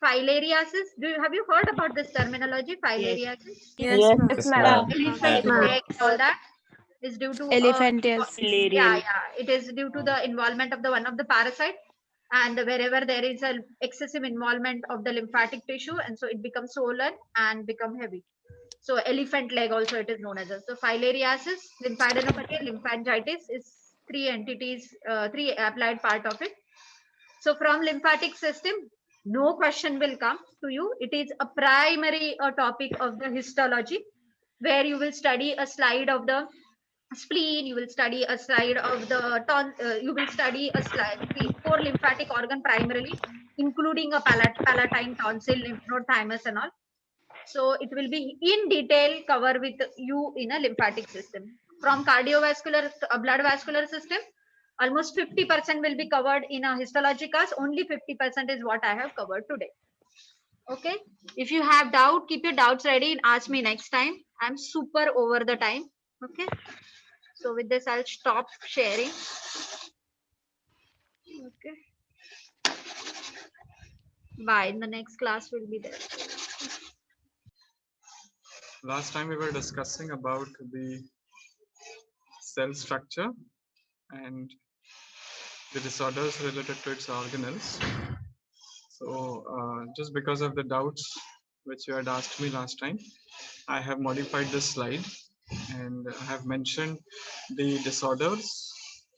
Speaker 13: filariasis. Have you heard about this terminology, filariasis?
Speaker 2: Yes, ma'am.
Speaker 13: Elephant leg, all that is due to
Speaker 17: Elephantiasis.
Speaker 13: yeah, it is due to the involvement of the one of the parasite, and wherever there is a excessive involvement of the lymphatic tissue, and so it becomes swollen and become heavy. So elephant leg also it is known as a. So filariasis, lymphadenopathy, lymphangitis is three entities, three applied part of it. So from lymphatic system, no question will come to you. It is a primary topic of the histology, where you will study a slide of the spleen, you will study a slide of the you will study a slide, four lymphatic organ primarily, including a palatine, tonsil, lymph node, thymus and all. So it will be in detail cover with you in a lymphatic system. From cardiovascular, blood vascular system, almost 50% will be covered in a histology class. Only 50% is what I have covered today. Okay. If you have doubt, keep your doubts ready and ask me next time. I'm super over the time. Okay. So with this, I'll stop sharing. Okay. Bye. In the next class, we'll be there.
Speaker 21: Last time we were discussing about the cell structure and the disorders related to its organelles. So just because of the doubts which you had asked me last time, I have modified this slide and I have mentioned the disorders,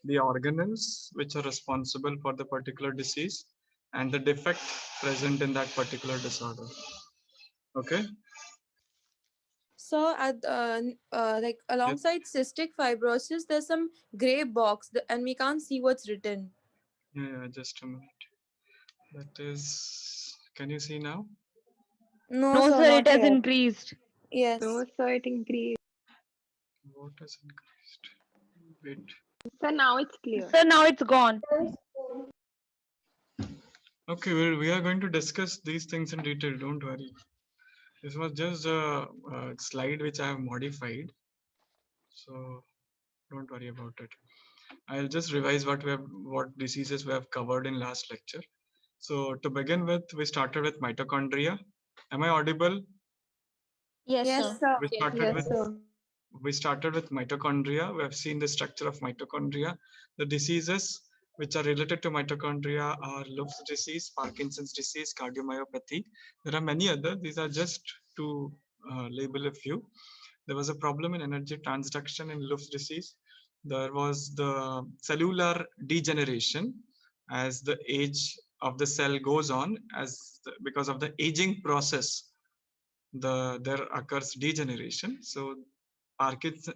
Speaker 21: the organelles which are responsible for the particular disease, and the defect present in that particular disorder. Okay.
Speaker 17: So, like
Speaker 21: Yes.
Speaker 17: alongside cystic fibrosis, there's some gray box, and we can't see what's written.
Speaker 21: Yeah, just a minute. That is, can you see now?
Speaker 17: No,
Speaker 19: No,
Speaker 17: sir,
Speaker 19: sir, it
Speaker 17: not
Speaker 19: has
Speaker 17: yet.
Speaker 19: increased.
Speaker 17: Yes.
Speaker 7: No, sir, it increased.
Speaker 21: What has increased? Wait.
Speaker 7: So now it's clear.
Speaker 19: Sir, now it's gone.
Speaker 21: Okay, we are going to discuss these things in detail. Don't worry. This was just a slide which I have modified, so don't worry about it. I'll just revise what diseases we have covered in last lecture. So to begin with, we started with mitochondria. Am I audible?
Speaker 3: Yes,
Speaker 17: Yes,
Speaker 3: sir.
Speaker 17: sir.
Speaker 21: We started
Speaker 7: Yes,
Speaker 21: with
Speaker 7: sir.
Speaker 21: mitochondria. We have seen the structure of mitochondria. The diseases which are related to mitochondria are Lump's disease, Parkinson's disease, cardiomyopathy. There are many others. These are just to label a few. There was a problem in energy transduction in Lump's disease. There was the cellular degeneration as the age of the cell goes on, because of the aging process there occurs degeneration. So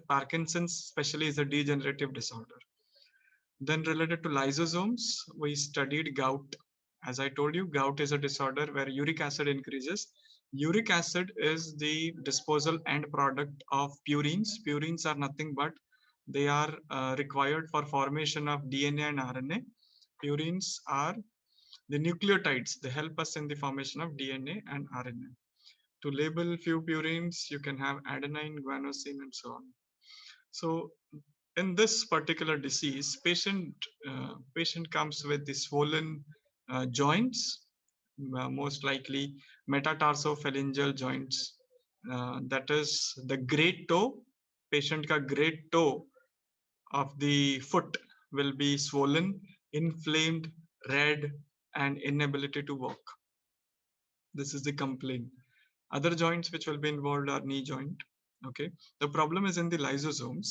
Speaker 21: Parkinson's especially is a degenerative disorder. Then related to lysosomes, we studied gout. As I told you, gout is a disorder where uric acid increases. Uric acid is the disposal end product of purines. Purines are nothing but they are required for formation of DNA and RNA. Purines are the nucleotides. They help us in the formation of DNA and RNA. To label few purines, you can have adenine, guanosine, and so on. So in this particular disease, patient comes with the swollen joints, most likely metatarsophalangeal joints. That is the great toe. Patient ka great toe of the foot will be swollen, inflamed, red, and inability to walk. This is the complaint. Other joints which will be involved are knee joint. Okay. The problem is in the lysosomes.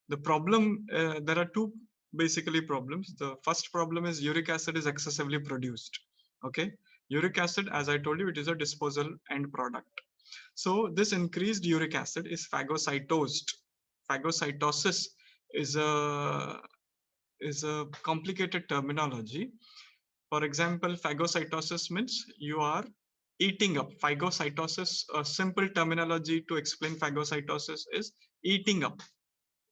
Speaker 21: The problem, there are two basically problems. The first problem is uric acid is excessively produced. Okay. Uric acid, as I told you, it is a disposal end product. So this increased uric acid is phagocytosed. Phagocytosis is a complicated terminology. For example, phagocytosis means you are eating up. Phagocytosis, a simple terminology to explain phagocytosis is eating up,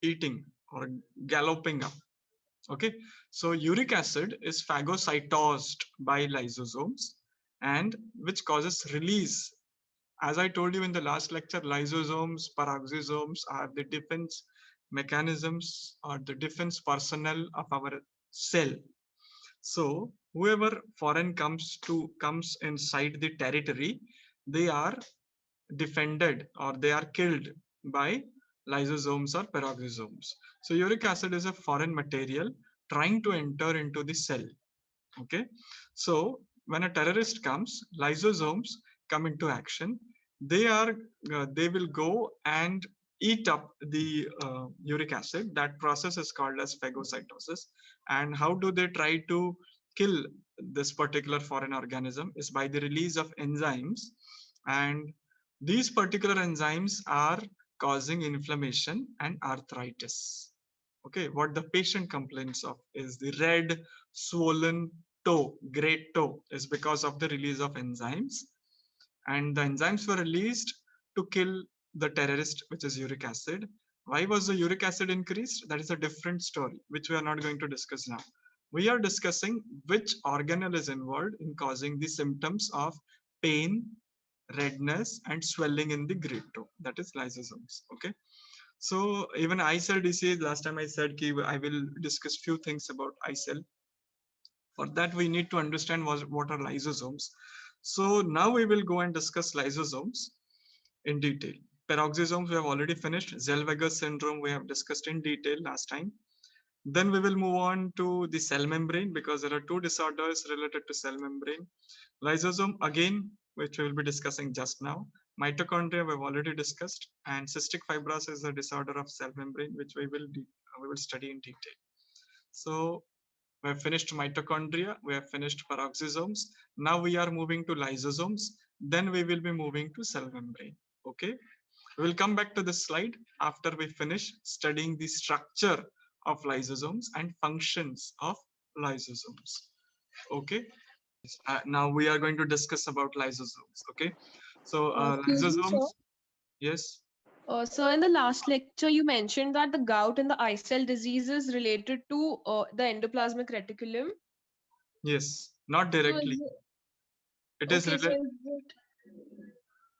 Speaker 21: eating or galloping up. Okay, so uric acid is phagocytosed by lysosomes and which causes release. As I told you in the last lecture, lysosomes, peroxisomes are the defense mechanisms or the defense personnel of our cell. So whoever foreign comes inside the territory, they are defended or they are killed by lysosomes or peroxisomes. So uric acid is a foreign material trying to enter into the cell. Okay, so when a terrorist comes, lysosomes come into action. They will go and eat up the uric acid. That process is called as phagocytosis. And how do they try to kill this particular foreign organism? Is by the release of enzymes, and these particular enzymes are causing inflammation and arthritis. Okay, what the patient complains of is the red swollen toe, great toe, is because of the release of enzymes, and the enzymes were released to kill the terrorist, which is uric acid. Why was the uric acid increased? That is a different story, which we are not going to discuss now. We are discussing which organelle is involved in causing the symptoms of pain, redness, and swelling in the great toe. That is lysosomes. Okay. So even eye cell disease, last time I said I will discuss few things about eye cell. For that, we need to understand what are lysosomes. So now we will go and discuss lysosomes in detail. Peroxisomes we have already finished. Zellweger syndrome we have discussed in detail last time. Then we will move on to the cell membrane because there are two disorders related to cell membrane. Lysosome again, which we will be discussing just now. Mitochondria we've already discussed, and cystic fibrosis is a disorder of cell membrane, which we will study in detail. So we have finished mitochondria, we have finished peroxisomes. Now we are moving to lysosomes. Then we will be moving to cell membrane. Okay. We will come back to this slide after we finish studying the structure of lysosomes and functions of lysosomes. Okay. Now we are going to discuss about lysosomes. Okay. So
Speaker 4: Excuse me, sir.
Speaker 21: lysosomes. Yes.
Speaker 4: So in the last lecture, you mentioned that the gout and the eye cell disease is related to the endoplasmic reticulum.
Speaker 21: Yes. Not
Speaker 4: So
Speaker 21: directly. It is
Speaker 4: okay, so
Speaker 21: related.
Speaker 4: is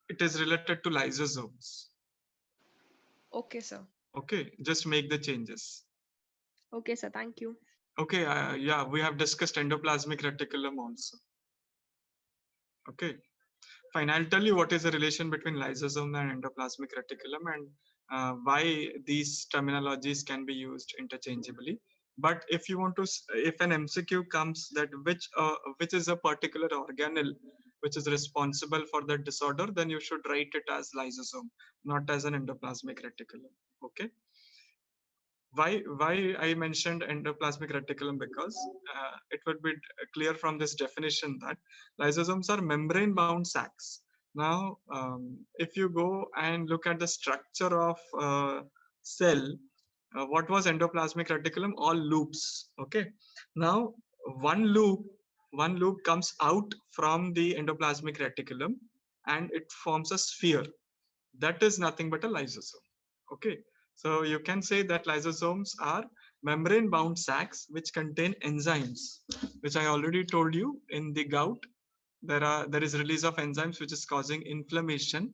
Speaker 4: it
Speaker 21: It is related to lysosomes.
Speaker 4: okay, sir?
Speaker 21: Okay. Just make the changes.
Speaker 4: Okay, sir. Thank you.
Speaker 21: Okay. Yeah, we have discussed endoplasmic reticulum also. Okay. Fine, I'll tell you what is the relation between lysosome and endoplasmic reticulum and why these terminologies can be used interchangeably. But if you want to, if an MCQ comes that which is a particular organelle which is responsible for that disorder, then you should write it as lysosome, not as an endoplasmic reticulum. Okay. Why I mentioned endoplasmic reticulum, because it would be clear from this definition that lysosomes are membrane bound sacs. Now if you go and look at the structure of cell, what was endoplasmic reticulum? All loops. Okay. Now one loop one loop comes out from the endoplasmic reticulum and it forms a sphere. That is nothing but a lysosome. Okay. So you can say that lysosomes are membrane bound sacs which contain enzymes, which I already told you. In the gout, there is release of enzymes which is causing inflammation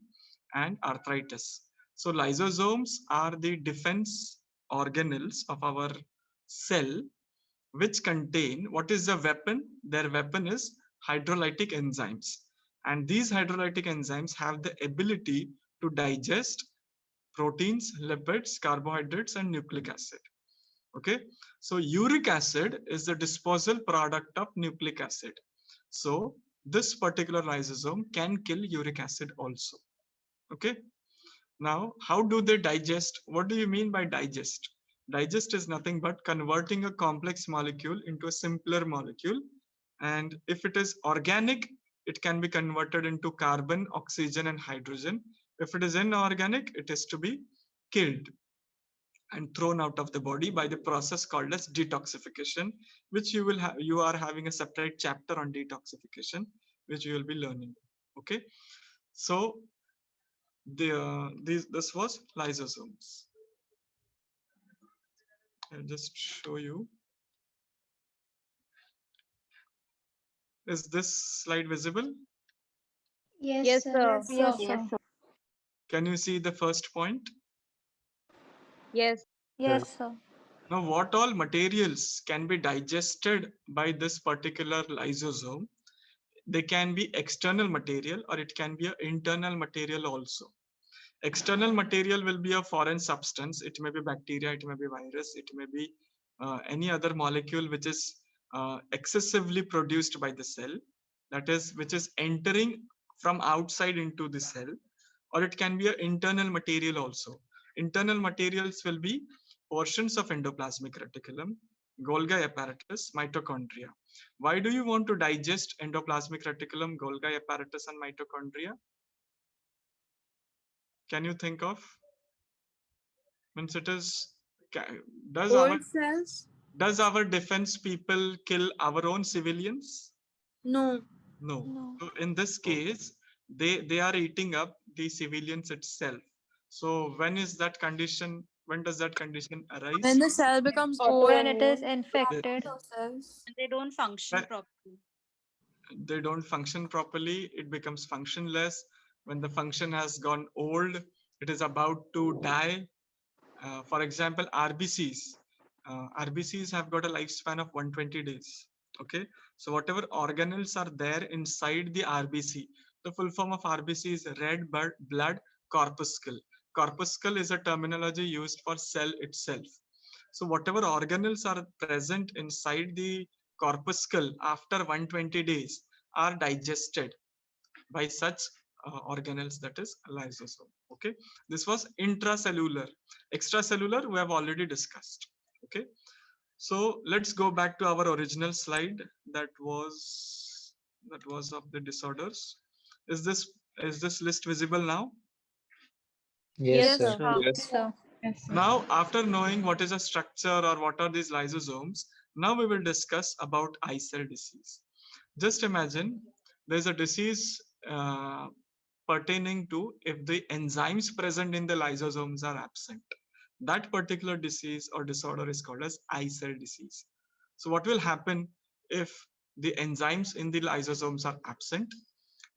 Speaker 21: and arthritis. So lysosomes are the defense organelles of our cell, which contain, what is the weapon? Their weapon is hydrolytic enzymes. And these hydrolytic enzymes have the ability to digest proteins, lipids, carbohydrates, and nucleic acid. Okay. So uric acid is the disposal product of nucleic acid. So this particular lysosome can kill uric acid also. Okay. Now, how do they digest? What do you mean by digest? Digest is nothing but converting a complex molecule into a simpler molecule. And if it is organic, it can be converted into carbon, oxygen, and hydrogen. If it is inorganic, it is to be killed and thrown out of the body by the process called as detoxification, which you are having a separate chapter on detoxification, which you will be learning. Okay. So this was lysosomes. I'll just show you. Is this slide visible?
Speaker 15: Yes, sir.
Speaker 2: Yes, sir.
Speaker 11: Yes, sir.
Speaker 21: Can you see the first point?
Speaker 3: Yes, sir.
Speaker 21: Now, what all materials can be digested by this particular lysosome? They can be external material or it can be an internal material also. External material will be a foreign substance. It may be bacteria, it may be virus, it may be any other molecule which is excessively produced by the cell, that is, which is entering from outside into the cell, or it can be an internal material also. Internal materials will be portions of endoplasmic reticulum, Golgi apparatus, mitochondria. Why do you want to digest endoplasmic reticulum, Golgi apparatus, and mitochondria? Can you think of? Means it is, does
Speaker 17: Old cells?
Speaker 21: our defense people kill our own civilians?
Speaker 17: No.
Speaker 21: No. So in this case, they are eating up the civilians itself. So when is that condition? When does that condition arise?
Speaker 17: When the cell becomes old,
Speaker 3: When it is
Speaker 21: Yes.
Speaker 3: infected.
Speaker 17: cells.
Speaker 22: They don't function properly.
Speaker 21: They don't function properly. It becomes functionless. When the function has gone old, it is about to die. For example, RBCs. RBCs have got a lifespan of 120 days. Okay. So whatever organelles are there inside the RBC, the full form of RBC is red blood corpuscle. Corpuscle is a terminology used for cell itself. So whatever organelles are present inside the corpuscle after 120 days are digested by such organelles, that is lysosome. Okay, this was intracellular. Extracellular we have already discussed. Okay, so let's go back to our original slide that was of the disorders. Is this list visible now?
Speaker 18: Yes,
Speaker 3: Yes,
Speaker 18: sir.
Speaker 3: sir.
Speaker 1: Yes.
Speaker 21: Now, after knowing what is a structure or what are these lysosomes, now we will discuss about eye cell disease. Just imagine there's a disease pertaining to if the enzymes present in the lysosomes are absent. That particular disease or disorder is called as eye cell disease. So what will happen if the enzymes in the lysosomes are absent?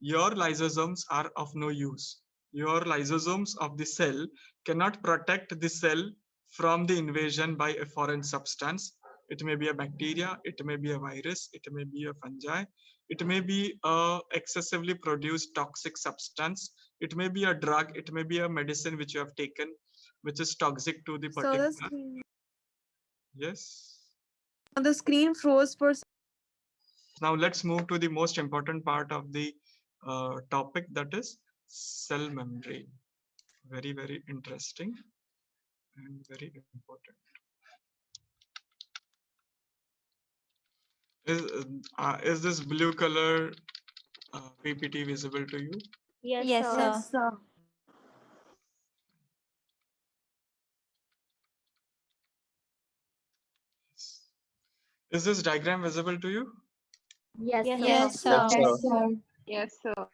Speaker 21: Your lysosomes are of no use. Your lysosomes of the cell cannot protect the cell from the invasion by a foreign substance. It may be a bacteria, it may be a virus, it may be a fungi, it may be a excessively produced toxic substance, it may be a drug, it may be a medicine which you have taken, which is toxic to the
Speaker 17: So the
Speaker 21: particular.
Speaker 17: screen,
Speaker 21: Yes.
Speaker 17: the screen froze for.
Speaker 21: Now let's move to the most important part of the topic, that is cell membrane. Very, very interesting and very important. Is this blue color PPT visible to you?
Speaker 15: Yes,
Speaker 3: Yes,
Speaker 15: sir.
Speaker 3: sir.
Speaker 17: Yes, sir.
Speaker 21: Is this diagram visible to you?
Speaker 15: Yes,
Speaker 3: Yes,
Speaker 15: sir.
Speaker 3: sir.
Speaker 1: Yes, sir.
Speaker 7: Yes, sir.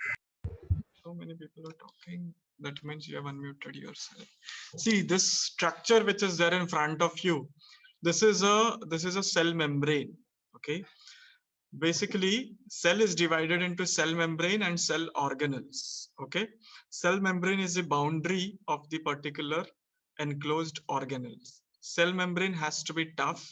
Speaker 21: So many people are talking. That means you have unmuted yourself. See this structure which is there in front of you. This is a cell membrane. Okay. Basically, cell is divided into cell membrane and cell organelles. Okay. Cell membrane is the boundary of the particular enclosed organelles. Cell membrane has to be tough.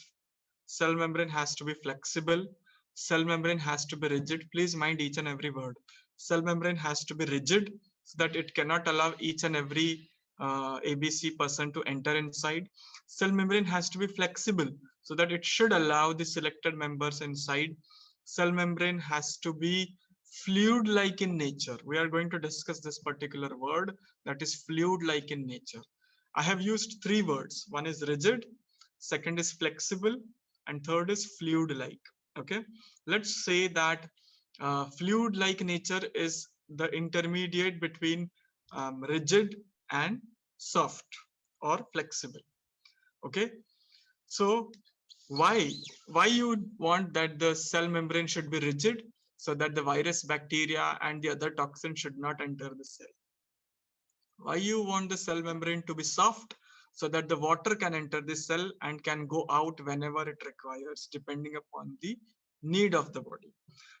Speaker 21: Cell membrane has to be flexible. Cell membrane has to be rigid. Please mind each and every word. Cell membrane has to be rigid so that it cannot allow each and every ABC person to enter inside. Cell membrane has to be flexible so that it should allow the selected members inside. Cell membrane has to be fluid like in nature. We are going to discuss this particular word, that is fluid like in nature. I have used three words. One is rigid, second is flexible, and third is fluid like. Okay, let's say that fluid like nature is the intermediate between rigid and soft or flexible. Okay, so why you want that the cell membrane should be rigid? So that the virus, bacteria, and the other toxin should not enter the cell. Why you want the cell membrane to be soft? So that the water can enter the cell and can go out whenever it requires, depending upon the need of the body.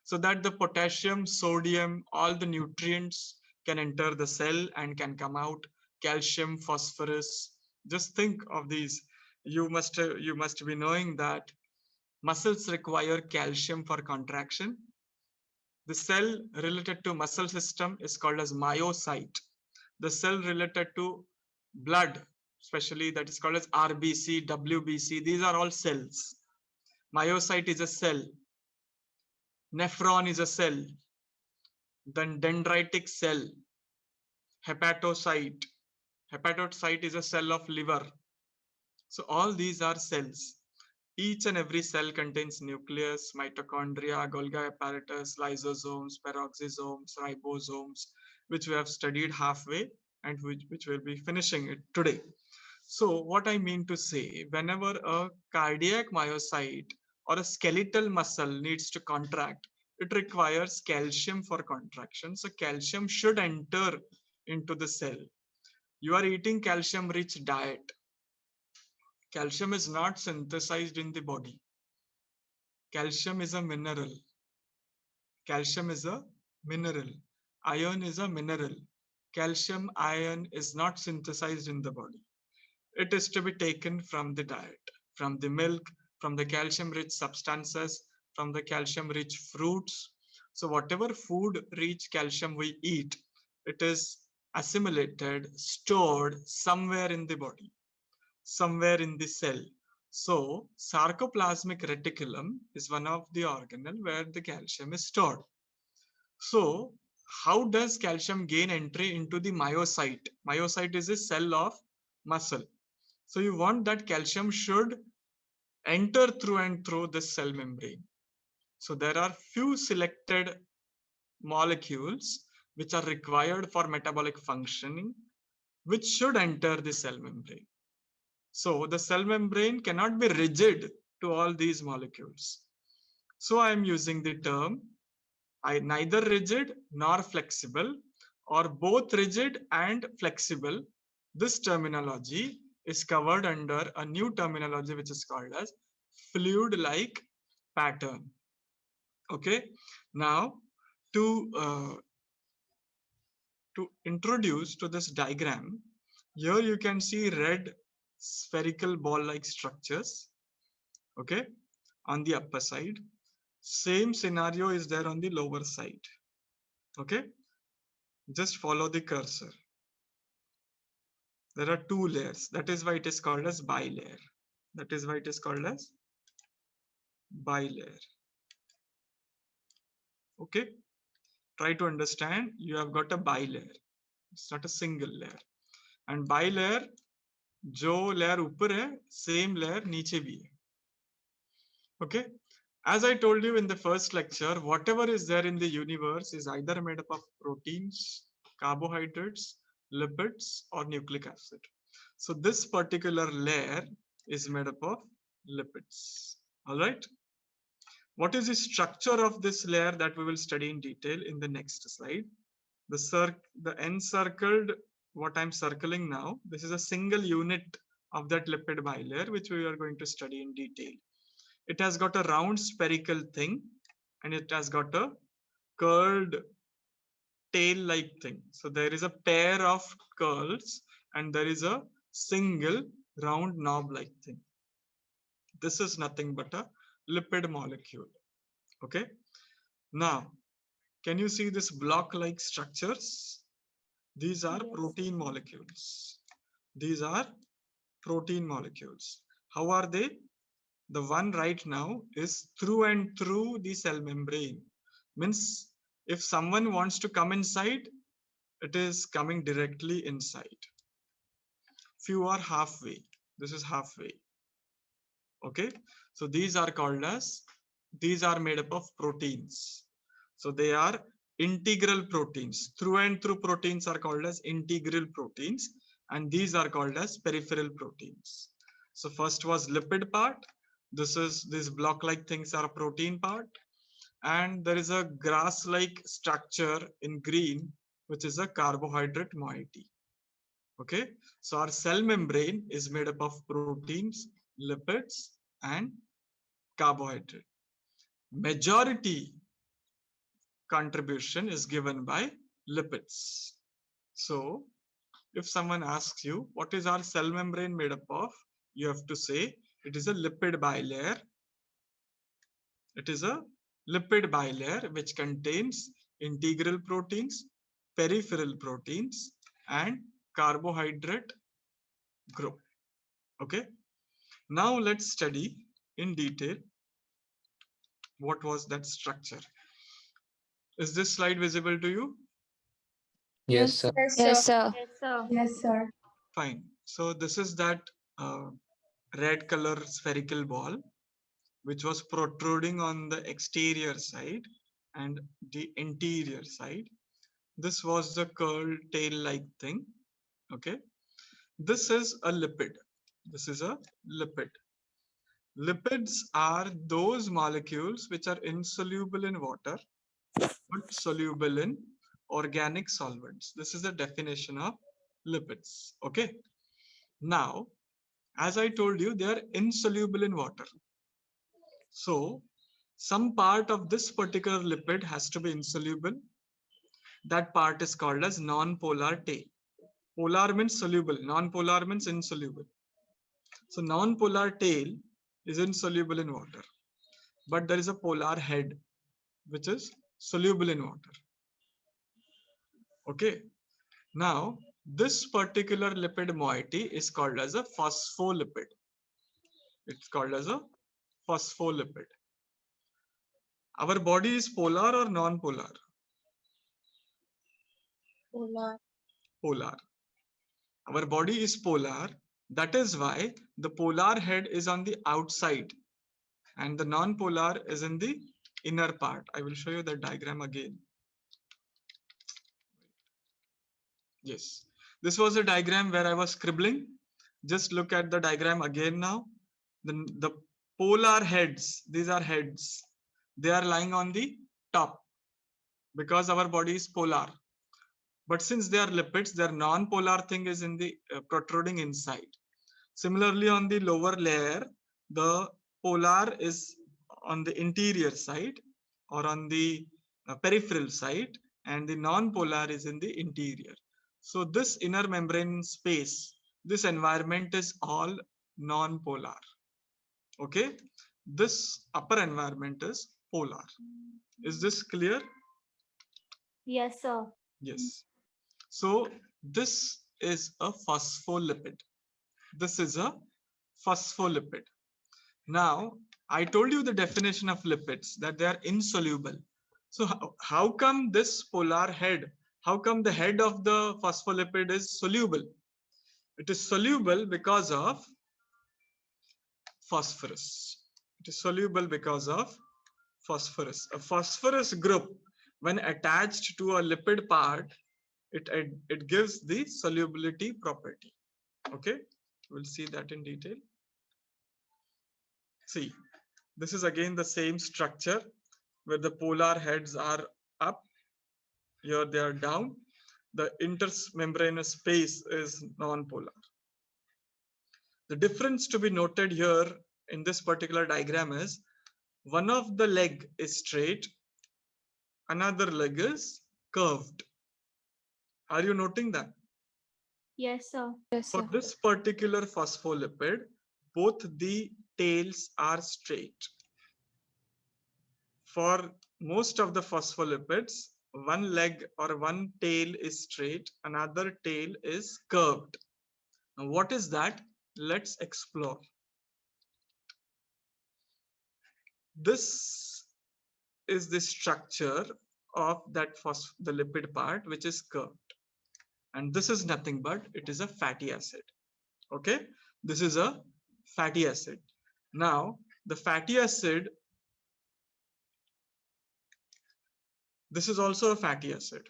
Speaker 21: So that the potassium, sodium, all the nutrients can enter the cell and can come out. Calcium, phosphorus. Just think of these. You must be knowing that muscles require calcium for contraction. The cell related to muscle system is called as myocyte. The cell related to blood, especially, that is called as RBC, WBC. These are all cells. Myocyte is a cell. Nephron is a cell. Then dendritic cell. Hepatocyte. Hepatocyte is a cell of liver. So all these are cells. Each and every cell contains nucleus, mitochondria, Golgi apparatus, lysosomes, peroxisomes, ribosomes, which we have studied halfway and which we'll be finishing it today. So what I mean to say, whenever a cardiac myocyte or a skeletal muscle needs to contract, it requires calcium for contraction. So calcium should enter into the cell. You are eating calcium rich diet. Calcium is not synthesized in the body. Calcium is a mineral. Calcium is a mineral. Iron is a mineral. Calcium ion is not synthesized in the body. It is to be taken from the diet, from the milk, from the calcium rich substances, from the calcium rich fruits. So whatever food rich calcium we eat, it is assimilated, stored somewhere in the body, somewhere in the cell. So sarcoplasmic reticulum is one of the organelle where the calcium is stored. So how does calcium gain entry into the myocyte? Myocyte is a cell of muscle. So you want that calcium should enter through and through this cell membrane. So there are few selected molecules which are required for metabolic functioning, which should enter the cell membrane. So the cell membrane cannot be rigid to all these molecules. So I am using the term neither rigid nor flexible, or both rigid and flexible. This terminology is covered under a new terminology which is called as fluid-like pattern. Okay, now to introduce to this diagram, here you can see red spherical ball-like structures, okay, on the upper side. Same scenario is there on the lower side. Okay, just follow the cursor. There are two layers. That is why it is called as bilayer. That is why it is called as bilayer. Okay, try to understand. You have got a bilayer. It's not a single layer. And bilayer, जो layer ऊपर है, same layer नीचे भी है. Okay, as I told you in the first lecture, whatever is there in the universe is either made up of proteins, carbohydrates, lipids, or nucleic acid. So this particular layer is made up of lipids. All right. What is the structure of this layer that we will study in detail in the next slide? The encircled, what I'm circling now, this is a single unit of that lipid bilayer, which we are going to study in detail. It has got a round spherical thing, and it has got a curled tail-like thing. So there is a pair of curls, and there is a single round knob-like thing. This is nothing but a lipid molecule. Okay. Now, can you see this block-like structures? These are protein molecules. These are protein molecules. How are they? The one right now is through and through the cell membrane. Means if someone wants to come inside, it is coming directly inside. Few are halfway. This is halfway. Okay, so these are called as, these are made up of proteins. So they are integral proteins. Through and through proteins are called as integral proteins, and these are called as peripheral proteins. So first was lipid part. These block-like things are a protein part, and there is a grass-like structure in green, which is a carbohydrate moiety. Okay, so our cell membrane is made up of proteins, lipids, and carbohydrate. Majority contribution is given by lipids. So if someone asks you what is our cell membrane made up of, you have to say it is a lipid bilayer. It is a lipid bilayer which contains integral proteins, peripheral proteins, and carbohydrate group. Okay, now let's study in detail what was that structure. Is this slide visible to you?
Speaker 5: Yes, sir.
Speaker 11: Yes, sir.
Speaker 8: Yes, sir.
Speaker 21: Fine. So this is that red color spherical ball which was protruding on the exterior side and the interior side. This was the curled tail-like thing. Okay. This is a lipid. This is a lipid. Lipids are those molecules which are insoluble in water but soluble in organic solvents. This is the definition of lipids. Okay. Now, as I told you, they are insoluble in water. So, some part of this particular lipid has to be insoluble. That part is called as non-polar tail. Polar means soluble, non-polar means insoluble. So, non-polar tail is insoluble in water, but there is a polar head which is soluble in water. Okay. Now, this particular lipid moiety is called as a phospholipid. It's called as a phospholipid. Our body is polar or non-polar?
Speaker 2: Polar.
Speaker 21: Polar. Our body is polar. That is why the polar head is on the outside and the non-polar is in the inner part. I will show you the diagram again. Yes, this was a diagram where I was scribbling. Just look at the diagram again now. The polar heads, these are heads. They are lying on the top because our body is polar. But since they are lipids, their non-polar thing is in the protruding inside. Similarly, on the lower layer, the polar is on the interior side or on the peripheral side, and the non-polar is in the interior. So this inner membrane space, this environment is all non-polar. Okay, this upper environment is polar. Is this clear?
Speaker 2: Yes, sir.
Speaker 21: Yes. So this is a phospholipid. This is a phospholipid. Now, I told you the definition of lipids, that they are insoluble. So how come this polar head, how come the head of the phospholipid is soluble? It is soluble because of phosphorus. It is soluble because of phosphorus. A phosphorus group, when attached to a lipid part, it gives the solubility property. Okay, we'll see that in detail. See, this is again the same structure where the polar heads are up, here they are down. The intermembranous space is non-polar. The difference to be noted here in this particular diagram is one of the leg is straight, another leg is curved. Are you noting that?
Speaker 2: Yes, sir.
Speaker 21: For this particular phospholipid, both the tails are straight. For most of the phospholipids, one leg or one tail is straight, another tail is curved. Now, what is that? Let's explore. This is the structure of that the lipid part, which is curved. And this is nothing but it is a fatty acid. Okay, this is a fatty acid. Now, the fatty acid, this is also a fatty acid.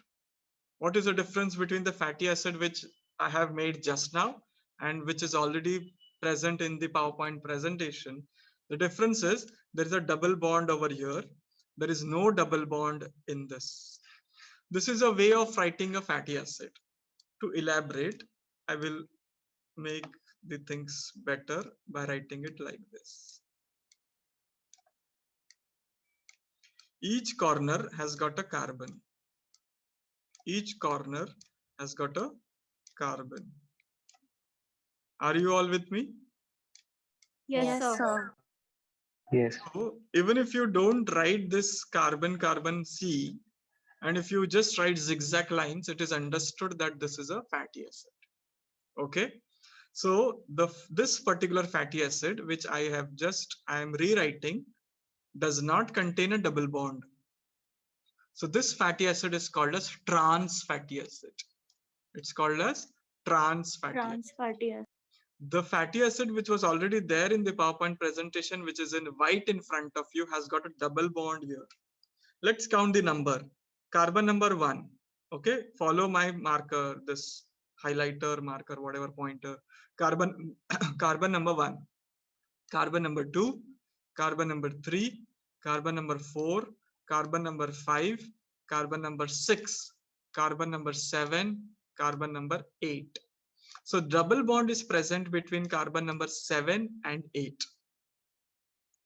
Speaker 21: What is the difference between the fatty acid which I have made just now and which is already present in the PowerPoint presentation? The difference is there is a double bond over here. There is no double bond in this. This is a way of writing a fatty acid. To elaborate, I will make the things better by writing it like this. Each corner has got a carbon. Each corner has got a carbon. Are you all with me?
Speaker 2: Yes, sir.
Speaker 5: Yes.
Speaker 21: So even if you don't write this carbon C, and if you just write zigzag lines, it is understood that this is a fatty acid. Okay. So this particular fatty acid, which I am rewriting, does not contain a double bond. So this fatty acid is called as trans fatty acid. It's called as trans fatty acid. The fatty acid which was already there in the PowerPoint presentation, which is in white in front of you, has got a double bond here. Let's count the number. Carbon number 1. Okay, follow my marker, this highlighter marker, whatever pointer. Carbon carbon number 1, carbon number 2, carbon number 3, carbon number 4, carbon number 5, carbon number 6, carbon number 7, carbon number 8. So double bond is present between carbon number 7 and 8.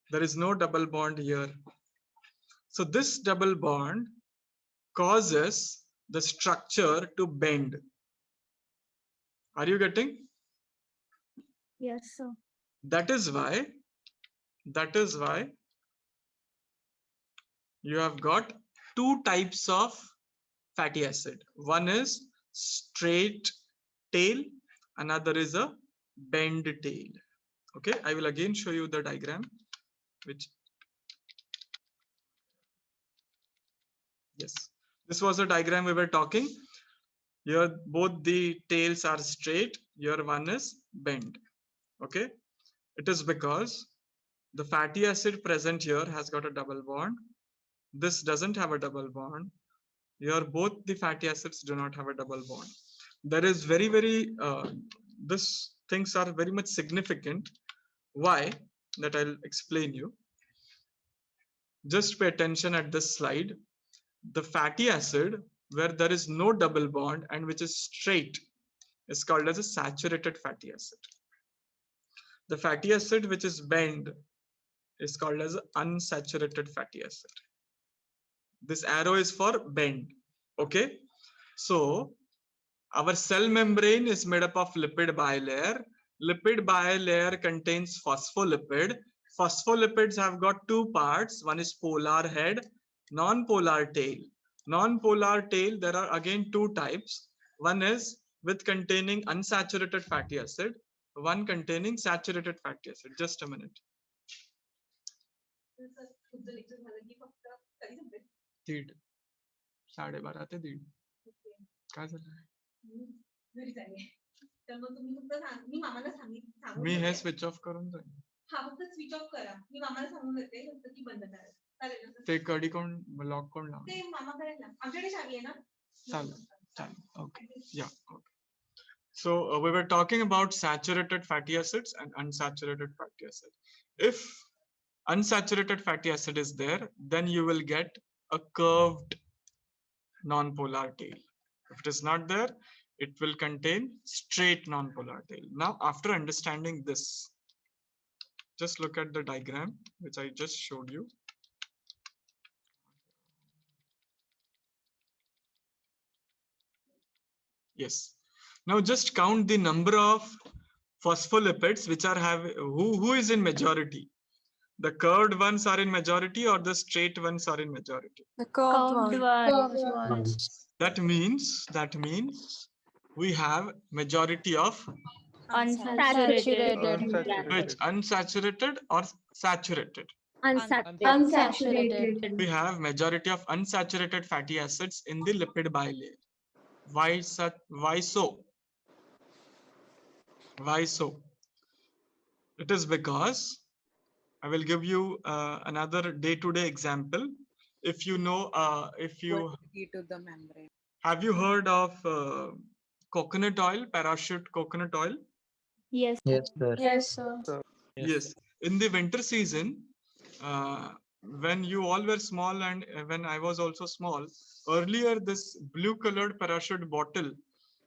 Speaker 21: There is no double bond here. So this double bond causes the structure to bend. Are you getting?
Speaker 2: Yes, sir.
Speaker 21: That is why you have got two types of fatty acid. One is straight tail, another is a bend tail. Okay, I will again show you the diagram, which, yes, this was a diagram we were talking. Here both the tails are straight, your one is bent. Okay, it is because the fatty acid present here has got a double bond. This doesn't have a double bond. Here both the fatty acids do not have a double bond. There is very this things are very much significant. Why? That I'll explain you. Just pay attention at this slide. The fatty acid where there is no double bond and which is straight is called as a saturated fatty acid. The fatty acid which is bent is called as unsaturated fatty acid. This arrow is for bend. Okay, so our cell membrane is made up of lipid bilayer. Lipid bilayer contains phospholipid. Phospholipids have got two parts. One is polar head, non-polar tail. Non-polar tail, there are again two types. One is with containing unsaturated fatty acid, one containing saturated fatty acid. Just a minute. दीड 12:30 ते दीड काय झालं
Speaker 1: घरी चालले तर मग तुम्ही फक्त मी मामाला सांगून
Speaker 21: मी हे स्विच ऑफ करून जाईन
Speaker 1: हा फक्त स्विच ऑफ करा मी मामाला सांगून देते फक्त की बंद करा चालेल ना
Speaker 21: ते कडी कोण लॉक कोण लावणार
Speaker 1: ते मामा करेल ना आमच्याकडे चावी आहे ना
Speaker 21: चालेल चालेल ओके या okay so we were talking about saturated fatty acids and unsaturated fatty acid. If unsaturated fatty acid is there, then you will get a curved non-polar tail. If it is not there, it will contain straight non-polar tail. Now, after understanding this, just look at the diagram which I just showed you. Yes. Now just count the number of phospholipids which are who is in majority. The curved ones are in majority or the straight ones are in majority?
Speaker 17: The curved ones.
Speaker 21: That means we have majority of
Speaker 17: Unsaturated.
Speaker 21: which unsaturated or saturated?
Speaker 17: Unsaturated.
Speaker 21: We have majority of unsaturated fatty acids in the lipid bilayer. Why so? Why so? It is because I will give you another day-to-day example. If you know,
Speaker 16: to the membrane.
Speaker 21: Have you heard of coconut oil, parachute coconut oil?
Speaker 19: Yes.
Speaker 18: Yes, sir.
Speaker 17: Yes, sir.
Speaker 21: Yes. In the winter season, when you all were small and when I was also small, earlier this blue-colored parachute bottle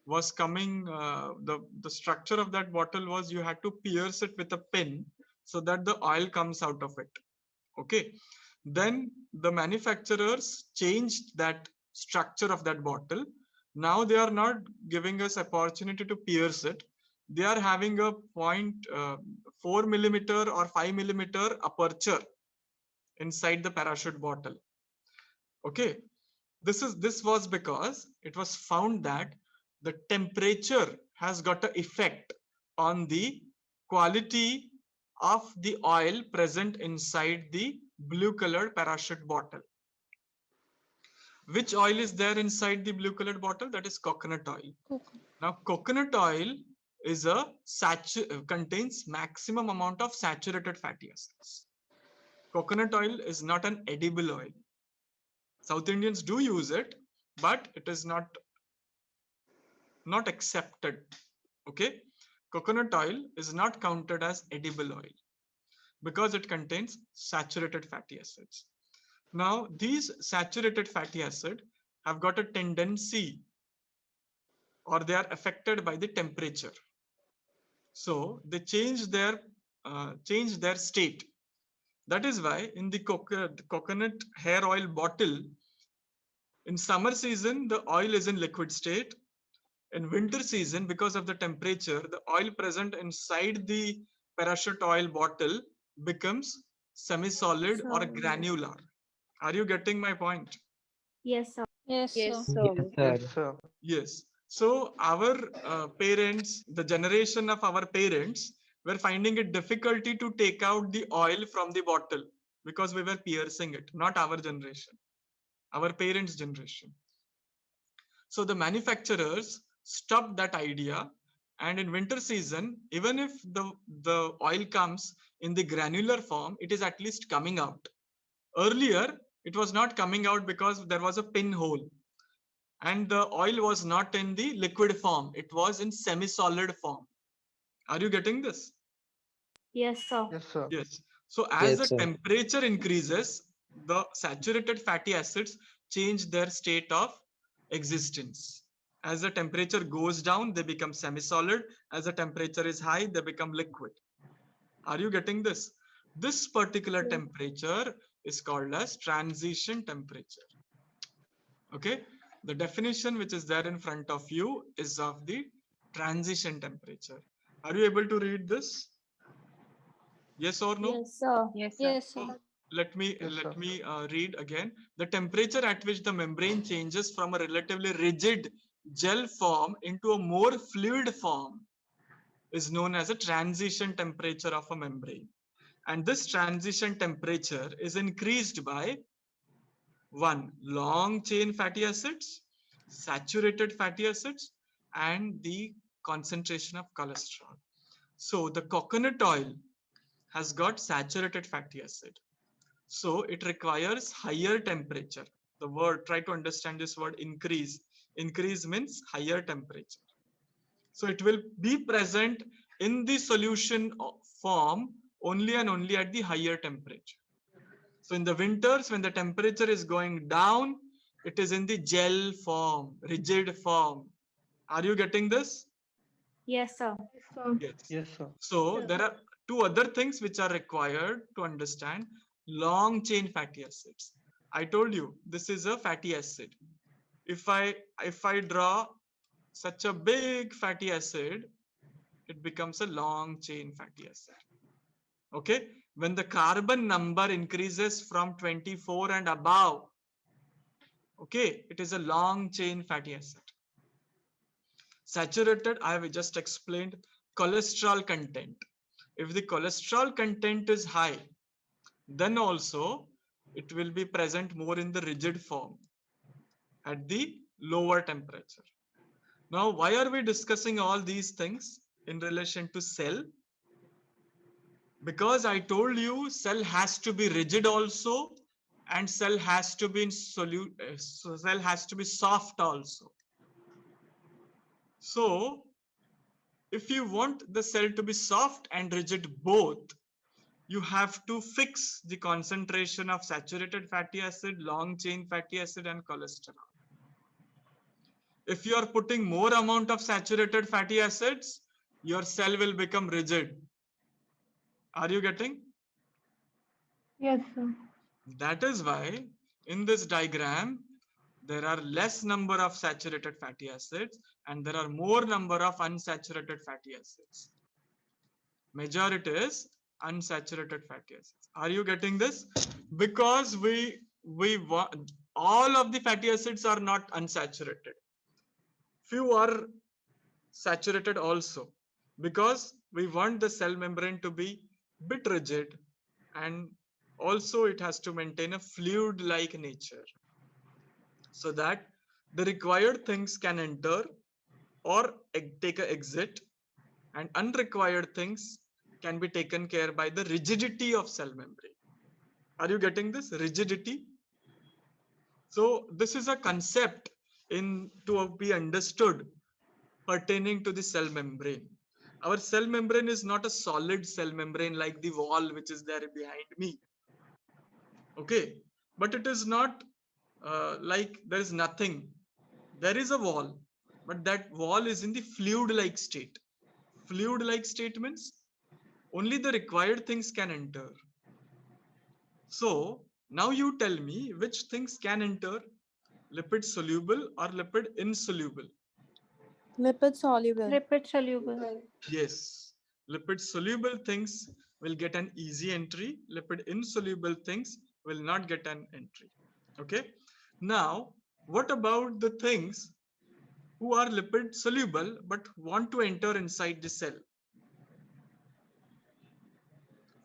Speaker 21: was coming. The structure of that bottle was you had to pierce it with a pin so that the oil comes out of it. Okay. Then the manufacturers changed that structure of that bottle. Now they are not giving us opportunity to pierce it. They are having a 0.4 millimeter or 5 millimeter aperture inside the parachute bottle. Okay, this was because it was found that the temperature has got an effect on the quality of the oil present inside the blue colored parachute bottle. Which oil is there inside the blue colored bottle? That is coconut oil. Now coconut oil is contains maximum amount of saturated fatty acids. Coconut oil is not an edible oil. South Indians do use it, but it is not accepted. Okay, coconut oil is not counted as edible oil because it contains saturated fatty acids. Now these saturated fatty acids have got a tendency, or they are affected by the temperature. So they change their state. That is why in the coconut hair oil bottle, in summer season, the oil is in liquid state. In winter season, because of the temperature, the oil present inside the parachute oil bottle becomes semi-solid or granular. Are you getting my point?
Speaker 19: Yes, sir.
Speaker 17: Yes, sir.
Speaker 18: Yes, sir.
Speaker 21: Yes. So our parents, the generation of our parents, were finding it difficulty to take out the oil from the bottle because we were piercing it. Not our generation, our parents' generation. So the manufacturers stopped that idea, and in winter season, even if the oil comes in the granular form, it is at least coming out. Earlier, it was not coming out because there was a pinhole, and the oil was not in the liquid form, it was in semi-solid form. Are you getting this?
Speaker 19: Yes, sir.
Speaker 5: Yes, sir.
Speaker 21: Yes. So as the
Speaker 18: Yes, sir.
Speaker 21: temperature increases, the saturated fatty acids change their state of existence. As the temperature goes down, they become semi-solid. As the temperature is high, they become liquid. Are you getting this? This particular temperature is called as transition temperature. Okay. The definition which is there in front of you is of the transition temperature. Are you able to read this? Yes or no?
Speaker 19: Yes, sir.
Speaker 16: Yes, sir.
Speaker 3: Yes, sir.
Speaker 21: Let me read again. The temperature at which the membrane changes from a relatively rigid gel form into a more fluid form is known as a transition temperature of a membrane. And this transition temperature is increased by one, long chain fatty acids, saturated fatty acids, and the concentration of cholesterol. So the coconut oil has got saturated fatty acid. So it requires higher temperature. The word, try to understand this word increase. Increase means higher temperature. So it will be present in the solution form only and only at the higher temperature. So in the winters, when the temperature is going down, it is in the gel form, rigid form. Are you getting this?
Speaker 19: Yes, sir.
Speaker 21: Yes.
Speaker 5: Yes, sir.
Speaker 21: So there are two other things which are required to understand long chain fatty acids. I told you this is a fatty acid. If I draw such a big fatty acid, it becomes a long chain fatty acid. Okay, when the carbon number increases from 24 and above, okay, it is a long chain fatty acid. Saturated, I have just explained. Cholesterol content. If the cholesterol content is high, then also it will be present more in the rigid form at the lower temperature. Now, why are we discussing all these things in relation to cell? Because I told you cell has to be rigid also, and cell has to be in cell has to be soft also. So if you want the cell to be soft and rigid both, you have to fix the concentration of saturated fatty acid, long chain fatty acid, and cholesterol. If you are putting more amount of saturated fatty acids, your cell will become rigid. Are you getting?
Speaker 12: Yes, sir.
Speaker 21: That is why in this diagram, there are less number of saturated fatty acids and there are more number of unsaturated fatty acids. Majority is unsaturated fatty acids. Are you getting this? Because we want all of the fatty acids are not unsaturated. Few are saturated also, because we want the cell membrane to be bit rigid, and also it has to maintain a fluid like nature so that the required things can enter or take a exit, and unrequired things can be taken care by the rigidity of cell membrane. Are you getting this? Rigidity. So this is a concept in to be understood pertaining to the cell membrane. Our cell membrane is not a solid cell membrane like the wall which is there behind me. Okay, but it is not like there is nothing. There is a wall, but that wall is in the fluid-like state. Fluid-like state means only the required things can enter. So now you tell me which things can enter, lipid soluble or lipid insoluble?
Speaker 17: Lipid soluble.
Speaker 19: Lipid soluble.
Speaker 21: Yes, lipid soluble things will get an easy entry. Lipid insoluble things will not get an entry. Okay. Now, what about the things who are lipid soluble but want to enter inside the cell?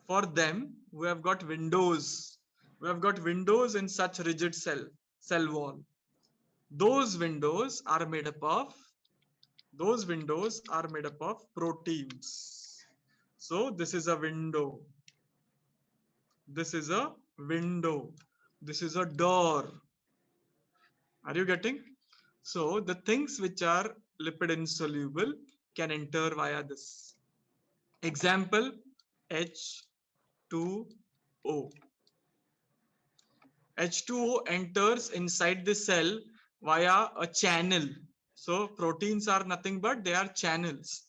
Speaker 21: For them, we have got windows. We have got windows in such rigid cell wall. Those windows are made up of proteins. So this is a window. This is a window. This is a door. Are you getting? So the things which are lipid insoluble can enter via this. Example, H2O. H2O enters inside the cell via a channel. So proteins are nothing but they are channels.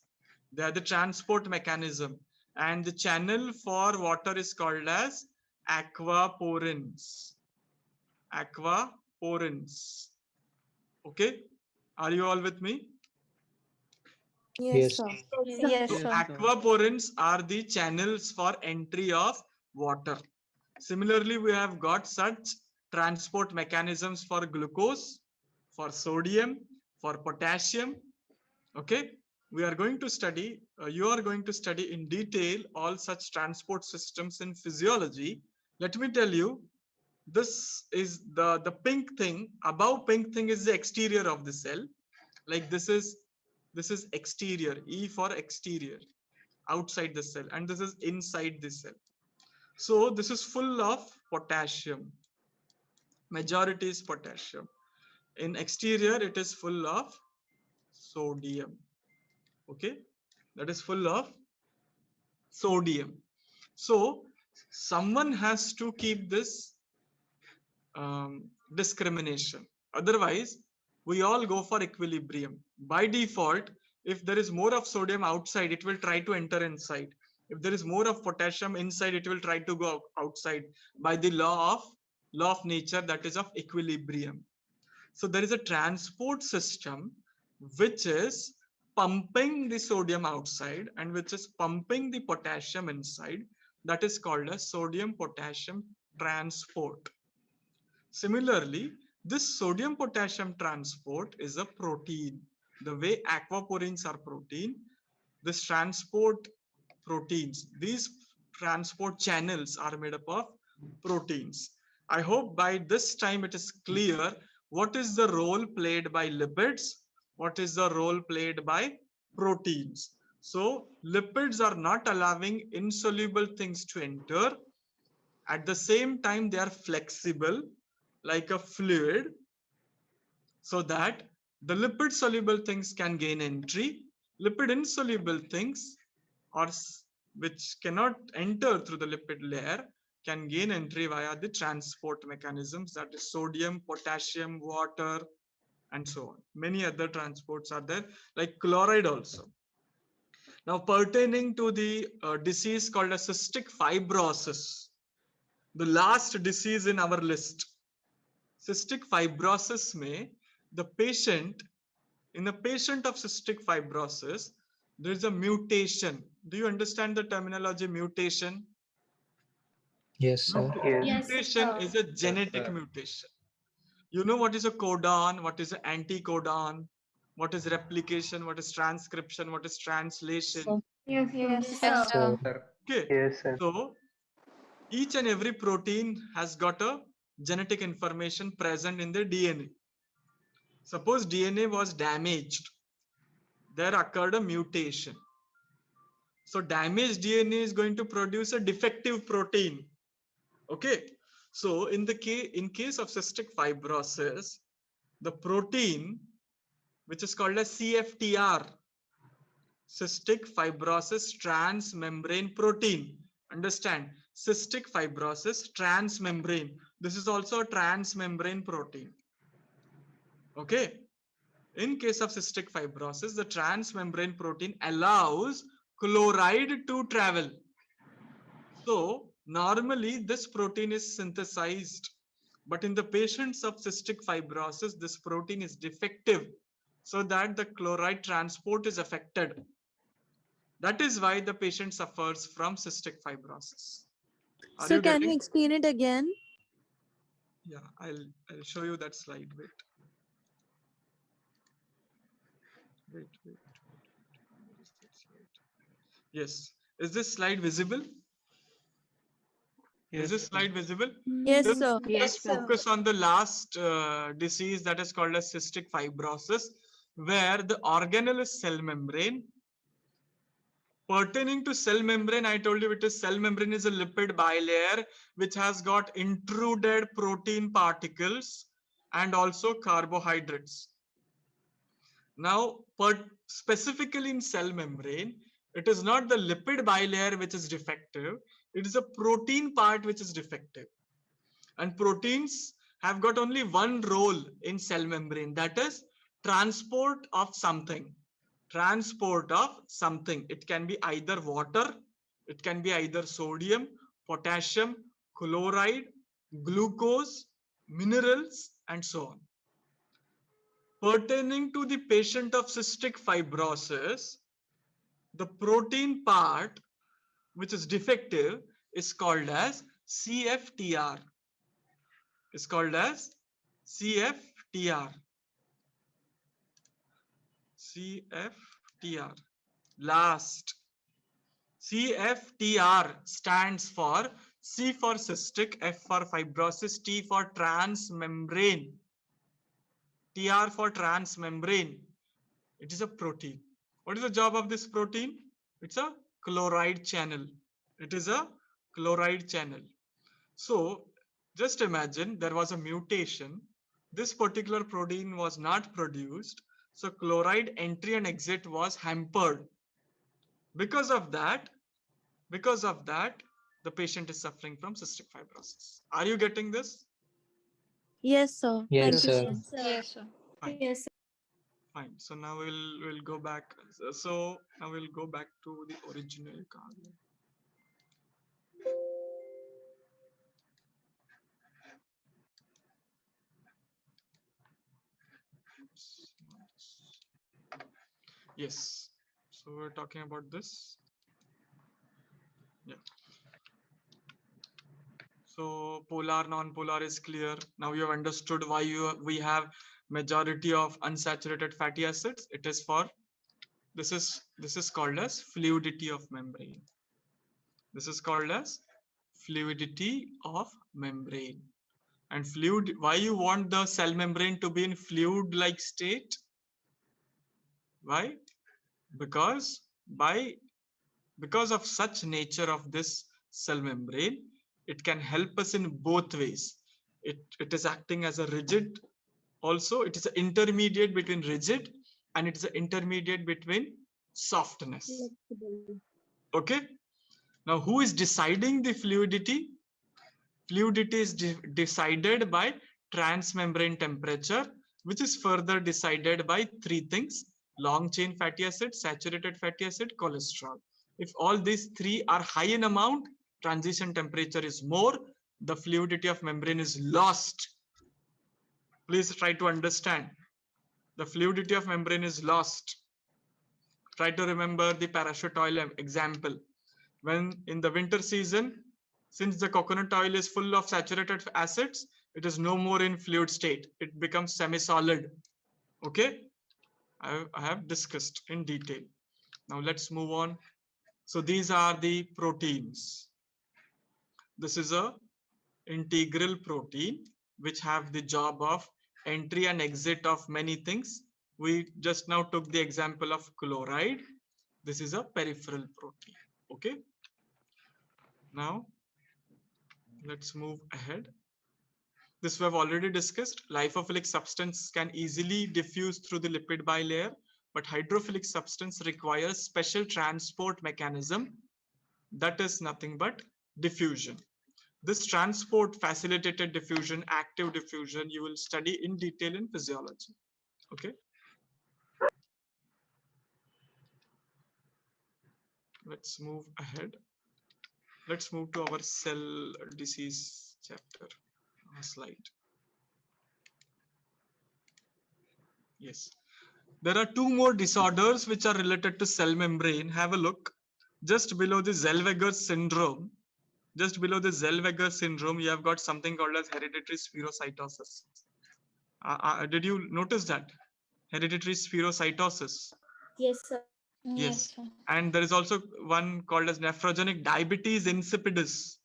Speaker 21: They are the transport mechanism. And the channel for water is called as aquaporins. Aquaporins. Okay? Are you all with me?
Speaker 17: Yes, sir.
Speaker 19: Yes,
Speaker 21: So
Speaker 19: sir.
Speaker 21: aquaporins are the channels for entry of water. Similarly, we have got such transport mechanisms for glucose, for sodium, for potassium. Okay, we are going to study, you are going to study in detail all such transport systems in physiology. Let me tell you, this is the pink thing. Above pink thing is the exterior of the cell. Like this is exterior, E for exterior, outside the cell, and this is inside the cell. So this is full of potassium. Majority is potassium. In exterior, it is full of sodium. Okay, that is full of sodium. So someone has to keep this discrimination. Otherwise, we all go for equilibrium. By default, if there is more of sodium outside, it will try to enter inside. If there is more of potassium inside, it will try to go outside by the law of nature, that is of equilibrium. So there is a transport system which is pumping the sodium outside and which is pumping the potassium inside. That is called a sodium potassium transport. Similarly, this sodium potassium transport is a protein. The way aquaporins are protein, this transport proteins, these transport channels are made up of proteins. I hope by this time it is clear what is the role played by lipids, what is the role played by proteins. So lipids are not allowing insoluble things to enter. At the same time, they are flexible like a fluid, so that the lipid soluble things can gain entry. Lipid insoluble things, or which cannot enter through the lipid layer, can gain entry via the transport mechanisms, that is sodium, potassium, water, and so on. Many other transports are there, like chloride also. Now, pertaining to the disease called a cystic fibrosis, the last disease in our list. Cystic fibrosis may the patient, in a patient of cystic fibrosis, there is a mutation. Do you understand the terminology mutation?
Speaker 5: Yes, sir.
Speaker 21: Mutation is a genetic mutation. You know what is a codon, what is an anticodon, what is replication, what is transcription, what is translation.
Speaker 19: Yes,
Speaker 5: Yes,
Speaker 19: sir.
Speaker 5: sir.
Speaker 21: Okay.
Speaker 5: Yes, sir.
Speaker 21: So each and every protein has got a genetic information present in the DNA. Suppose DNA was damaged, there occurred a mutation. So damaged DNA is going to produce a defective protein. Okay. So in case of cystic fibrosis, the protein which is called a CFTR, cystic fibrosis transmembrane protein. Understand? Cystic fibrosis transmembrane. This is also a transmembrane protein. Okay. In case of cystic fibrosis, the transmembrane protein allows chloride to travel. So normally this protein is synthesized, but in the patients of cystic fibrosis, this protein is defective, so that the chloride transport is affected. That is why the patient suffers from cystic fibrosis. Are
Speaker 17: So
Speaker 21: you
Speaker 17: can
Speaker 21: getting?
Speaker 17: you explain it again?
Speaker 21: Yeah, I'll show you that slide. Wait. Where is that slide? Yes. Is this slide visible? Is this slide visible?
Speaker 17: Yes,
Speaker 21: Just,
Speaker 17: sir.
Speaker 21: just focus on the last disease that is called as cystic fibrosis, where the organelle is cell membrane. Pertaining to cell membrane, I told you it is cell membrane is a lipid bilayer which has got intruded protein particles and also carbohydrates. Now, specifically in cell membrane, it is not the lipid bilayer which is defective, it is a protein part which is defective. And proteins have got only one role in cell membrane, that is transport of something. Transport of something. It can be either water, it can be either sodium, potassium, chloride, glucose, minerals, and so on. Pertaining to the patient of cystic fibrosis, the protein part which is defective is called as CFTR. Is called as CFTR. CFTR. Last. CFTR stands for C for cystic, F for fibrosis, T for transmembrane. TR for transmembrane. It is a protein. What is the job of this protein? It's a chloride channel. It is a chloride channel. So just imagine there was a mutation. This particular protein was not produced. So chloride entry and exit was hampered. Because of that, the patient is suffering from cystic fibrosis. Are you getting this?
Speaker 17: Yes, sir.
Speaker 5: Yes,
Speaker 17: Thank you,
Speaker 5: sir.
Speaker 17: sir.
Speaker 3: Yes, sir.
Speaker 21: Fine.
Speaker 19: Yes, sir.
Speaker 21: Fine. So now we'll go back. So now we'll go back to the original card. Yes. So we're talking about this. Yeah. So polar, non-polar is clear. Now you have understood why we have majority of unsaturated fatty acids. It is for this is called as fluidity of membrane. This is called as fluidity of membrane. And fluid, why you want the cell membrane to be in fluid-like state? Why? Because of such nature of this cell membrane, it can help us in both ways. It is acting as a rigid, also it is an intermediate between rigid and it is an intermediate between softness. Okay. Now who is deciding the fluidity? Fluidity is decided by transmembrane temperature, which is further decided by three things: long chain fatty acid, saturated fatty acid, cholesterol. If all these three are high in amount, transition temperature is more, the fluidity of membrane is lost. Please try to understand. The fluidity of membrane is lost. Try to remember the parachute oil example. When in the winter season, since the coconut oil is full of saturated acids, it is no more in fluid state. It becomes semi-solid. Okay, I have discussed in detail. Now let's move on. So these are the proteins. This is a integral protein which have the job of entry and exit of many things. We just now took the example of chloride. This is a peripheral protein. Okay. Now let's move ahead. This we have already discussed. Lipophilic substance can easily diffuse through the lipid bilayer, but hydrophilic substance requires special transport mechanism. That is nothing but diffusion. This transport facilitated diffusion, active diffusion, you will study in detail in physiology. Okay. Let's move ahead. Let's move to our cell disease chapter. Slide. Yes. There are two more disorders which are related to cell membrane. Have a look. Just below the Zellweger syndrome, you have got something called as hereditary spherocytosis. Did you notice that? Hereditary spherocytosis.
Speaker 19: Yes, sir.
Speaker 21: Yes. And there is also one called as nephrogenic diabetes insipidus.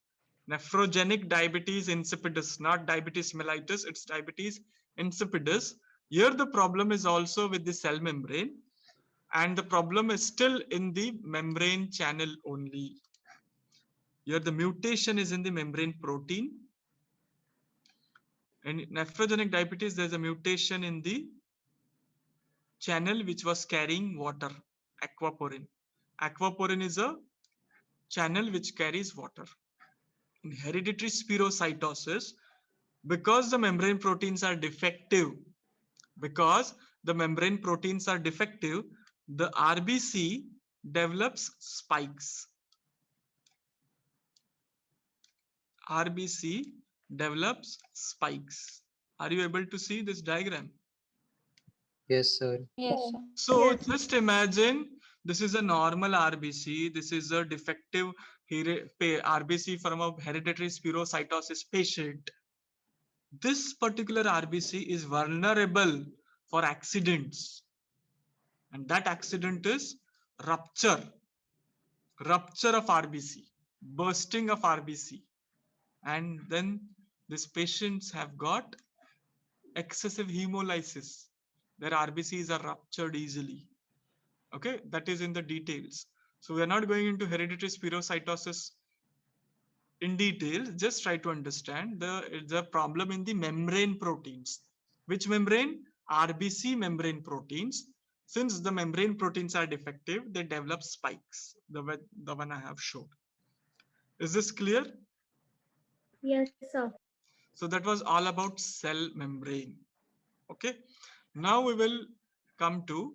Speaker 21: Nephrogenic diabetes insipidus, not diabetes mellitus, it's diabetes insipidus. Here the problem is also with the cell membrane, and the problem is still in the membrane channel only. Here the mutation is in the membrane protein. In nephrogenic diabetes, there's a mutation in the channel which was carrying water, aquaporin. Aquaporin is a channel which carries water. In hereditary spherocytosis, because the membrane proteins are defective, the RBC develops spikes. RBC develops spikes. Are you able to see this diagram?
Speaker 18: Yes, sir.
Speaker 3: Yes, sir.
Speaker 21: So just imagine this is a normal RBC. This is a defective RBC from a hereditary spherocytosis patient. This particular RBC is vulnerable for accidents. And that accident is rupture of RBC, bursting of RBC. And then these patients have got excessive hemolysis. Their RBCs are ruptured easily. Okay, that is in the details. So we are not going into hereditary spherocytosis in detail. Just try to understand the problem in the membrane proteins. Which membrane? RBC membrane proteins. Since the membrane proteins are defective, they develop spikes, the one I have showed. Is this clear?
Speaker 19: Yes, sir.
Speaker 21: So that was all about cell membrane. Okay. Now we will come to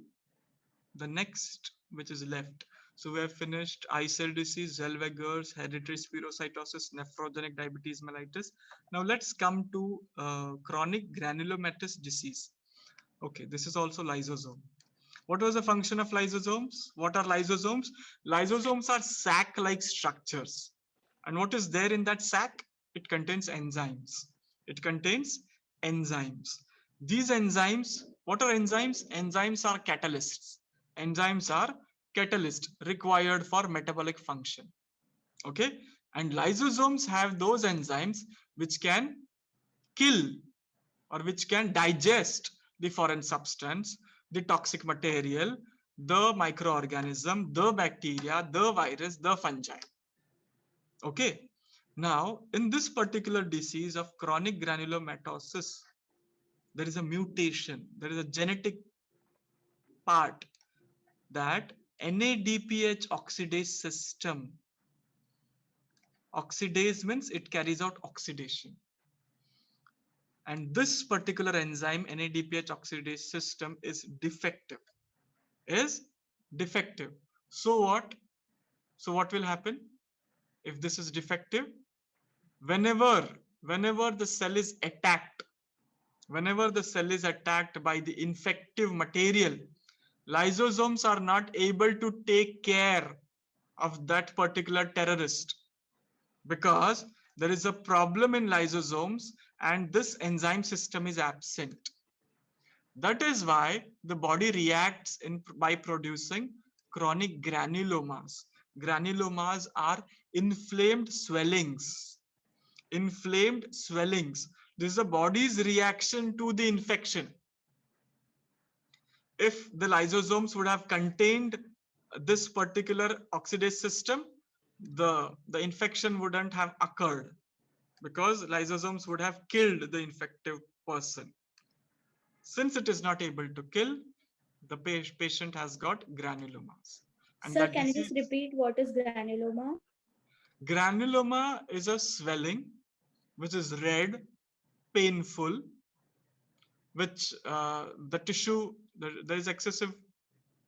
Speaker 21: the next, which is left. So we have finished eye cell disease, Zellweger's, hereditary spherocytosis, nephrogenic diabetes mellitus. Now let's come to chronic granulomatous disease. Okay, this is also lysosome. What was the function of lysosomes? What are lysosomes? Lysosomes are sac-like structures. And what is there in that sac? It contains enzymes. It contains enzymes. These enzymes, what are enzymes? Enzymes are catalysts. Enzymes are catalysts required for metabolic function. Okay? And lysosomes have those enzymes which can kill or which can digest the foreign substance, the toxic material, the microorganism, the bacteria, the virus, the fungi. Okay. Now, in this particular disease of chronic granulomatosis, there is a mutation. There is a genetic part that NADPH oxidase system. Oxidase means it carries out oxidation. And this particular enzyme, NADPH oxidase system, is defective. So what? So what will happen? If this is defective, whenever the cell is attacked, by the infective material, lysosomes are not able to take care of that particular terrorist because there is a problem in lysosomes and this enzyme system is absent. That is why the body reacts by producing chronic granulomas. Granulomas are inflamed swellings. This is the body's reaction to the infection. If the lysosomes would have contained this particular oxidase system, the infection wouldn't have occurred because lysosomes would have killed the infective person. Since it is not able to kill, the patient has got granulomas. And
Speaker 19: Sir, can you just repeat what is granuloma?
Speaker 21: Granuloma is a swelling which is red, painful, which the tissue, there is excessive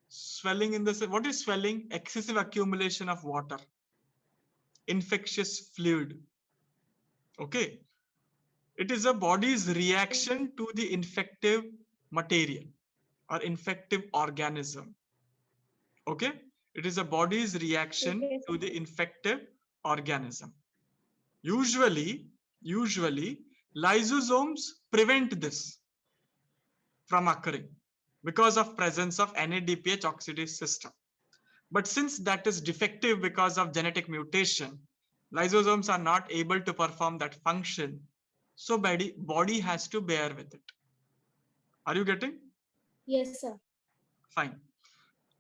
Speaker 21: swelling in the cell. What is swelling? Excessive accumulation of water, infectious fluid. Okay. It is a body's reaction to the infective material or infective organism. Okay. It is a body's reaction to the infective organism. Usually, lysosomes prevent this from occurring because of presence of NADPH oxidase system. But since that is defective because of genetic mutation, Lysosomes are not able to perform that function. So body has to bear with it. Are you getting?
Speaker 19: Yes, sir.
Speaker 21: Fine.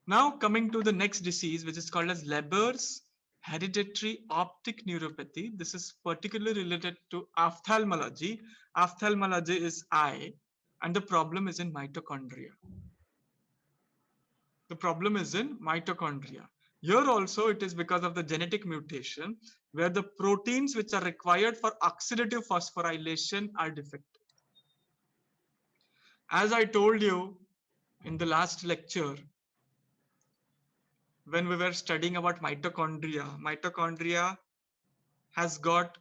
Speaker 21: Now coming to the next disease, which is called as Leber's hereditary optic neuropathy. This is particularly related to ophthalmology. Ophthalmology is eye, and the problem is in mitochondria. The problem is in mitochondria. Here also it is because of the genetic mutation where the proteins which are required for oxidative phosphorylation are defective. As I told you in the last lecture, when we were studying about mitochondria has got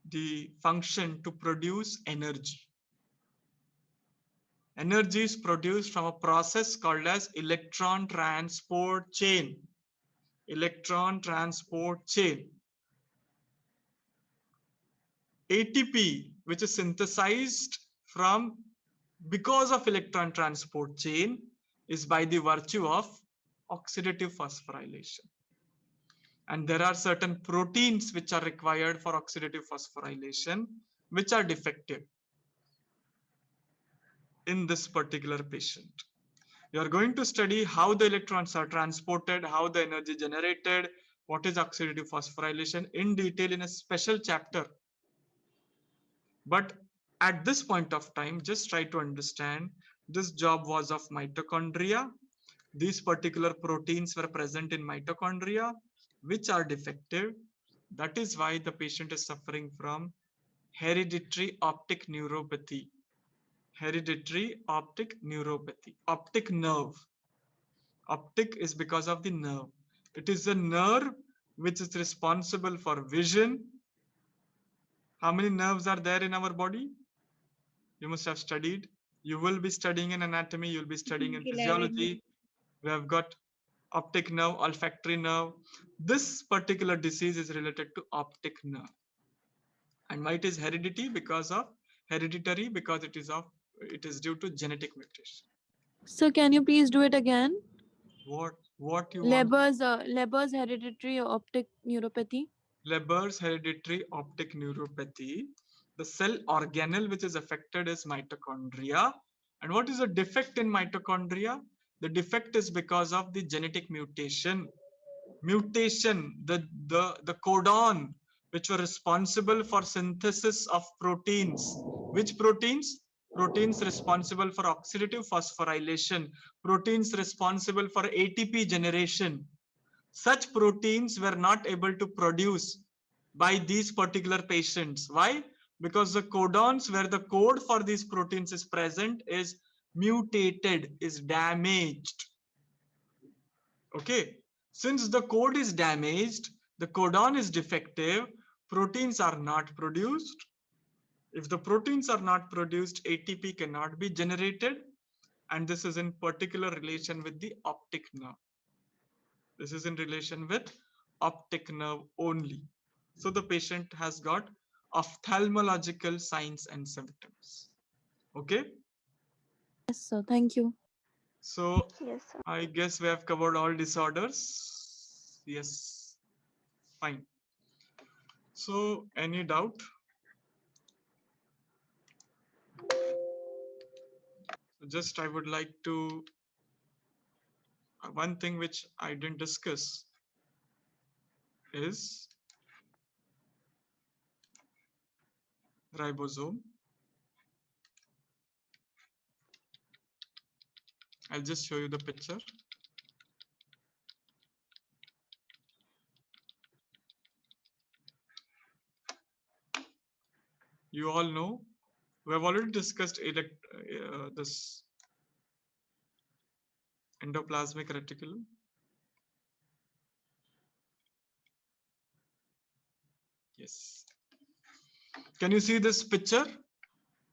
Speaker 21: the function to produce energy. Energy is produced from a process called as electron transport chain. Electron transport chain. ATP, which is synthesized from because of electron transport chain, is by the virtue of oxidative phosphorylation. And there are certain proteins which are required for oxidative phosphorylation, which are defective in this particular patient. You are going to study how the electrons are transported, how the energy generated, what is oxidative phosphorylation in detail in a special chapter. But at this point of time, just try to understand this job was of mitochondria. These particular proteins were present in mitochondria, which are defective. That is why the patient is suffering from hereditary optic neuropathy. Hereditary optic neuropathy. Optic nerve. Optic is because of the nerve. It is the nerve which is responsible for vision. How many nerves are there in our body? You must have studied. You will be studying in anatomy. You'll be studying in
Speaker 19: 11.
Speaker 21: physiology. We have got optic nerve, olfactory nerve. This particular disease is related to optic nerve. And why it is hereditary? Because it is due to genetic mutation.
Speaker 17: So can you please do it again?
Speaker 21: What you want?
Speaker 17: Leber's hereditary optic neuropathy.
Speaker 21: Leber's hereditary optic neuropathy. The cell organelle which is affected is mitochondria. And what is the defect in mitochondria? The defect is because of the genetic mutation. The codon which were responsible for synthesis of proteins. Which proteins? Proteins responsible for oxidative phosphorylation. Proteins responsible for ATP generation. Such proteins were not able to produce by these particular patients. Why? Because the codons where the code for these proteins is present is mutated, is damaged. Okay. Since the code is damaged, the codon is defective, proteins are not produced. If the proteins are not produced, ATP cannot be generated. And this is in particular relation with the optic nerve. This is in relation with optic nerve only. So the patient has got ophthalmological signs and symptoms. Okay.
Speaker 17: Yes, sir. Thank you.
Speaker 21: So I guess we have covered all disorders. Yes. Fine. So any doubt? Just I would like to, one thing which I didn't discuss is ribosome. I'll just show you the picture. You all know, we have already discussed this endoplasmic reticulum. Yes. Can you see this picture?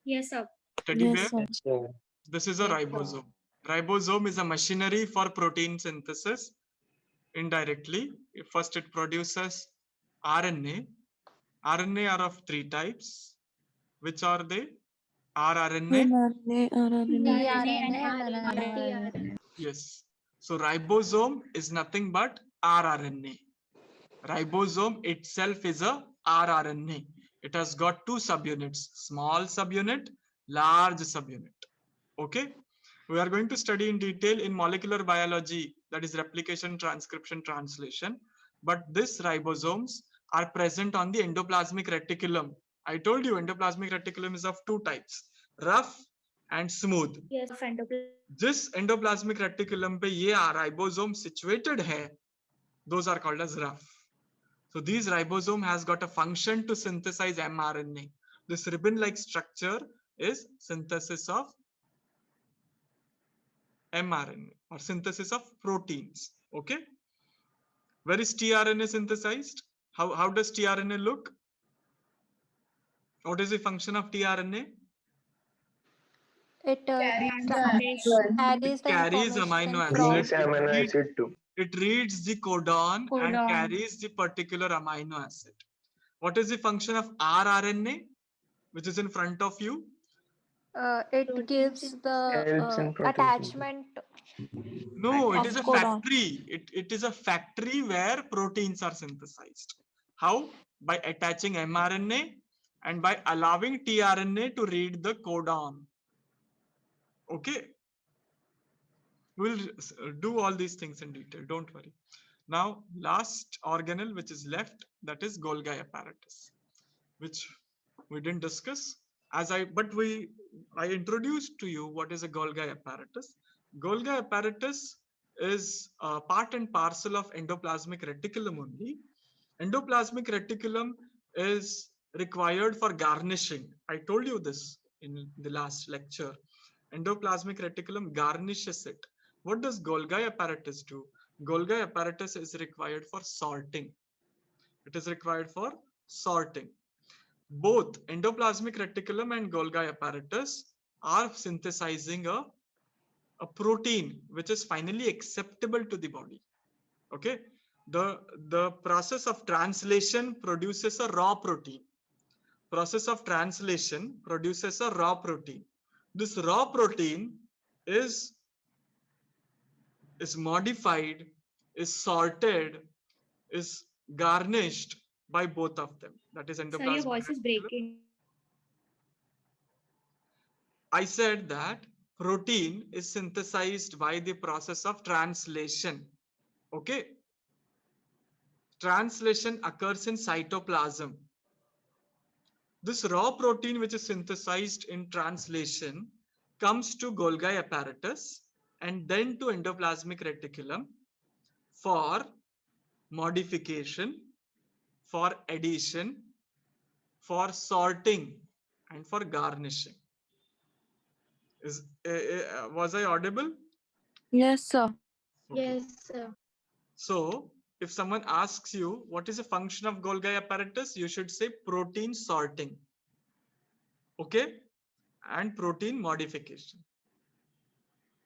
Speaker 19: Yes, sir.
Speaker 21: Teddy bear?
Speaker 18: Yes, sir.
Speaker 21: This is a ribosome. Ribosome is a machinery for protein synthesis. Indirectly, first it produces RNA. RNA are of three types. Which are they? rRNA.
Speaker 19: tRNA and RT.
Speaker 21: Yes. So ribosome is nothing but rRNA. Ribosome itself is a rRNA. It has got two subunits, small subunit, large subunit. Okay. We are going to study in detail in molecular biology, that is replication, transcription, translation. But these ribosomes are present on the endoplasmic reticulum. I told you endoplasmic reticulum is of two types, rough and smooth.
Speaker 19: Yes,
Speaker 21: This endoplasmic reticulum पे ये ribosome situated है, those are called as rough. So these ribosome has got a function to synthesize mRNA. This ribbon-like structure is synthesis of mRNA or synthesis of proteins. Okay. Where is tRNA synthesized? How does tRNA look? What is the function of tRNA?
Speaker 3: It
Speaker 21: Carries
Speaker 3: the
Speaker 21: amino
Speaker 5: Reads
Speaker 21: acid.
Speaker 5: amino acid too.
Speaker 21: It reads the codon and carries the particular amino acid. What is the function of rRNA, which is in front of you?
Speaker 3: It gives
Speaker 5: Helps in
Speaker 3: the
Speaker 5: protein
Speaker 3: attachment.
Speaker 21: No, it
Speaker 3: of
Speaker 21: is a
Speaker 3: codon.
Speaker 21: factory. It is a factory where proteins are synthesized. How? By attaching mRNA and by allowing tRNA to read the codon. Okay. We'll do all these things in detail. Don't worry. Now, last organelle which is left, that is Golgi apparatus, which we didn't discuss. I introduced to you what is a Golgi apparatus. Golgi apparatus is part and parcel of endoplasmic reticulum only. Endoplasmic reticulum is required for garnishing. I told you this in the last lecture. Endoplasmic reticulum garnishes it. What does Golgi apparatus do? Golgi apparatus is required for sorting. It is required for sorting. Both endoplasmic reticulum and Golgi apparatus are synthesizing a protein which is finally acceptable to the body. Okay. The process of translation produces a raw protein. Process of translation produces a raw protein. This raw protein is modified, is sorted, is garnished by both of them. That is endoplasmic.
Speaker 19: Sir, your voice is breaking.
Speaker 21: I said that protein is synthesized by the process of translation. Okay. Translation occurs in cytoplasm. This raw protein which is synthesized in translation comes to Golgi apparatus and then to endoplasmic reticulum for modification, for addition, for sorting, and for garnishing. Was I audible?
Speaker 17: Yes, sir.
Speaker 19: Yes, sir.
Speaker 21: So, if someone asks you what is the function of Golgi apparatus, you should say protein sorting. Okay? And protein modification.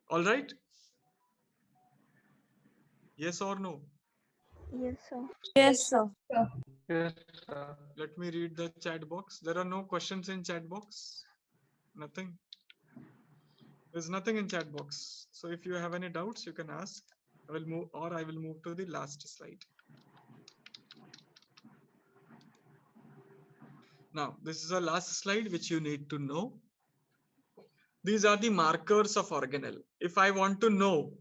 Speaker 21: All right? Yes or no?
Speaker 3: Yes, sir.
Speaker 17: Yes, sir.
Speaker 5: Yes, sir.
Speaker 21: Let me read the chat box. There are no questions in chat box. Nothing. There's nothing in chat box. So if you have any doubts, you can ask. I will move to the last slide. Now, this is the last slide which you need to know. These are the markers of organelle. If I want to know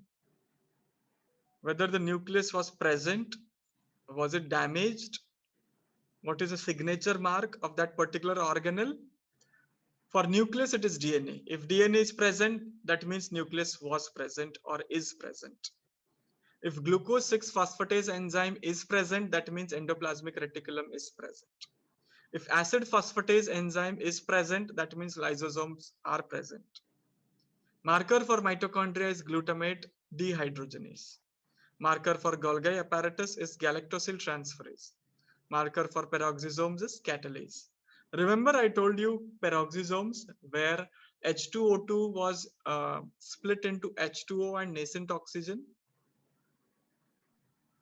Speaker 21: whether the nucleus was present, was it damaged, what is the signature mark of that particular organelle? For nucleus, it is DNA. If DNA is present, that means nucleus was present or is present. If glucose 6-phosphatase enzyme is present, that means endoplasmic reticulum is present. If acid phosphatase enzyme is present, that means lysosomes are present. Marker for mitochondria is glutamate dehydrogenase. Marker for Golgi apparatus is galactosyl transferase. Marker for peroxisomes is catalase. Remember I told you peroxisomes where H2O2 was split into H2O and nascent oxygen?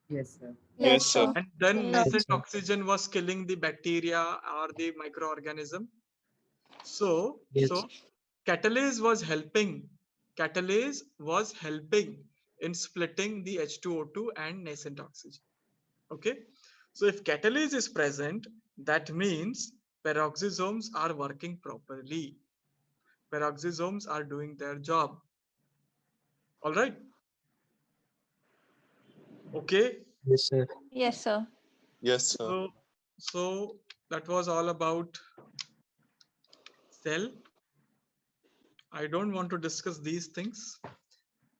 Speaker 6: Yes, sir.
Speaker 21: Yes, sir. And then
Speaker 6: Yes,
Speaker 21: nascent
Speaker 6: sir.
Speaker 21: oxygen was killing the bacteria or the microorganism. So catalase was helping. Catalase was helping in splitting the H2O2 and nascent oxygen. Okay. So if catalase is present, that means peroxisomes are working properly. Peroxisomes are doing their job. All right. Okay.
Speaker 18: Yes, sir.
Speaker 3: Yes, sir.
Speaker 6: Yes, sir.
Speaker 21: So that was all about cell. I don't want to discuss these things.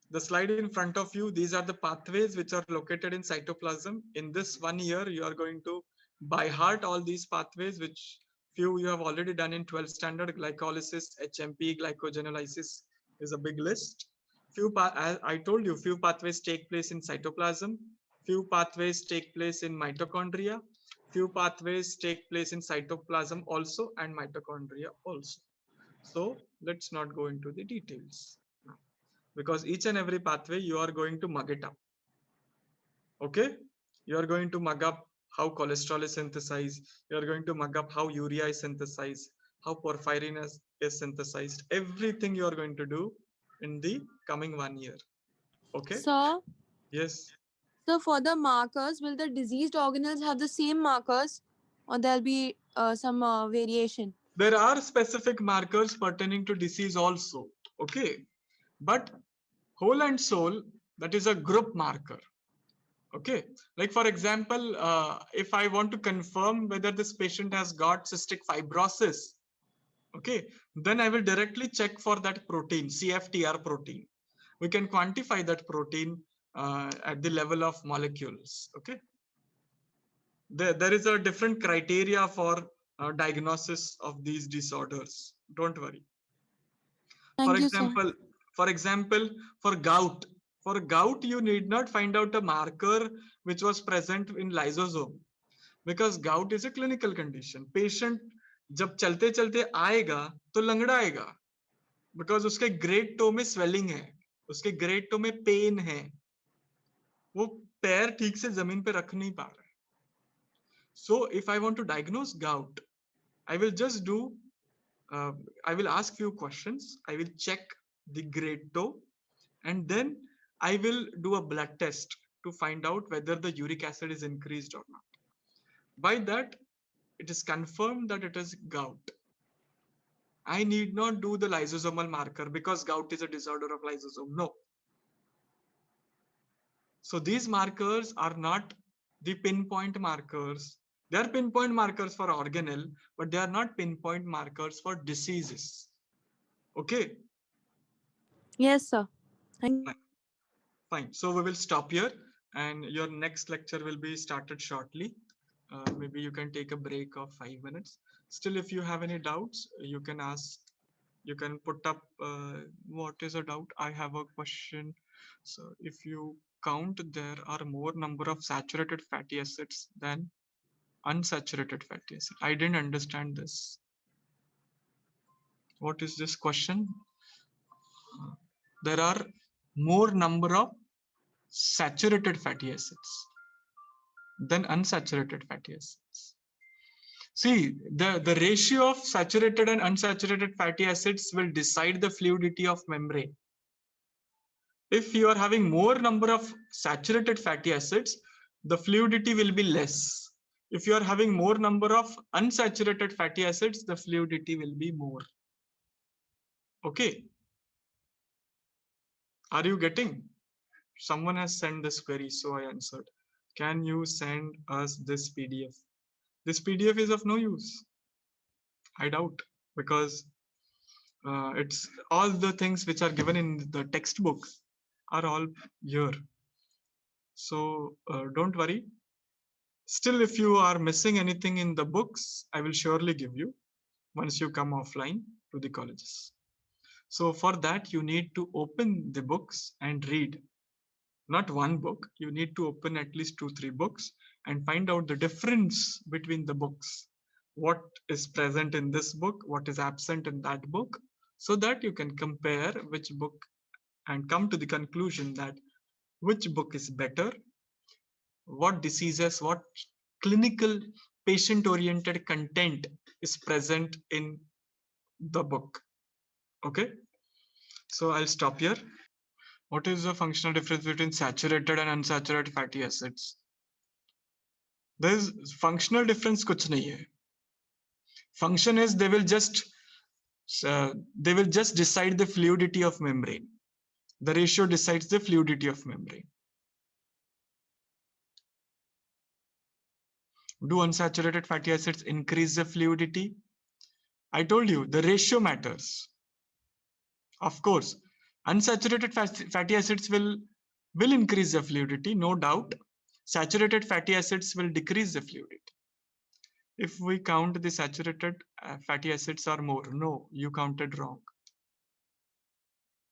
Speaker 21: The slide in front of you, these are the pathways which are located in cytoplasm. In this 1 year, you are going to by heart all these pathways, which few you have already done in 12th standard. Glycolysis, HMP, glycogenolysis is a big list. As I told you, few pathways take place in cytoplasm. Few pathways take place in mitochondria. Few pathways take place in cytoplasm also and mitochondria also. So let's not go into the details now, because each and every pathway you are going to mug it up. Okay, you are going to mug up how cholesterol is synthesized, you are going to mug up how urea is synthesized, how porphyrin is synthesized. Everything you are going to do in the coming 1 year. Okay.
Speaker 17: So,
Speaker 21: Yes.
Speaker 17: so for the markers, will the diseased organelles have the same markers, or there'll be some variation?
Speaker 21: There are specific markers pertaining to disease also. Okay, but whole and soul, that is a group marker. Okay, like for example, if I want to confirm whether this patient has got cystic fibrosis, okay, then I will directly check for that protein, CFTR protein. We can quantify that protein at the level of molecules. Okay, there is a different criteria for diagnosis of these disorders. Don't worry.
Speaker 17: Thank you, sir.
Speaker 21: For example, for gout, you need not find out a marker which was present in lysosome, because gout is a clinical condition. Patient जब चलते चलते आएगा तो लंगड़ाएगा, because उसके great to में swelling है, उसके great to में पेन है, वो पैर ठीक से जमीन पे रख नहीं पा रहा है. So if I want to diagnose gout, I will just do I will ask few questions. I will check the grade toe, and then I will do a blood test to find out whether the uric acid is increased or not. By that, it is confirmed that it is gout. I need not do the lysosomal marker because gout is a disorder of lysosome. No. So these markers are not the pinpoint markers. They are pinpoint markers for organelle, but they are not pinpoint markers for diseases. Okay.
Speaker 17: Yes, sir.
Speaker 21: Fine. So we will stop here, and your next lecture will be started shortly. Maybe you can take a break of 5 minutes. Still, if you have any doubts, you can ask. You can put up what is a doubt. I have a question. So if you count, there are more number of saturated fatty acids than unsaturated fatty acids. I didn't understand this. What is this question? There are more number of saturated fatty acids than unsaturated fatty acids. See, the ratio of saturated and unsaturated fatty acids will decide the fluidity of membrane. If you are having more number of saturated fatty acids, the fluidity will be less. If you are having more number of unsaturated fatty acids, the fluidity will be more. Okay. Are you getting? Someone has sent this query, so I answered. Can you send us this PDF? This PDF is of no use. I doubt, because it's all the things which are given in the textbook are all here. So don't worry. Still, if you are missing anything in the books, I will surely give you once you come offline to the colleges. So for that, you need to open the books and read. Not one book, you need to open at least 2-3 books and find out the difference between the books. What is present in this book, what is absent in that book, so that you can compare which book and come to the conclusion that which book is better, what diseases, what clinical patient-oriented content is present in the book. Okay, so I'll stop here. What is the functional difference between saturated and unsaturated fatty acids? There is functional difference kuch nahi hai. Function is they will just decide the fluidity of membrane. The ratio decides the fluidity of membrane. Do unsaturated fatty acids increase the fluidity? I told you the ratio matters. Of course, unsaturated fatty acids will increase the fluidity, no doubt. Saturated fatty acids will decrease the fluidity. If we count the saturated fatty acids are more, no, you counted wrong.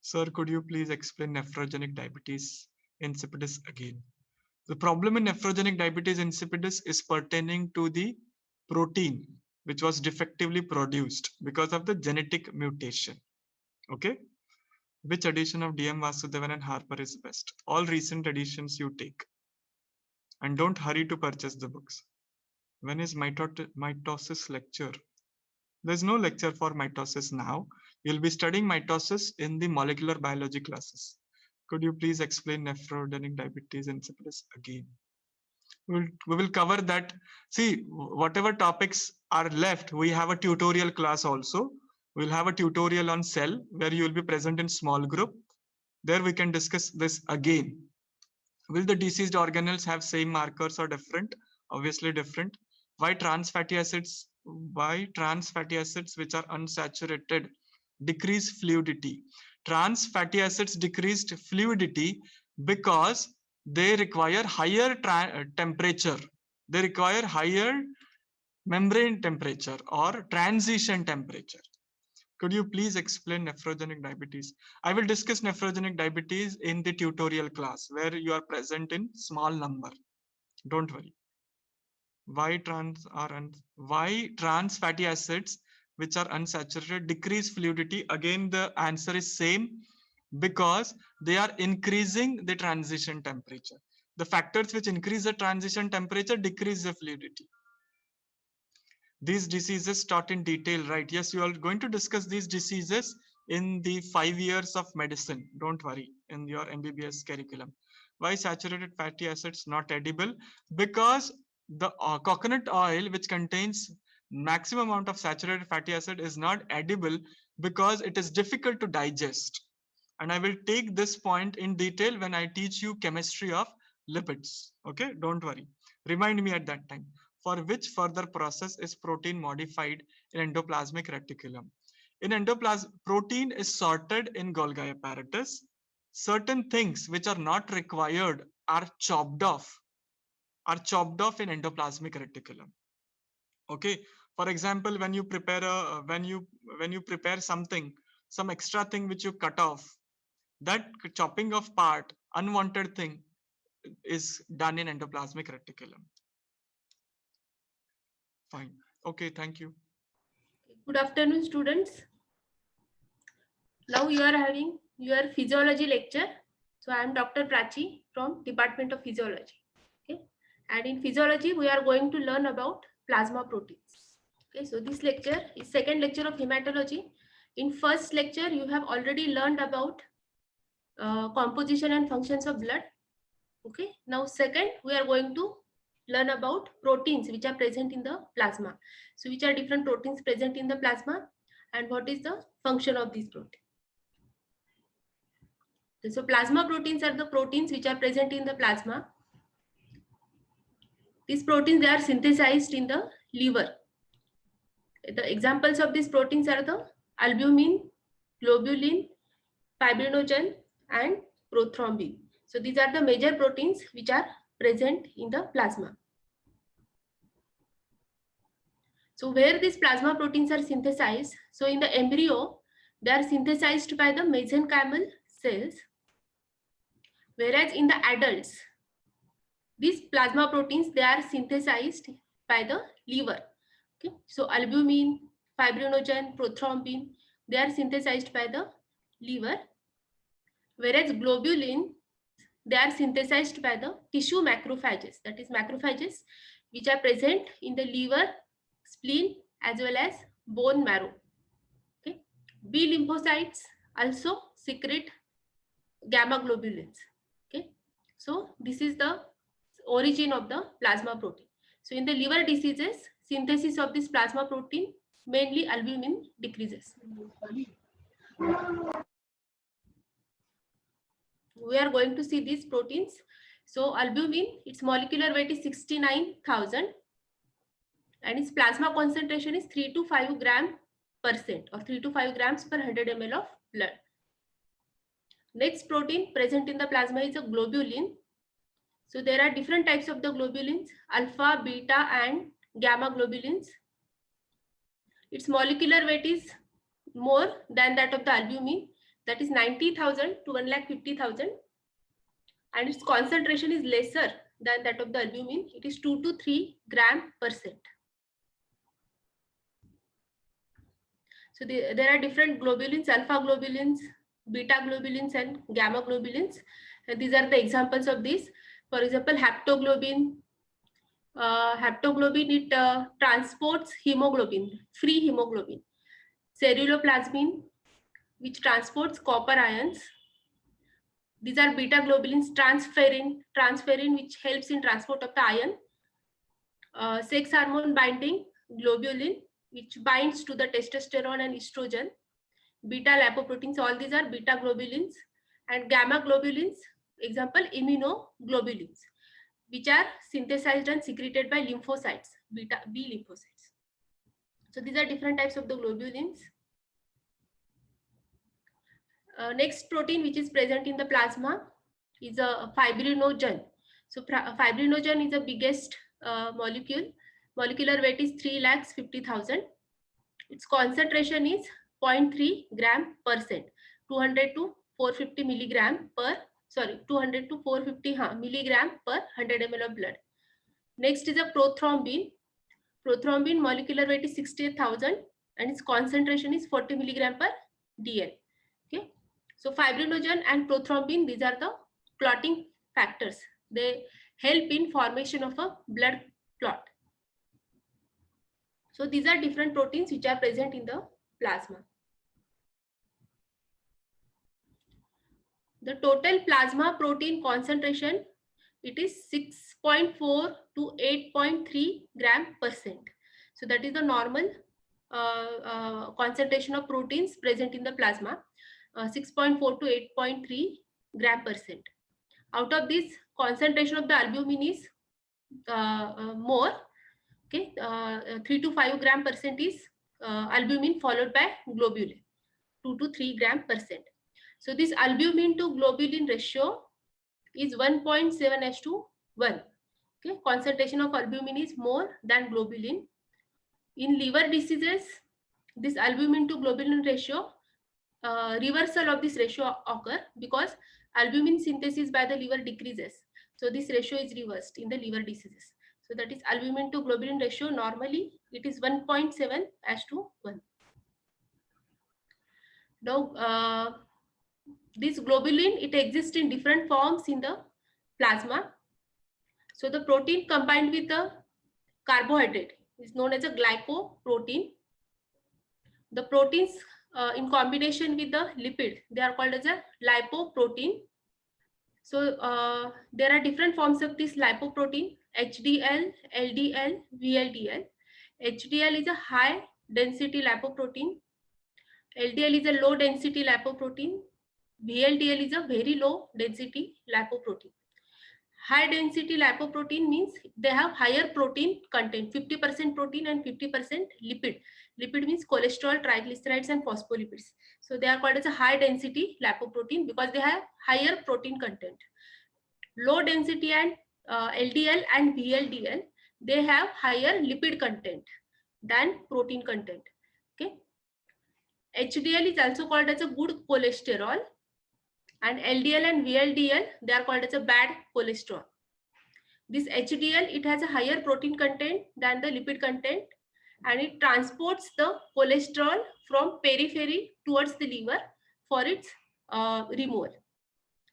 Speaker 21: Sir, could you please explain nephrogenic diabetes insipidus again? The problem in nephrogenic diabetes insipidus is pertaining to the protein which was defectively produced because of the genetic mutation. Okay. Which edition of DM Vasudevan and Harper is best? All recent editions you take. And don't hurry to purchase the books. When is mitosis lecture? There's no lecture for mitosis now. You'll be studying mitosis in the molecular biology classes. Could you please explain nephrogenic diabetes insipidus again? We will cover that. See, whatever topics are left, we have a tutorial class also. We'll have a tutorial on cell where you will be present in small group. There we can discuss this again. Will the deceased organelles have same markers or different? Obviously different. Why trans fatty acids which are unsaturated decrease fluidity? Trans fatty acids decreased fluidity because they require higher temperature. They require higher membrane temperature or transition temperature. Could you please explain nephrogenic diabetes? I will discuss nephrogenic diabetes in the tutorial class where you are present in small number. Don't worry. Why trans fatty acids which are unsaturated decrease fluidity? Again, the answer is same, because they are increasing the transition temperature. The factors which increase the transition temperature decrease the fluidity. These diseases taught in detail, right? Yes, you are going to discuss these diseases in the 5 years of medicine. Don't worry, in your MBBS curriculum. Why saturated fatty acids not edible? Because the coconut oil, which contains maximum amount of saturated fatty acid, is not edible because it is difficult to digest. And I will take this point in detail when I teach you chemistry of lipids. Okay, don't worry. Remind me at that time. For which further process is protein modified in endoplasmic reticulum? In endoplasm, protein is sorted in Golgi apparatus. Certain things which are not required are chopped off in endoplasmic reticulum. Okay. For example, when you prepare when you prepare something, some extra thing which you cut off, that chopping of part, unwanted thing, is done in endoplasmic reticulum. Fine. Okay, thank you.
Speaker 6: Good afternoon, students. Now you are having your physiology lecture. So I am Dr. Prachi from Department of Physiology. Okay. And in physiology, we are going to learn about plasma proteins. Okay. So this lecture is second lecture of hematology. In first lecture, you have already learned about composition and functions of blood. Okay. Now second, we are going to learn about proteins which are present in the plasma. So which are different proteins present in the plasma and what is the function of these proteins. So plasma proteins are the proteins which are present in the plasma. These proteins, they are synthesized in the liver. The examples of these proteins are the albumin, globulin, fibrinogen and prothrombin. So these are the major proteins which are present in the plasma. So where these plasma proteins are synthesized, so in the embryo, they are synthesized by the mesenchymal cells, whereas in the adults, these plasma proteins, they are synthesized by the liver. Okay, so albumin, fibrinogen, prothrombin, they are synthesized by the liver, whereas globulin, they are synthesized by the tissue macrophages, that is macrophages which are present in the liver, spleen as well as bone marrow. Okay, B lymphocytes also secrete gamma globulins. Okay, so this is the origin of the plasma protein. So in the liver diseases, synthesis of this plasma protein, mainly albumin, decreases. We are going to see these proteins. So albumin, its molecular weight is 69,000 and its plasma concentration is 3 to 5 gram% or 3 to 5 grams per 100 ml of blood. Next protein present in the plasma is a globulin. So there are different types of the globulins, alpha, beta and gamma globulins. Its molecular weight is more than that of the albumin, that is 90,000 to 1,50,000, and its concentration is lesser than that of the albumin. It is 2 to 3 gram%. So there are different globulins, alpha globulins, beta globulins and gamma globulins. And these are the examples of these. For example, haptoglobin. Haptoglobin, it transports hemoglobin, free hemoglobin. Ceruloplasmin, which transports copper ions. These are beta globulins. Transferrin, which helps in transport of the ion. Sex hormone binding globulin, which binds to the testosterone and estrogen. Beta lipoproteins, all these are beta globulins. And gamma globulins, example immunoglobulins, which are synthesized and secreted by lymphocytes, beta B lymphocytes. So these are different types of the globulins. Next protein which is present in the plasma is a fibrinogen. So fibrinogen is the biggest molecule. Molecular weight is 3,50,000. Its concentration is 0.3 gram%, 200 to 450 milligram per, 200 to 450 milligram per 100 ml of blood. Next is a prothrombin. Prothrombin molecular weight is 68,000 and its concentration is 40 milligram per dl. Okay. So fibrinogen and prothrombin, these are the clotting factors. They help in formation of a blood clot. So these are different proteins which are present in the plasma. The total plasma protein concentration, it is 6.4 to 8.3 gram%. So that is the normal concentration of proteins present in the plasma, 6.4 to 8.3 gram%. Out of this, concentration of the albumin is more. Okay, 3 to 5 gram% is albumin, followed by globulin, 2 to 3 gram%. So this albumin to globulin ratio is 1.7:1. Okay, concentration of albumin is more than globulin. In liver diseases, this albumin to globulin ratio, reversal of this ratio occur because albumin synthesis by the liver decreases. So this ratio is reversed in the liver diseases. So that is albumin to globulin ratio, normally it is 1.7:1. Now this globulin, it exists in different forms in the plasma. So the protein combined with the carbohydrate is known as a glycoprotein. The proteins in combination with the lipid, they are called as a lipoprotein. So there are different forms of this lipoprotein: HDL, LDL, VLDL. HDL is a high density lipoprotein. LDL is a low density lipoprotein. VLDL is a very low density lipoprotein. High density lipoprotein means they have higher protein content, 50% protein and 50% lipid. Lipid means cholesterol, triglycerides and phospholipids. So they are called as a high density lipoprotein because they have higher protein content. Low density and LDL and VLDL, they have higher lipid content than protein content. Okay. HDL is also called as a good cholesterol, and LDL and VLDL, they are called as a bad cholesterol. This HDL, it has a higher protein content than the lipid content, and it transports the cholesterol from periphery towards the liver for its removal.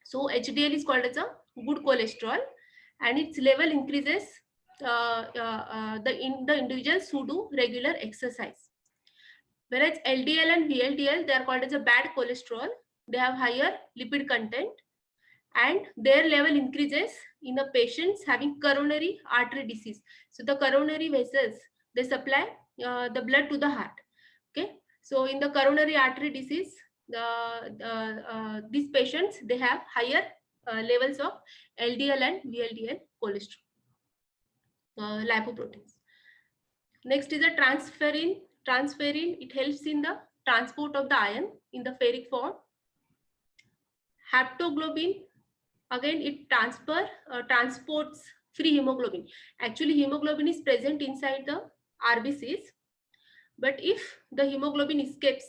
Speaker 6: So HDL is called as a good cholesterol, and its level increases in the individuals who do regular exercise. Whereas LDL and VLDL, they are called as a bad cholesterol. They have higher lipid content, and their level increases in the patients having coronary artery disease. So the coronary vessels, they supply the blood to the heart. Okay, so in the coronary artery disease, these patients, they have higher levels of LDL and VLDL cholesterol, lipoproteins. Next is a transferrin. Transferrin, it helps in the transport of the iron in the ferric form. Haptoglobin, again it transports free hemoglobin. Actually, hemoglobin is present inside the RBCs, but if the hemoglobin escapes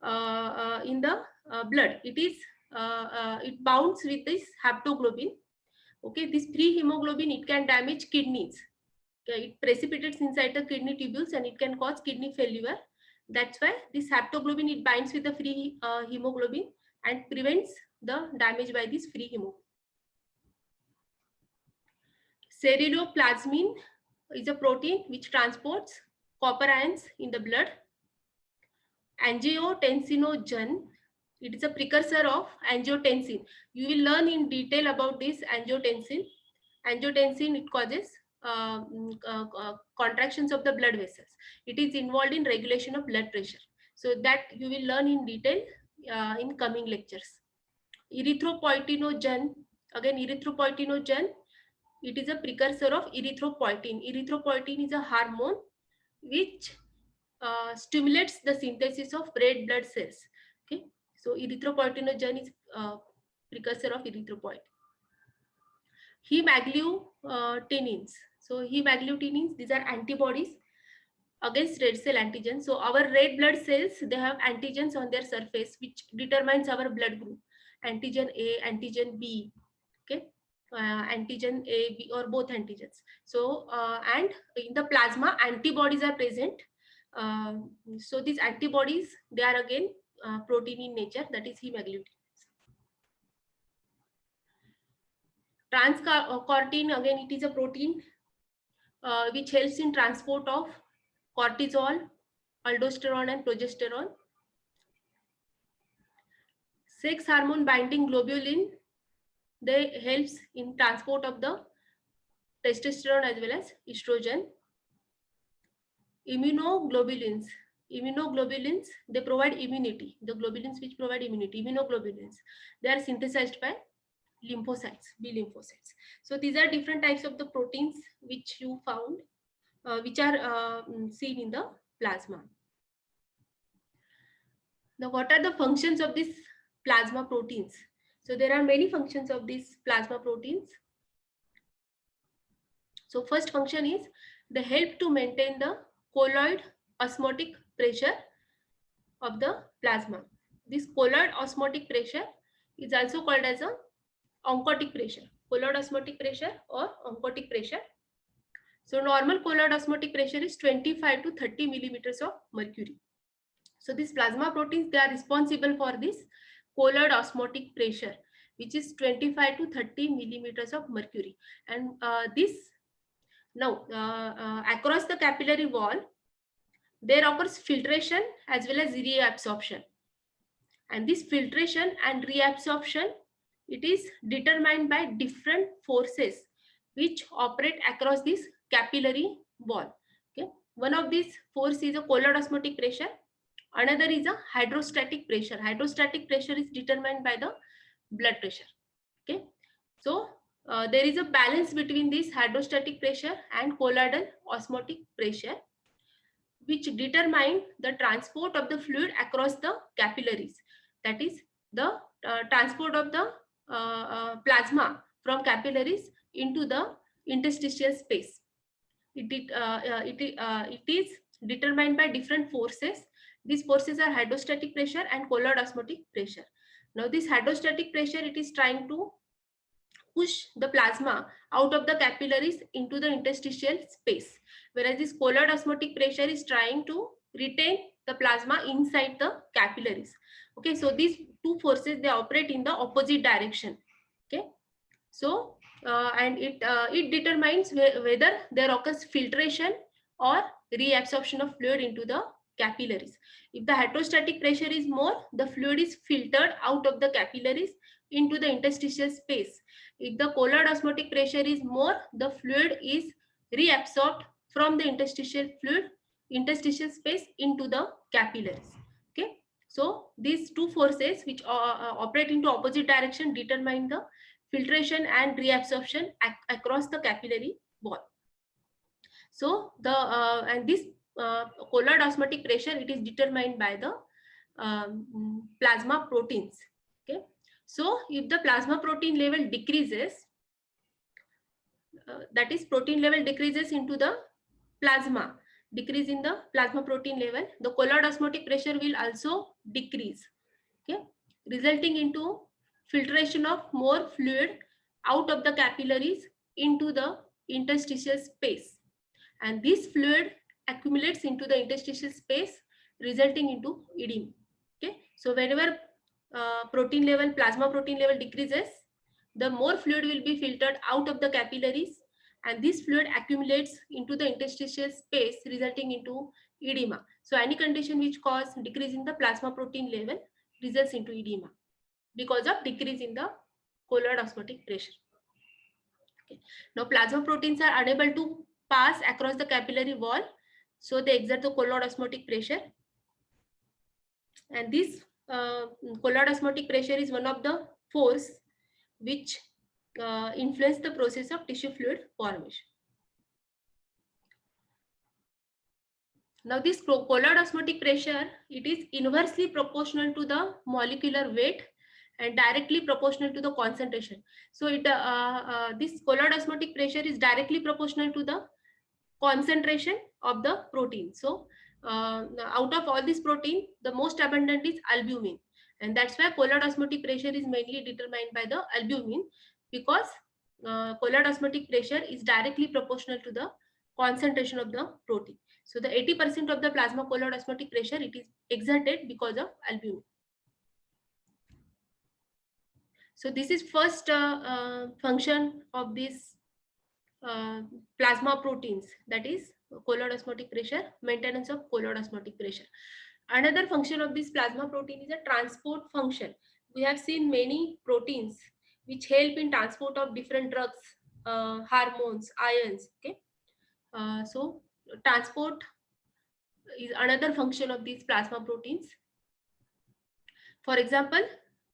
Speaker 6: in the blood, it bounds with this haptoglobin. Okay, this free hemoglobin, it can damage kidneys. Okay, it precipitates inside the kidney tubules and it can cause kidney failure. That's why this haptoglobin, it binds with the free hemoglobin and prevents the damage by this free hemoglobin. Ceruloplasmin is a protein which transports copper ions in the blood. Angiotensinogen, it is a precursor of angiotensin. You will learn in detail about this angiotensin. Angiotensin, it causes contractions of the blood vessels. It is involved in regulation of blood pressure. So that you will learn in detail in coming lectures. Erythropoietinogen, again erythropoietinogen, it is a precursor of erythropoietin. Erythropoietin is a hormone which stimulates the synthesis of red blood cells. Okay, so erythropoietinogen is precursor of erythropoietin. Hemagglutinin. So hemagglutinins, these are antibodies against red cell antigens. So our red blood cells, they have antigens on their surface which determines our blood group. Antigen A, antigen B. Okay, antigen A, B, or both antigens. So and in the plasma, antibodies are present. So these antibodies, they are again protein in nature, that is hemagglutinin. Transcortin, again it is a protein which helps in transport of cortisol, aldosterone and progesterone. Sex hormone binding globulin, they helps in transport of the testosterone as well as estrogen. Immunoglobulins, they provide immunity. The globulins which provide immunity, immunoglobulins, they are synthesized by lymphocytes, B lymphocytes. So these are different types of the proteins which you found, which are seen in the plasma. Now, what are the functions of these plasma proteins? So there are many functions of these plasma proteins. So first function is they help to maintain the colloid osmotic pressure of the plasma. This colloid osmotic pressure is also called as a oncotic pressure, colloid osmotic pressure or oncotic pressure. So normal colloid osmotic pressure is 25 to 30 millimeters of mercury. So these plasma proteins, they are responsible for this colloid osmotic pressure, which is 25 to 30 millimeters of mercury. And across the capillary wall, there occurs filtration as well as reabsorption. And this filtration and reabsorption, it is determined by different forces which operate across this capillary wall. Okay, one of these force is a colloid osmotic pressure. Another is a hydrostatic pressure. Hydrostatic pressure is determined by the blood pressure. Okay, so there is a balance between this hydrostatic pressure and colloidal osmotic pressure, which determine the transport of the fluid across the capillaries. That is the transport of the plasma from capillaries into the interstitial space. It is determined by different forces. These forces are hydrostatic pressure and colloid osmotic pressure. Now this hydrostatic pressure, it is trying to push the plasma out of the capillaries into the interstitial space, whereas this colloid osmotic pressure is trying to retain the plasma inside the capillaries. Okay, so these two forces, they operate in the opposite direction. Okay, so and it determines whether there occurs filtration or reabsorption of fluid into the capillaries. If the hydrostatic pressure is more, the fluid is filtered out of the capillaries, into the interstitial space. If the colloid osmotic pressure is more, the fluid is reabsorbed from the interstitial space into the capillaries. Okay, so these two forces which operate into opposite direction determine the filtration and reabsorption across the capillary wall. So the and this colloid osmotic pressure, it is determined by the plasma proteins. Okay, so if the plasma protein level decreases, that is protein level decreases into the plasma, decrease in the plasma protein level, the colloid osmotic pressure will also decrease. Okay, resulting into filtration of more fluid out of the capillaries into the interstitial space, and this fluid accumulates into the interstitial space, resulting into edema. Okay, so whenever plasma protein level decreases, the more fluid will be filtered out of the capillaries, and this fluid accumulates into the interstitial space, resulting into edema. So any condition which cause decrease in the plasma protein level results into edema because of decrease in the colloid osmotic pressure. Okay. Now plasma proteins are unable to pass across the capillary wall, so they exert the colloid osmotic pressure, and this colloid osmotic pressure is one of the force which influence the process of tissue fluid formation. Now this colloid osmotic pressure, it is inversely proportional to the molecular weight and directly proportional to the concentration. So this colloid osmotic pressure is directly proportional to the concentration of the protein. So out of all this protein, the most abundant is albumin, and that's why colloid osmotic pressure is mainly determined by the albumin, because colloid osmotic pressure is directly proportional to the concentration of the protein. So the 80% of the plasma colloid osmotic pressure, it is exerted because of albumin. So this is first function of this plasma proteins, that is colloid osmotic pressure, maintenance of colloid osmotic pressure. Another function of this plasma protein is a transport function. We have seen many proteins which help in transport of different drugs, hormones, ions. Okay, so transport is another function of these plasma proteins. For example,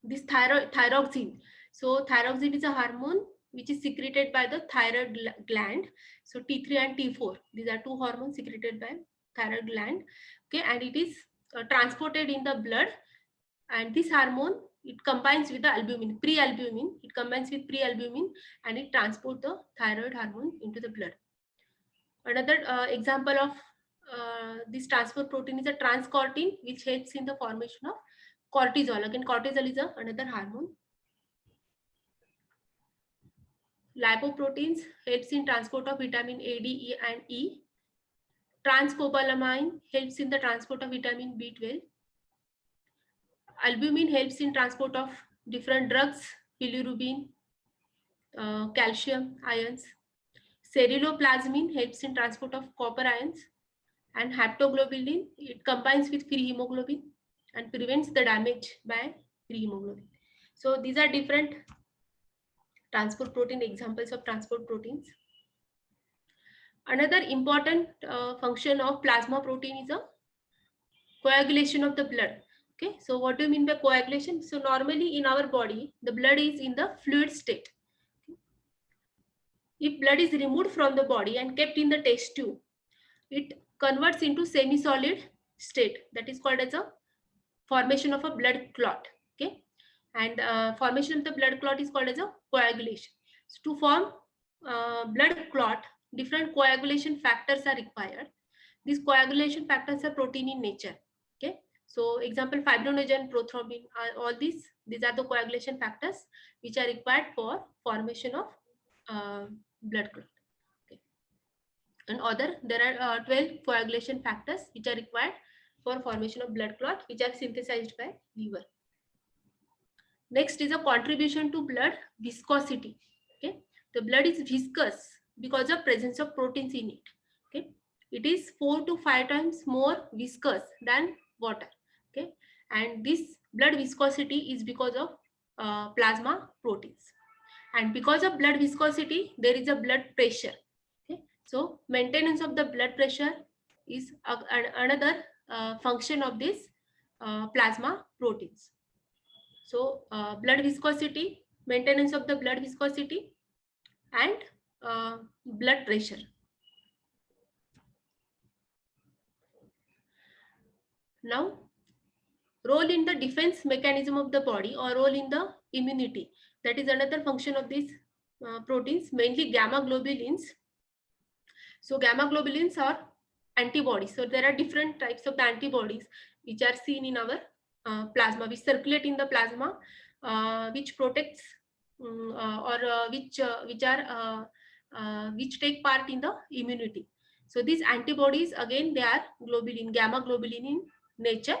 Speaker 6: this thyroxine. So thyroxine is a hormone which is secreted by the thyroid gland. So T3 and T4, these are two hormones secreted by thyroid gland. Okay, and it is transported in the blood, and this hormone, it combines with the albumin, pre-albumin. It combines with pre-albumin, and it transports the thyroid hormone into the blood. Another example of this transport protein is a transcortin, which helps in the formation of cortisol. Again, cortisol is another hormone. Lipoproteins helps in transport of vitamin A, D, E, and E. Transcobalamin helps in the transport of vitamin B12. Albumin helps in transport of different drugs, bilirubin, calcium ions. Ceruloplasmin helps in transport of copper ions, and haptoglobulin, it combines with free hemoglobin and prevents the damage by free hemoglobin. So these are different transport protein, examples of transport proteins. Another important function of plasma protein is a coagulation of the blood. Okay, so what do you mean by coagulation? So normally in our body, the blood is in the fluid state. If blood is removed from the body and kept in the test tube, it converts into semi-solid state, that is called as a formation of a blood clot. Okay, and formation of the blood clot is called as a coagulation. So to form blood clot, different coagulation factors are required. These coagulation factors are protein in nature. Okay, so example, fibrinogen, prothrombin, all these are the coagulation factors which are required for formation of blood clot. Okay, and there are 12 coagulation factors which are required for formation of blood clot, which are synthesized by liver. Next is a contribution to blood viscosity. Okay, the blood is viscous because of presence of proteins in it. Okay, it is 4 to 5 times more viscous than water. Okay, and this blood viscosity is because of plasma proteins. And because of blood viscosity, there is a blood pressure. Okay, so maintenance of the blood pressure is another function of this plasma proteins. So blood viscosity, maintenance of the blood viscosity, and blood pressure. Now, role in the defense mechanism of the body or role in the immunity. That is another function of these proteins, mainly gamma globulins. So gamma globulins are antibodies. So there are different types of the antibodies which are seen in our plasma, which circulate in the plasma, which protects which take part in the immunity. So these antibodies, again, they are globulin, gamma globulin in nature,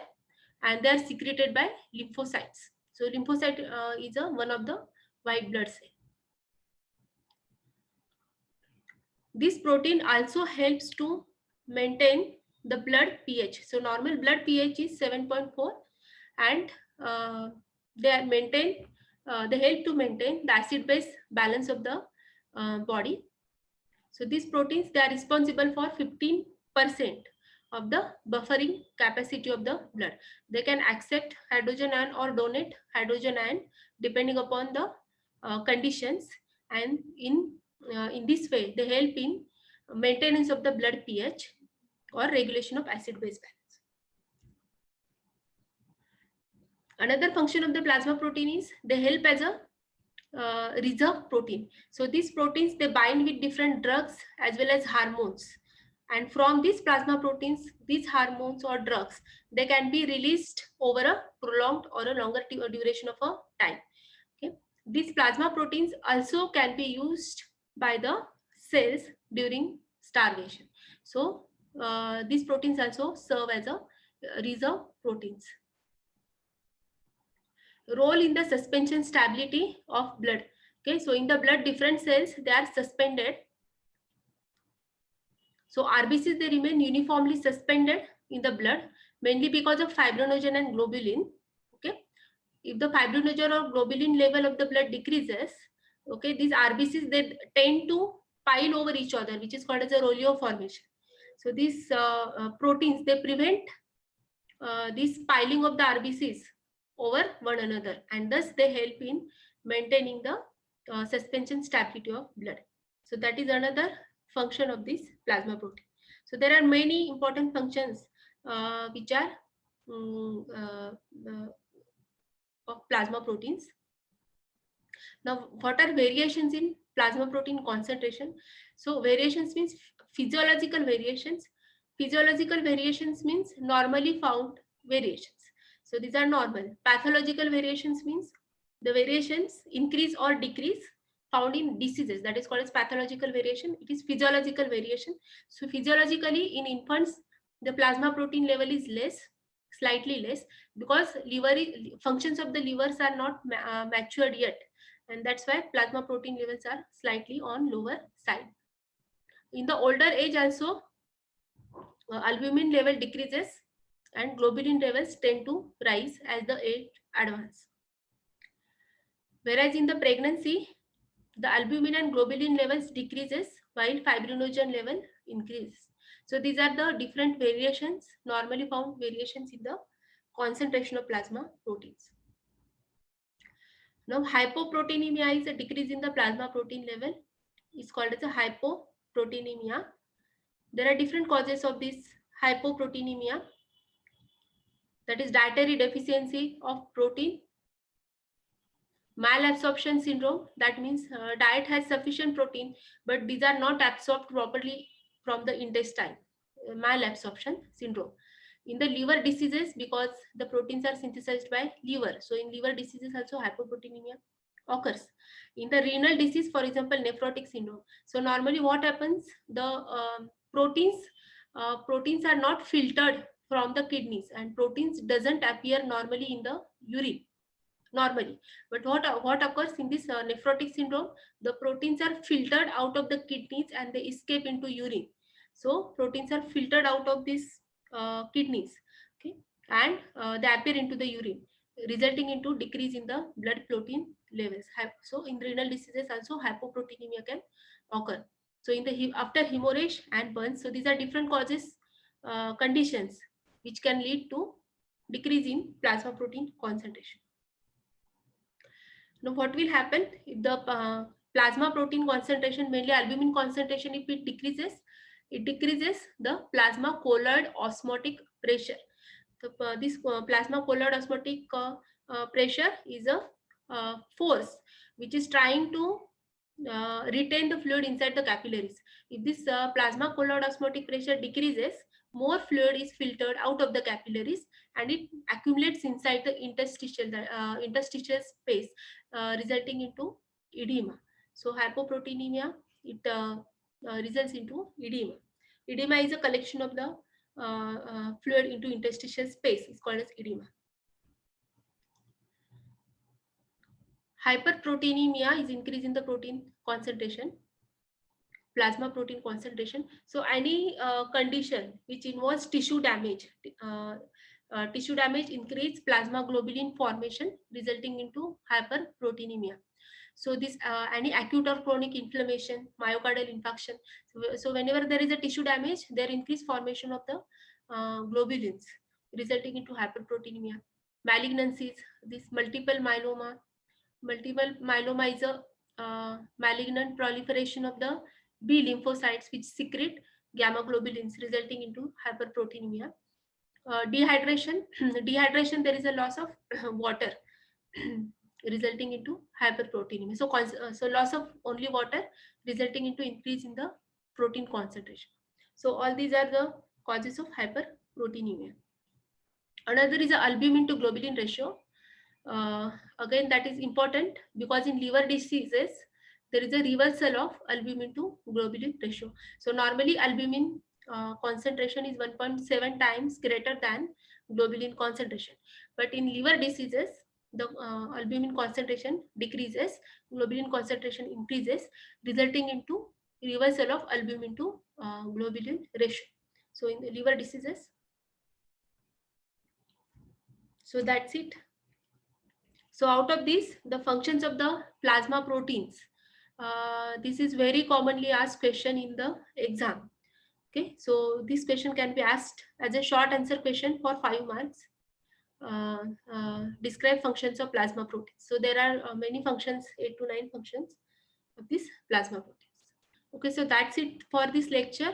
Speaker 6: and they are secreted by lymphocytes. So lymphocyte is one of the white blood cell. This protein also helps to maintain the blood pH. So normal blood pH is 7.4, and they help to maintain the acid-base balance of the body. So these proteins, they are responsible for 15% of the buffering capacity of the blood. They can accept hydrogen ion or donate hydrogen ion depending upon the conditions, and in this way they help in maintenance of the blood pH or regulation of acid-base balance. Another function of the plasma protein is they help as a reserve protein. So these proteins, they bind with different drugs as well as hormones, and from these plasma proteins, these hormones or drugs, they can be released over a prolonged or a longer duration of a time. Okay, these plasma proteins also can be used by the cells during starvation. So these proteins also serve as a reserve proteins. Role in the suspension stability of blood. Okay, so in the blood, different cells, they are suspended. So RBCs, they remain uniformly suspended in the blood, mainly because of fibrinogen and globulin. Okay, if the fibrinogen or globulin level of the blood decreases, okay, these RBCs, they tend to pile over each other, which is called as a Rolio formation. So these proteins, they prevent this piling of the RBCs over one another, and thus they help in maintaining the suspension stability of blood. So that is another function of this plasma protein. So there are many important functions which are of plasma proteins. Now, what are variations in plasma protein concentration? So variations means physiological variations. Physiological variations means normally found variations. So these are normal. Pathological variations means the variations increase or decrease found in diseases. That is called as pathological variation. It is physiological variation. So physiologically, in infants, the plasma protein level is less, slightly less, because functions of the livers are not matured yet, and that's why plasma protein levels are slightly on lower side. In the older age also, albumin level decreases and globulin levels tend to rise as the age advances. Whereas in the pregnancy, the albumin and globulin levels decreases while fibrinogen level increases. So these are the different variations, normally found variations in the concentration of plasma proteins. Now, hypoproteinemia is a decrease in the plasma protein level. It's called as a hypoproteinemia. There are different causes of this hypoproteinemia. That is dietary deficiency of protein, malabsorption syndrome. That means diet has sufficient protein, but these are not absorbed properly from the intestine. Malabsorption syndrome. In the liver diseases, because the proteins are synthesized by liver, so in liver diseases also hypoproteinemia occurs. In the renal disease, for example, nephrotic syndrome. So normally what happens, the proteins are not filtered from the kidneys, and proteins doesn't appear normally in the urine normally. But what occurs in this nephrotic syndrome, the proteins are filtered out of the kidneys and they escape into urine. So proteins are filtered out of these kidneys, okay, and they appear into the urine. resulting into decrease in the blood protein levels. So in renal diseases also hypoproteinemia can occur. So in the after hemorrhage and burns, so these are different causes, conditions which can lead to decrease in plasma protein concentration. Now what will happen if the plasma protein concentration, mainly albumin concentration, if it decreases the plasma colloid osmotic pressure. So this plasma colloid osmotic pressure is a force which is trying to retain the fluid inside the capillaries. If this plasma colloid osmotic pressure decreases, more fluid is filtered out of the capillaries and it accumulates inside the interstitial space, resulting into edema. So hypoproteinemia, it results into edema. Edema is a collection of the fluid into interstitial space. It's called as edema. Hyperproteinemia is increase in the protein concentration, plasma protein concentration. So any condition which involves tissue damage, tissue damage increase plasma globulin formation, resulting into hyperproteinemia. So this any acute or chronic inflammation, myocardial infarction. So whenever there is a tissue damage, there increased formation of the globulins, resulting into hyperproteinemia. Malignancies, this multiple myeloma. Multiple myeloma is a malignant proliferation of the B lymphocytes which secrete gamma globulins, resulting into hyperproteinemia. Dehydration, dehydration, there is a loss of water resulting into hyperproteinemia. So, so loss of only water resulting into increase in the protein concentration. So all these are the causes of hyperproteinemia. Another is the albumin to globulin ratio. Again, that is important because in liver diseases there is a reversal of albumin to globulin ratio. So normally albumin concentration is 1.7 times greater than globulin concentration, but in liver diseases the albumin concentration decreases, globulin concentration increases, resulting into reversal of albumin to globulin ratio. So in the liver diseases, so that's it. So out of these, the functions of the plasma proteins. This is very commonly asked question in the exam. Okay, so this question can be asked as a short answer question for 5 marks. Describe functions of plasma proteins. So there are many functions, 8 to 9 functions of these plasma proteins. Okay, so that's it for this lecture.